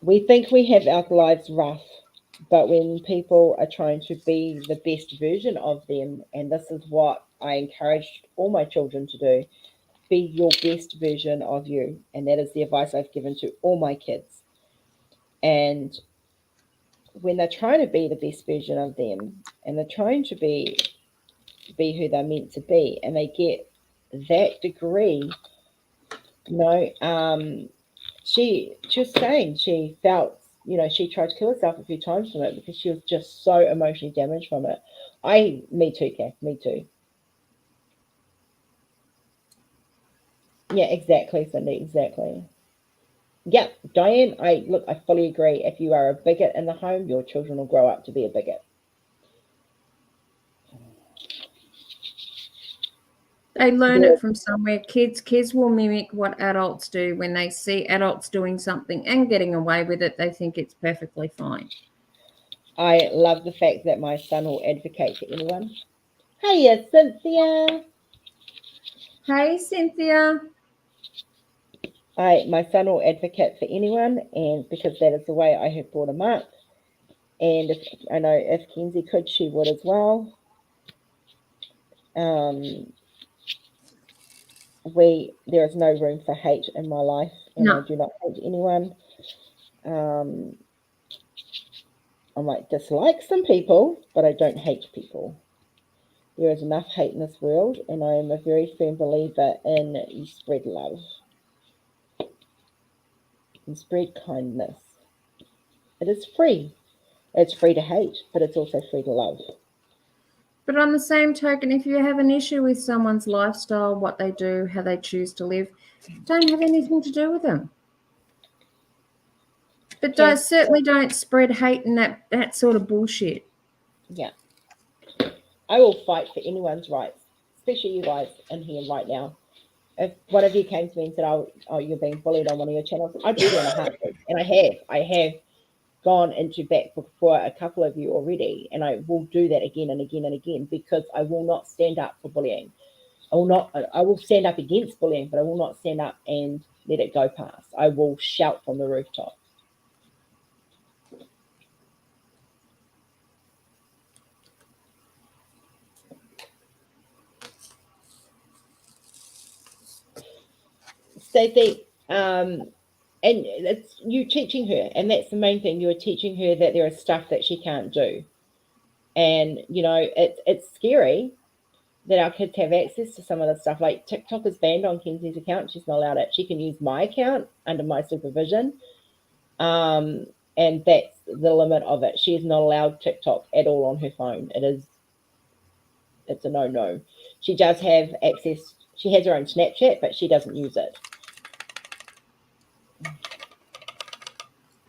We think we have our lives rough, but when people are trying to be the best version of them, and this is what I encourage all my children to do, be your best version of you. And that is the advice I've given to all my kids. And when they're trying to be the best version of them, and they're trying to be who they're meant to be, and they get that degree, she was saying she felt, she tried to kill herself a few times from it because she was just so emotionally damaged from it. Me too, Kath, me too. Yeah, exactly, Cindy, exactly. Yeah, Diane, I fully agree. If you are a bigot in the home, your children will grow up to be a bigot. They learn it from somewhere. Kids will mimic what adults do. When they see adults doing something and getting away with it, they think it's perfectly fine. I love the fact that my son will advocate for anyone. Hey, Cynthia. Hey, Cynthia. My son will advocate for anyone, and because that is the way I have brought him up. And if Kenzie could, she would as well. There is no room for hate in my life, and No. I do not hate anyone. I might dislike some people, but I don't hate people. There is enough hate in this world, and I am a very firm believer in you spread love and spread kindness. It is free. It's free to hate, but it's also free to love. But on the same token, if you have an issue with someone's lifestyle, what they do, how they choose to live, don't have anything to do with them. But certainly don't spread hate and that sort of bullshit. Yeah. I will fight for anyone's rights, especially you guys in here right now. If one of you came to me and said, oh, you're being bullied on one of your channels, I'd do it in a heartbeat. And I have gone into backbook for a couple of you already, and I will do that again and again and again, because I will not stand up for bullying. I will stand up against bullying, but I will not stand up and let it go past. I will shout from the rooftop. Stacey, and it's you teaching her, and that's the main thing. You're teaching her that there is stuff that she can't do, and it's scary that our kids have access to some of the stuff. Like TikTok is banned on Kenzie's account. She's not allowed it. She can use my account under my supervision. And that's the limit of it. She is not allowed TikTok at all on her phone. It's a no. She does have access. She has her own Snapchat, but she doesn't use it.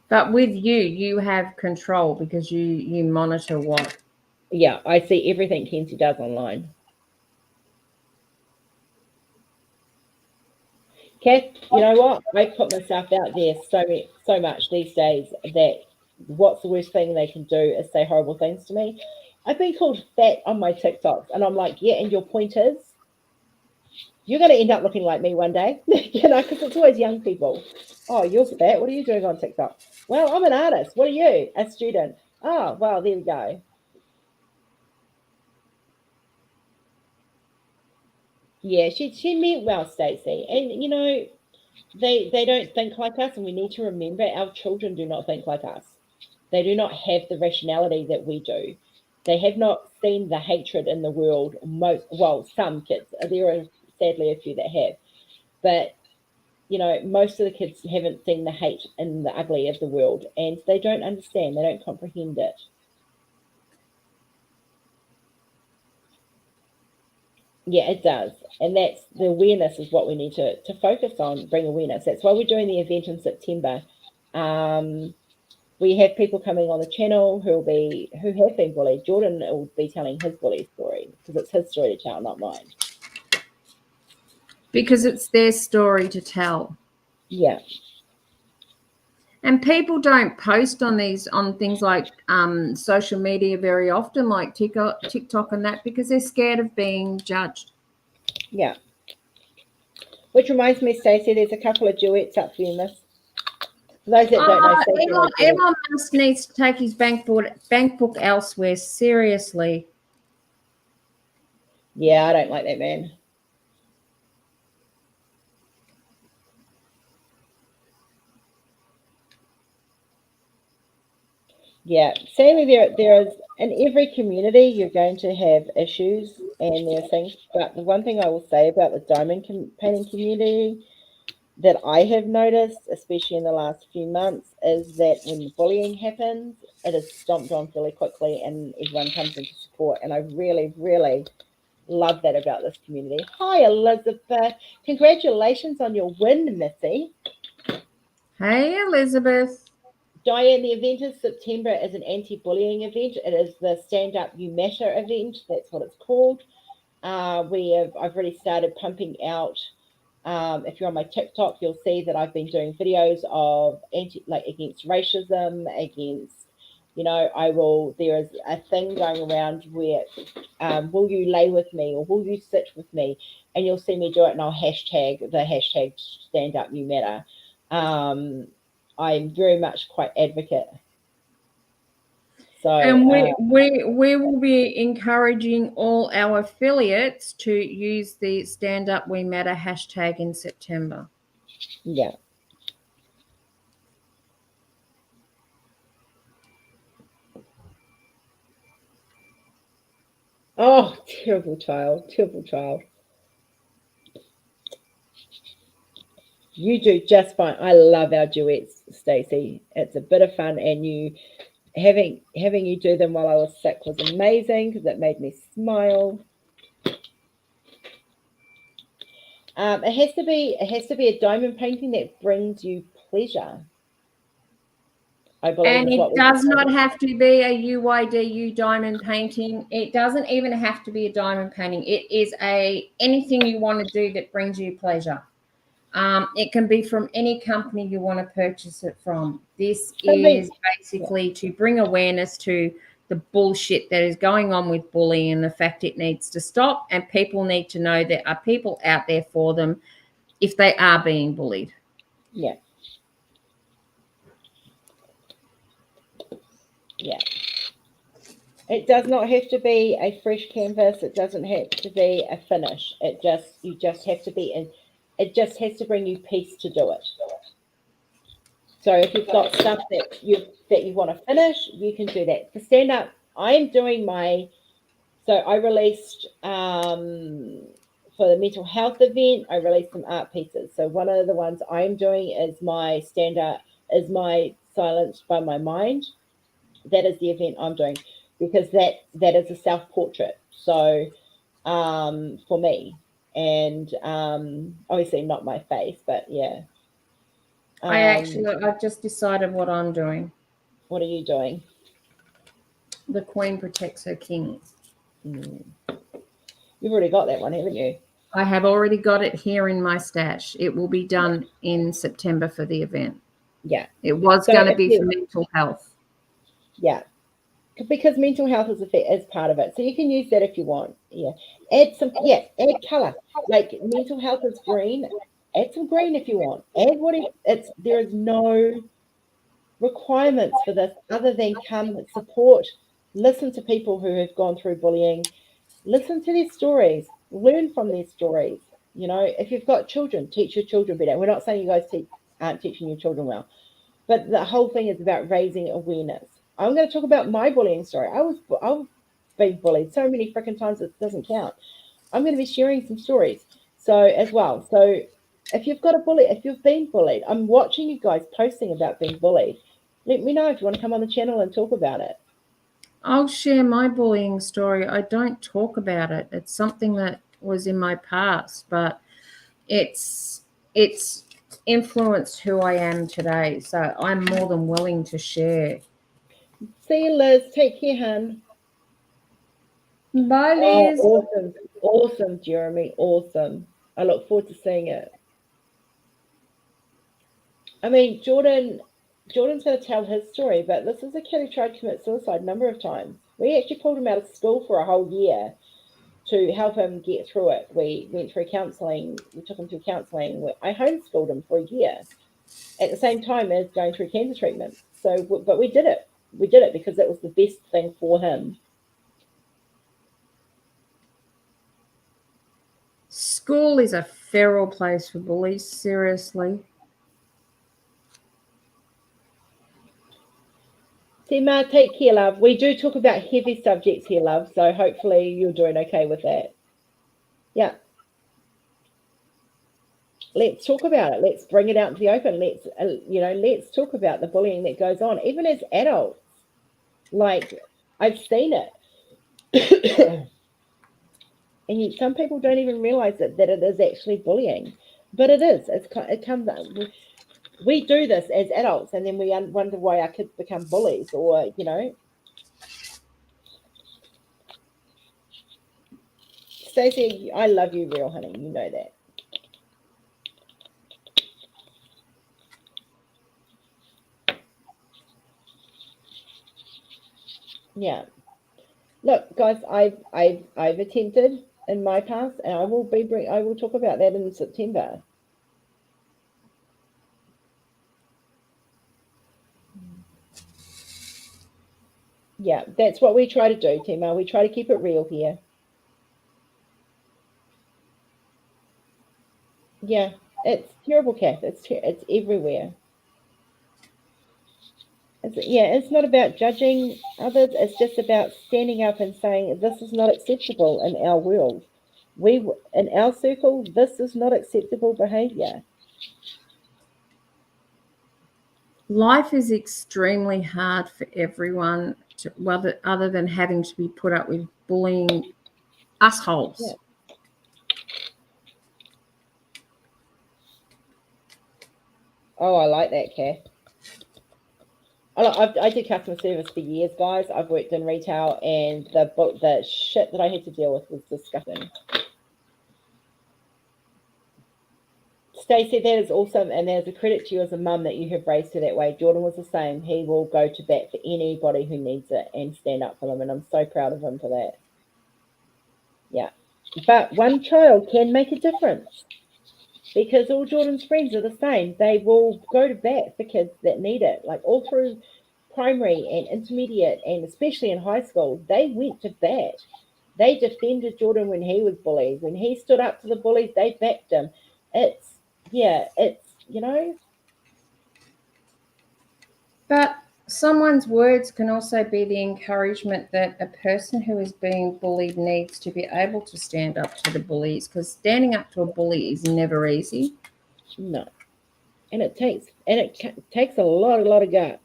But with you have control because you monitor what. Yeah, I see everything Kenzie does online. Kath, you know what? I put myself out there so much these days that what's the worst thing they can do is say horrible things to me. I've been called fat on my TikToks, and I'm like, yeah, and your point is you're going to end up looking like me one day, because it's always young people. Oh, you're fat. What are you doing on TikTok? Well, I'm an artist. What are you? A student. Oh, well, there we go. Yeah, she meant well, Stacey. And, they don't think like us, and we need to remember our children do not think like us. They do not have the rationality that we do. They have not seen the hatred in the world. Some kids. There are sadly a few that have. But, most of the kids haven't seen the hate and the ugly of the world, and they don't understand. They don't comprehend it. Yeah, it does. And that's the awareness is what we need to focus on, bring awareness. That's why we're doing the event in September. We have people coming on the channel who have been bullied. Jordan will be telling his bully story because it's his story to tell, not mine. Because it's their story to tell. Yeah. And people don't post on things like social media very often, like TikTok and that, because they're scared of being judged. Yeah. Which reminds me, Stacey, there's a couple of duets up for you, miss. For those that don't know, Elon Musk needs to take his bank book elsewhere. Seriously. Yeah, I don't like that man. Yeah, sadly, there is in every community you're going to have issues and there are things. But the one thing I will say about the diamond painting community that I have noticed, especially in the last few months, is that when bullying happens, it is stomped on fairly quickly and everyone comes into support. And I really, really love that about this community. Hi, Elizabeth. Congratulations on your win, Missy. Hey, Elizabeth. Diane, the event in September is an anti-bullying event. It is the Stand Up You Matter event. That's what it's called. I've already started pumping out. If you're on my TikTok, you'll see that I've been doing videos of against racism, against, there is a thing going around where, will you lay with me or will you sit with me? And you'll see me do it and I'll hashtag the hashtag Stand Up You Matter. I'm very much quite advocate. So, and we will be encouraging all our affiliates to use the Stand Up We Matter hashtag in September. Yeah. Oh, terrible child. You do just fine. I love our duets, Stacey. It's a bit of fun, and having you do them while I was sick was amazing because it made me smile. It has to be a diamond painting that brings you pleasure. I believe. And it does not have to be a UYDU diamond painting. It doesn't even have to be a diamond painting. It is anything you want to do that brings you pleasure. It can be from any company you want to purchase it from. This So they- is basically to bring awareness to the bullshit that is going on with bullying and the fact it needs to stop, and people need to know there are people out there for them if they are being bullied. Yeah. Yeah. It does not have to be a fresh canvas. It doesn't have to be a finish. You just have to be in. It just has to bring you peace to do it. So if you've got stuff that you want to finish, you can do that. For stand up, I am doing my. So I released for the mental health event. I released some art pieces. So one of the ones I'm doing is my stand up, is my Silenced by My Mind. That is the event I'm doing, because that is a self-portrait. So for me, and obviously not my face, but yeah. I've just decided what I'm doing. What are you doing? The Queen Protects Her King. You've already got that one, haven't you? I have already got it here in my stash. It will be done in September for the event. Yeah. It was So going to if be you- for mental health. Yeah. Because mental health is part of it. So you can use that if you want. Yeah. Add color. Like mental health is green. Add some green if you want. Add there is no requirements for this other than come support, listen to people who have gone through bullying, listen to their stories, learn from their stories. You know, if you've got children, teach your children better. We're not saying you guys aren't teaching your children well, but the whole thing is about raising awareness. I'm going to talk about my bullying story. I've been bullied so many freaking times it doesn't count. I'm going to be sharing some stories so as well. So if you've got if you've been bullied, I'm watching you guys posting about being bullied. Let me know if you want to come on the channel and talk about it. I'll share my bullying story. I don't talk about it. It's something that was in my past, but it's influenced who I am today. So I'm more than willing to share. See you, Liz. Take care, hun. Bye, Oh, Liz. awesome. Awesome, Jeremy. Awesome. I look forward to seeing it. I mean, Jordan's going to tell his story, but this is a kid who tried to commit suicide a number of times. We actually pulled him out of school for a whole year to help him get through it. We went through counselling. We took him through counselling. I homeschooled him for a year at the same time as going through cancer treatment. So, but we did it. We did it because it was the best thing for him. School is a feral place for bullies, seriously. Tima, take care, love. We do talk about heavy subjects here, love, so hopefully you're doing okay with that. Yeah. Let's talk about it. Let's bring it out to the open. Let's talk about the bullying that goes on, even as adults. Like, I've seen it. And yet some people don't even realize that it is actually bullying. But it is. It comes up. We do this as adults, and then we wonder why our kids become bullies, or, Stacey, I love you, real honey. You know that. Yeah. Look, guys, I've attempted in my past, and I will talk about that in September. Yeah, that's what we try to do, Tima. We try to keep it real here. Yeah, it's terrible, Kath. It's everywhere. It's not about judging others. It's just about standing up and saying this is not acceptable in our world. In our circle, this is not acceptable behavior. Life is extremely hard for everyone, other than having to be put up with bullying assholes. Yeah. Oh, I like that, Kath. I did customer service for years, guys. I've worked in retail, and the shit that I had to deal with was disgusting. Stacey, that is awesome, and there's a credit to you as a mum that you have raised her that way. Jordan was the same. He will go to bat for anybody who needs it and stand up for them, and I'm so proud of him for that. Yeah. But one child can make a difference because all Jordan's friends are the same. They will go to bat for kids that need it, like all through primary and intermediate, and especially in high school. They went to bat. They defended Jordan when he was bullied. When he stood up to the bullies, they backed him. It's, you know. But someone's words can also be the encouragement that a person who is being bullied needs to be able to stand up to the bullies, because standing up to a bully is never easy. No. And it takes a lot of guts.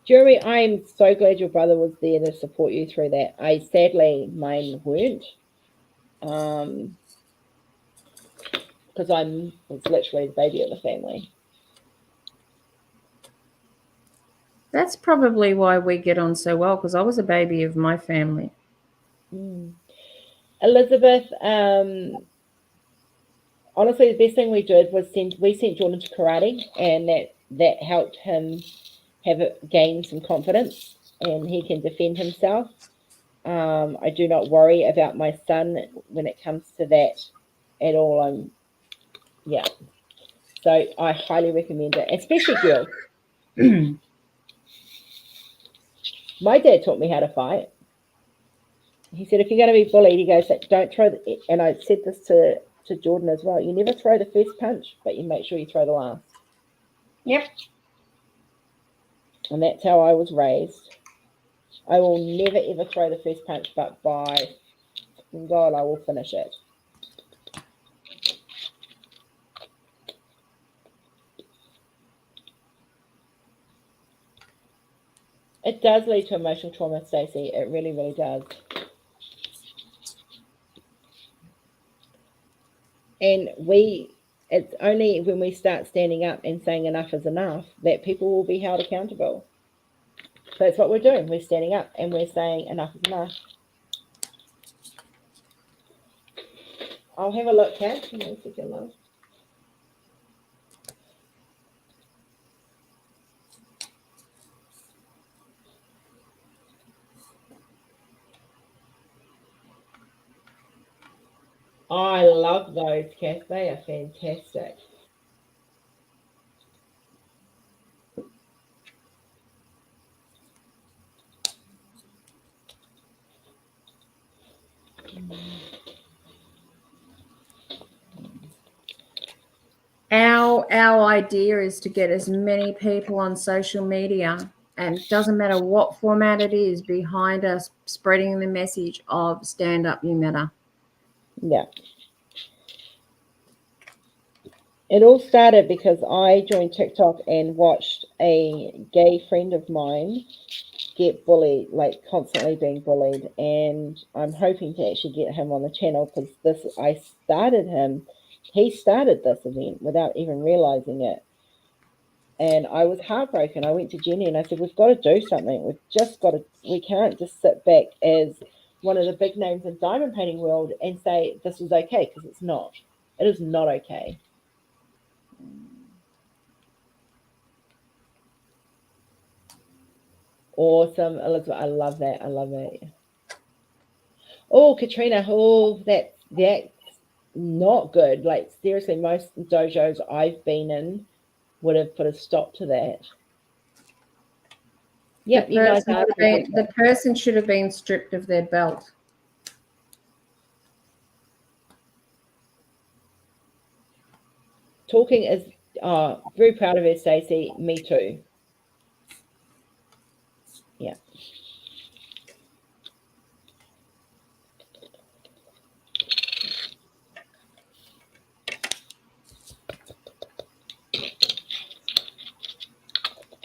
Jeremy, I'm so glad your brother was there to support you through that. Mine weren't. Because I was literally the baby of the family. That's probably why we get on so well, because I was a baby of my family. Elizabeth, honestly, the best thing we did was we sent Jordan to karate, and that helped him gain some confidence, and he can defend himself. I do not worry about my son when it comes to that at all. So I highly recommend it, especially girls. My dad taught me how to fight. He said, if you're going to be bullied, he goes, don't throw and I said this to Jordan as well, you never throw the first punch, but you make sure you throw the last. Yep. And that's how I was raised. I will never, ever throw the first punch, but by God, I will finish it. It does lead to emotional trauma, Stacey. It really, really does. And it's only when we start standing up and saying enough is enough that people will be held accountable. So that's what we're doing. We're standing up and we're saying enough is enough. I'll have a look, Kat. Give me a second, love. I love those, Kath. They are fantastic. Our idea is to get as many people on social media, and it doesn't matter what format it is, behind us spreading the message of stand up, you matter. Yeah. It all started because I joined TikTok and watched a gay friend of mine get bullied, like constantly being bullied, and I'm hoping to actually get him on the channel because he started this event without even realizing it. And I was heartbroken. I went to Jenny and I said, we've got to do something. We can't just sit back as one of the big names in diamond painting world and say this is okay, because it's not. It is not okay. Awesome, Elizabeth. I love that. Oh, Katrina. Oh, that's not good. Like, seriously, most dojos I've been in would have put a stop to that. Yep, the person should have been stripped of their belt. Talking is very proud of her, Stacey. Me too. Yeah.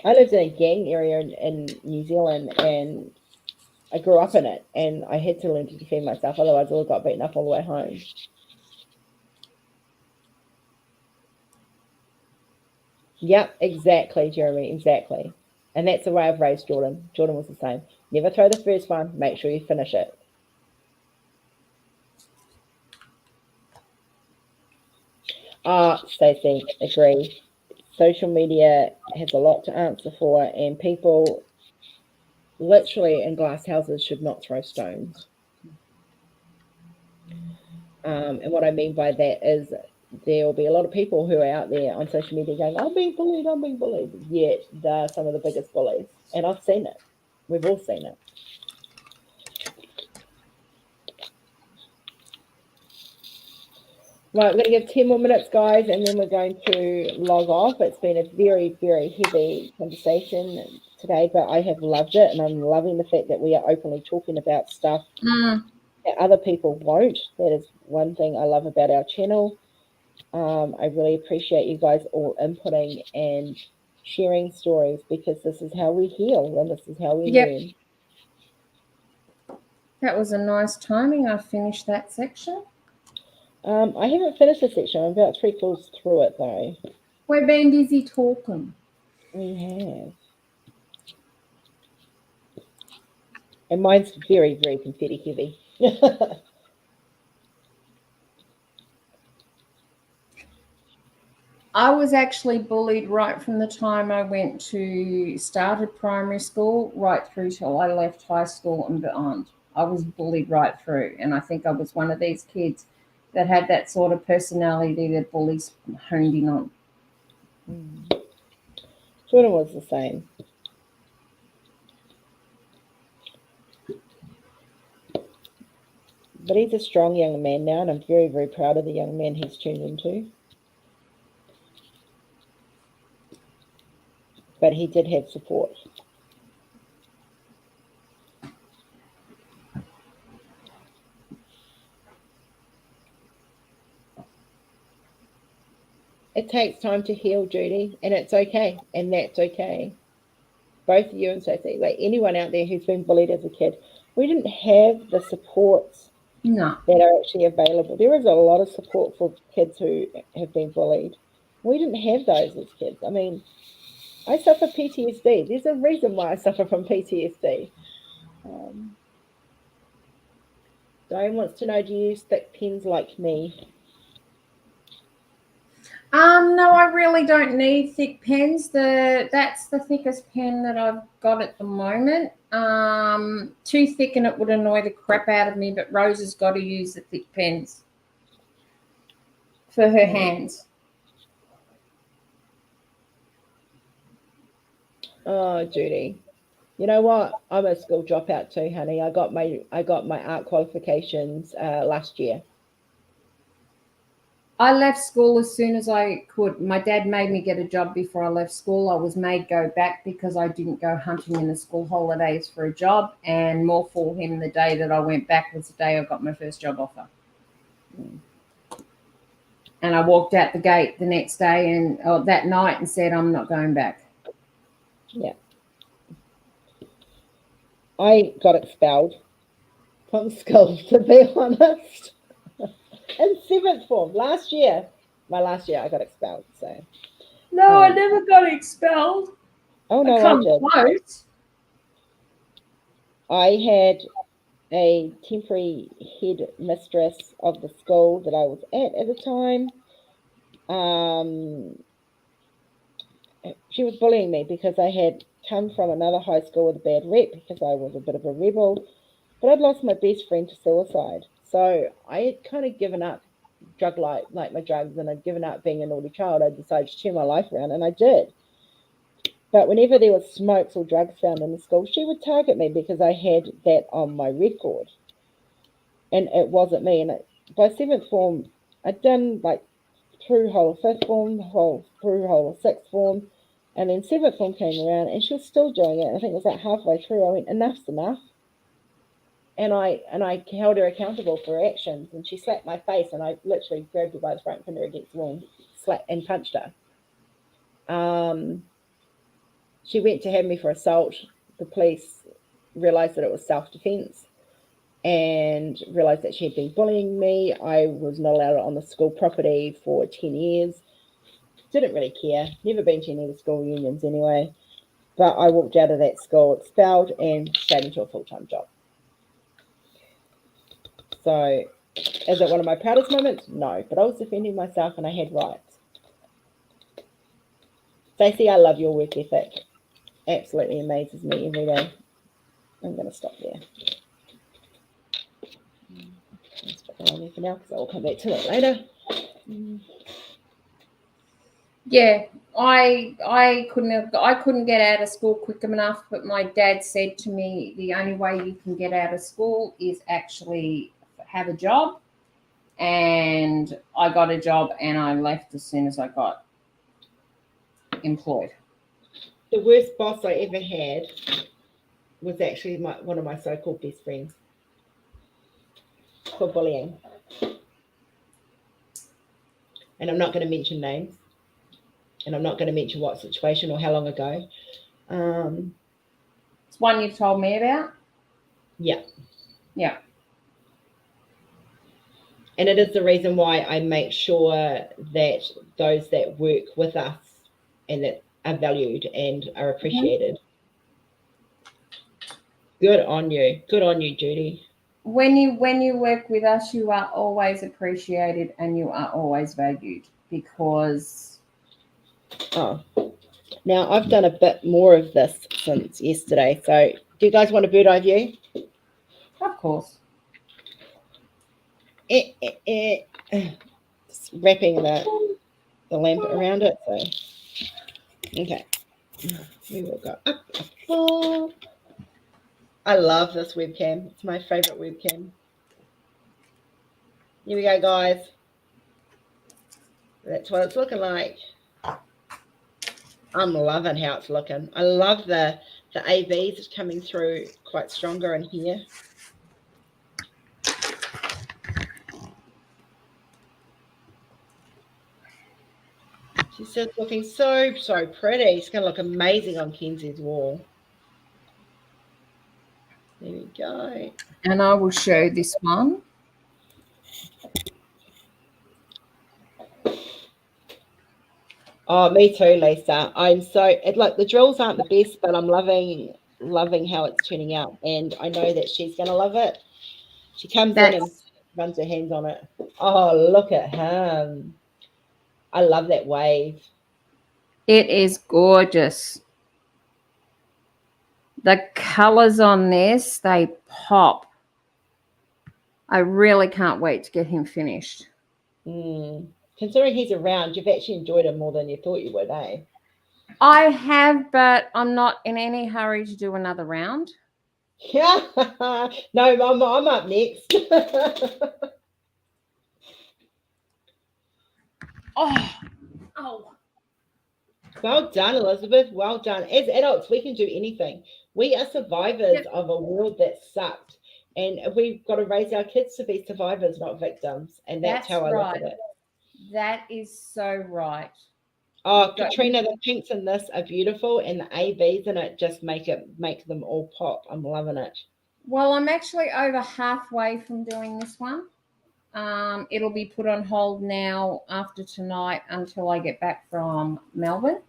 I lived in a gang area in New Zealand, and I grew up in it, and I had to learn to defend myself. Otherwise, I would have got beaten up all the way home. Yep, exactly, Jeremy, exactly. And that's the way I've raised Jordan. Jordan was the same. Never throw the first one. Make sure you finish it. Stacey, agree. Social media has a lot to answer for, and people literally in glass houses should not throw stones. And what I mean by that is there will be a lot of people who are out there on social media going, I'm being bullied, yet they're some of the biggest bullies. And I've seen it. We've all seen it. Right, we're going to give 10 more minutes, guys, and then we're going to log off. It's been a very, very heavy conversation today, but I have loved it, and I'm loving the fact that we are openly talking about stuff that other people won't. That is one thing I love about our channel. I really appreciate you guys all inputting and sharing stories, because this is how we heal and this is how we learn. That was a nice timing. I finished that section. I haven't finished the section. I'm about 3/4 through it, though. We're being busy talking. We have. And mine's very, very confetti heavy. I was actually bullied right from the time I started primary school right through till I left high school and beyond. I was bullied right through. And I think I was one of these kids that had that sort of personality that bullies honed in on. Jordan was the same. But he's a strong young man now, and I'm very, very proud of the young man he's tuned into. But he did have support. It takes time to heal, Judy, and it's okay, and that's okay. Both you and Sophie, like anyone out there who's been bullied as a kid, we didn't have the supports that are actually available. There is a lot of support for kids who have been bullied. We didn't have those as kids. I mean, I suffer PTSD. There's a reason why I suffer from PTSD. Diane wants to know, do you use thick pens like me? No, I really don't need thick pens. That's the thickest pen that I've got at the moment. Too thick and it would annoy the crap out of me, but Rose has got to use the thick pens for her hands. Oh, Judy. You know what? I'm a school dropout too, honey. I got my art qualifications last year. I left school as soon as I could. My dad made me get a job before I left school. I was made go back because I didn't go hunting in the school holidays for a job, and more for him, the day that I went back was the day I got my first job offer. And I walked out the gate the next day and that night and said, I'm not going back. Yeah. I got expelled from school, to be honest. In 7th form, last year, I got expelled. So no, I never got expelled. Oh no, I did. Close. I had a temporary head mistress of the school that I was at the time. She was bullying me because I had come from another high school with a bad rep because I was a bit of a rebel, but I'd lost my best friend to suicide. So I had kind of given up like my drugs, and I'd given up being a naughty child. I decided to turn my life around, and I did. But whenever there was smokes or drugs found in the school, she would target me because I had that on my record. And it wasn't me. And by 7th form, I'd done like through whole of 5th form, through whole of 6th form. And then 7th form came around and she was still doing it. I think it was like halfway through. I went, enough's enough. And I held her accountable for her actions, and she slapped my face, and I literally grabbed her by the front, pinned her against the wall, slapped and punched her. She went to have me for assault. The police realised that it was self-defence and realised that she had been bullying me. I was not allowed on the school property for 10 years. Didn't really care. Never been to any of the school unions anyway. But I walked out of that school expelled and straight into a full-time job. So Is it one of my proudest moments? No, but I was defending myself and I had rights. Stacey, I love your work ethic. Absolutely amazes me every day. I'm going to stop there. Let's put that on there for now because I will come back to it later. Yeah, I couldn't get out of school quick enough, but my dad said to me the only way you can get out of school is actually have a job. And I got a job and I left as soon as I got employed. The worst boss I ever had was actually one of my so-called best friends for bullying. And I'm not going to mention names. And I'm not going to mention what situation or how long ago. It's one you've told me about? Yeah. Yeah. And it is the reason why I make sure that those that work with us and that are valued and are appreciated. Good on you. Good on you, Judy. When you work with us, you are always appreciated and you are always valued because... Oh, now I've done a bit more of this since yesterday. So do you guys want a bird eye view? Of course. Just wrapping the lamp around it. So, okay. We will go up, up. I love this webcam. It's my favorite webcam. Here we go, guys. That's what it's looking like. I'm loving how it's looking. I love the AVs coming through quite stronger in here. She's just looking so pretty. It's going to look amazing on Kenzie's wall. There we go. And I will show this one. Oh, me too, Lisa. I'm so look, the drills aren't the best, but I'm loving how it's turning out, and I know that she's going to love it. She comes in and runs her hands on it. Oh, look at him. I love that wave. It is gorgeous. The colors on this, they pop. I really can't wait to get him finished. Considering he's around, you've actually enjoyed him more than you thought you would, eh? I have, but I'm not in any hurry to do another round. Yeah. No, I'm up next. Oh. Well done, Elizabeth. Well done. As adults, we can do anything. We are survivors of a world that sucked. And we've got to raise our kids to be survivors, not victims. And that's how I look at it. That is so right. Oh, Katrina, the pinks in this are beautiful, and the AVs in it just make them all pop. I'm loving it. Well, I'm actually over halfway from doing this one. It'll be put on hold now after tonight until I get back from Melbourne.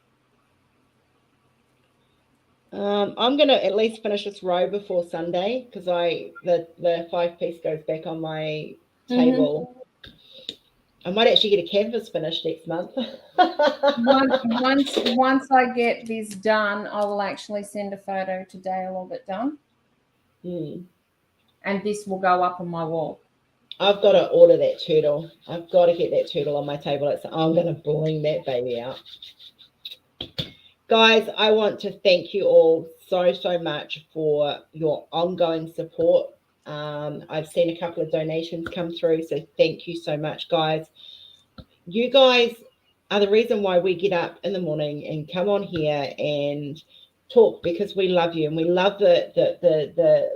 I'm going to at least finish this row before Sunday because the 5-piece goes back on my table. I might actually get a canvas finished next month. Once I get this done, I will actually send a photo to Dale of it done. And this will go up on my wall. I've got to order that turtle. I've got to get that turtle on my table. I'm going to bling that baby out. Guys, I want to thank you all so much for your ongoing support. I've seen a couple of donations come through, so thank you so much, guys. You guys are the reason why we get up in the morning and come on here and talk, because we love you and we love the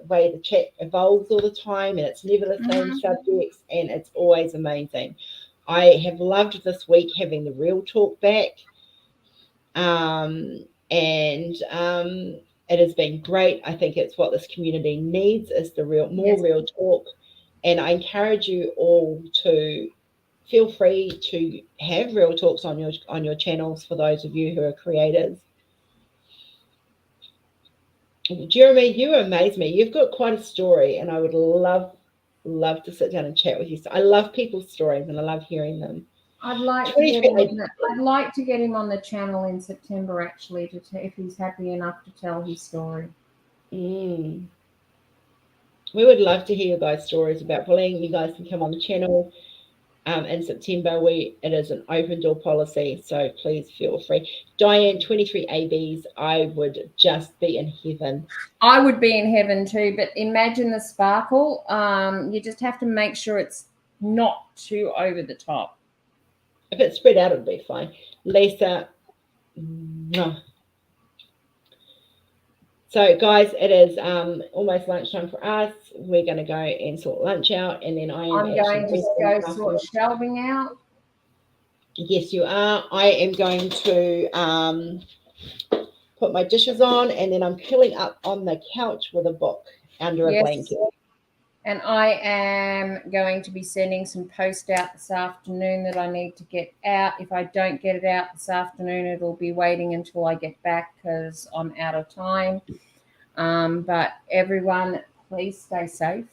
way the chat evolves all the time, and it's never the same subjects, and it's always amazing. I have loved this week having the real talk back. It has been great. I think it's what this community needs, is the real talk. And I encourage you all to feel free to have real talks on your channels for those of you who are creators. Jeremy, you amaze me. You've got quite a story, and I would love love to sit down and chat with you. So I love people's stories and I love hearing them. I'd like to 23 get him. I'd like to get him on the channel in September, actually, if he's happy enough to tell his story. We would love to hear your guys' stories about bullying. You guys can come on the channel. In September, it is an open door policy, so please feel free. Diane, 23 ABs, I would just be in heaven. I would be in heaven too, but imagine the sparkle. You just have to make sure it's not too over the top. If it's spread out, it'll be fine. Lisa, no. So, guys, it is almost lunchtime for us. We're going to go and sort lunch out, and then I'm going to go sort shelving out. Yes, you are. I am going to put my dishes on, and then I'm curling up on the couch with a book under a blanket. And I am going to be sending some post out this afternoon that I need to get out. If I don't get it out this afternoon, it'll be waiting until I get back because I'm out of time. But everyone, please stay safe.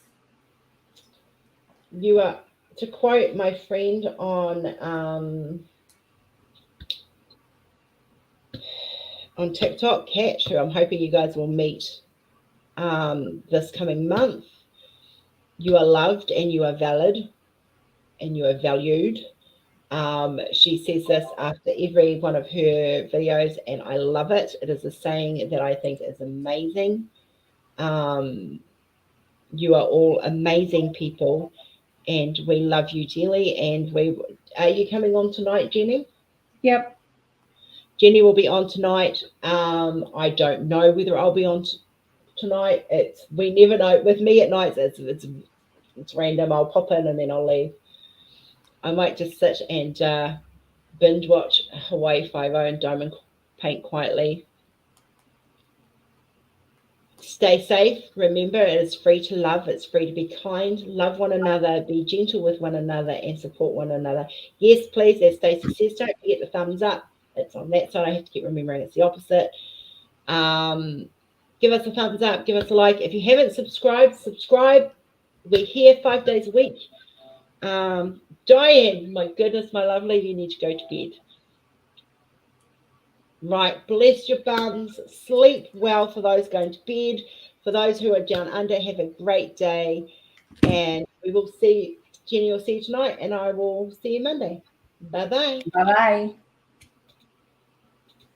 You are, to quote my friend on TikTok, Kat, who I'm hoping you guys will meet this coming month. You are loved and you are valid and you are valued. She says this after every one of her videos, and I love it. It is a saying that I think is amazing. You are all amazing people, and we love you dearly. And are you coming on tonight, Jenny? Yep. Jenny will be on tonight. I don't know whether I'll be on tonight. We never know. With me at night, it's random. I'll pop in and then I'll leave. I might just sit and binge watch Hawaii Five-0 and Diamond Paint quietly. Stay safe. Remember, it is free to love. It's free to be kind. Love one another. Be gentle with one another and support one another. Yes, please, as Stacey says, don't forget the thumbs up. It's on that side. I have to keep remembering it's the opposite. Give us a thumbs up. Give us a like. If you haven't subscribed, subscribe. We're here 5 days a week. Diane, my goodness, my lovely, you need to go to bed. Right, bless your buns. Sleep well for those going to bed. For those who are down under, have a great day. And we will see, Jenny will see you tonight, and I will see you Monday. Bye-bye. Bye-bye.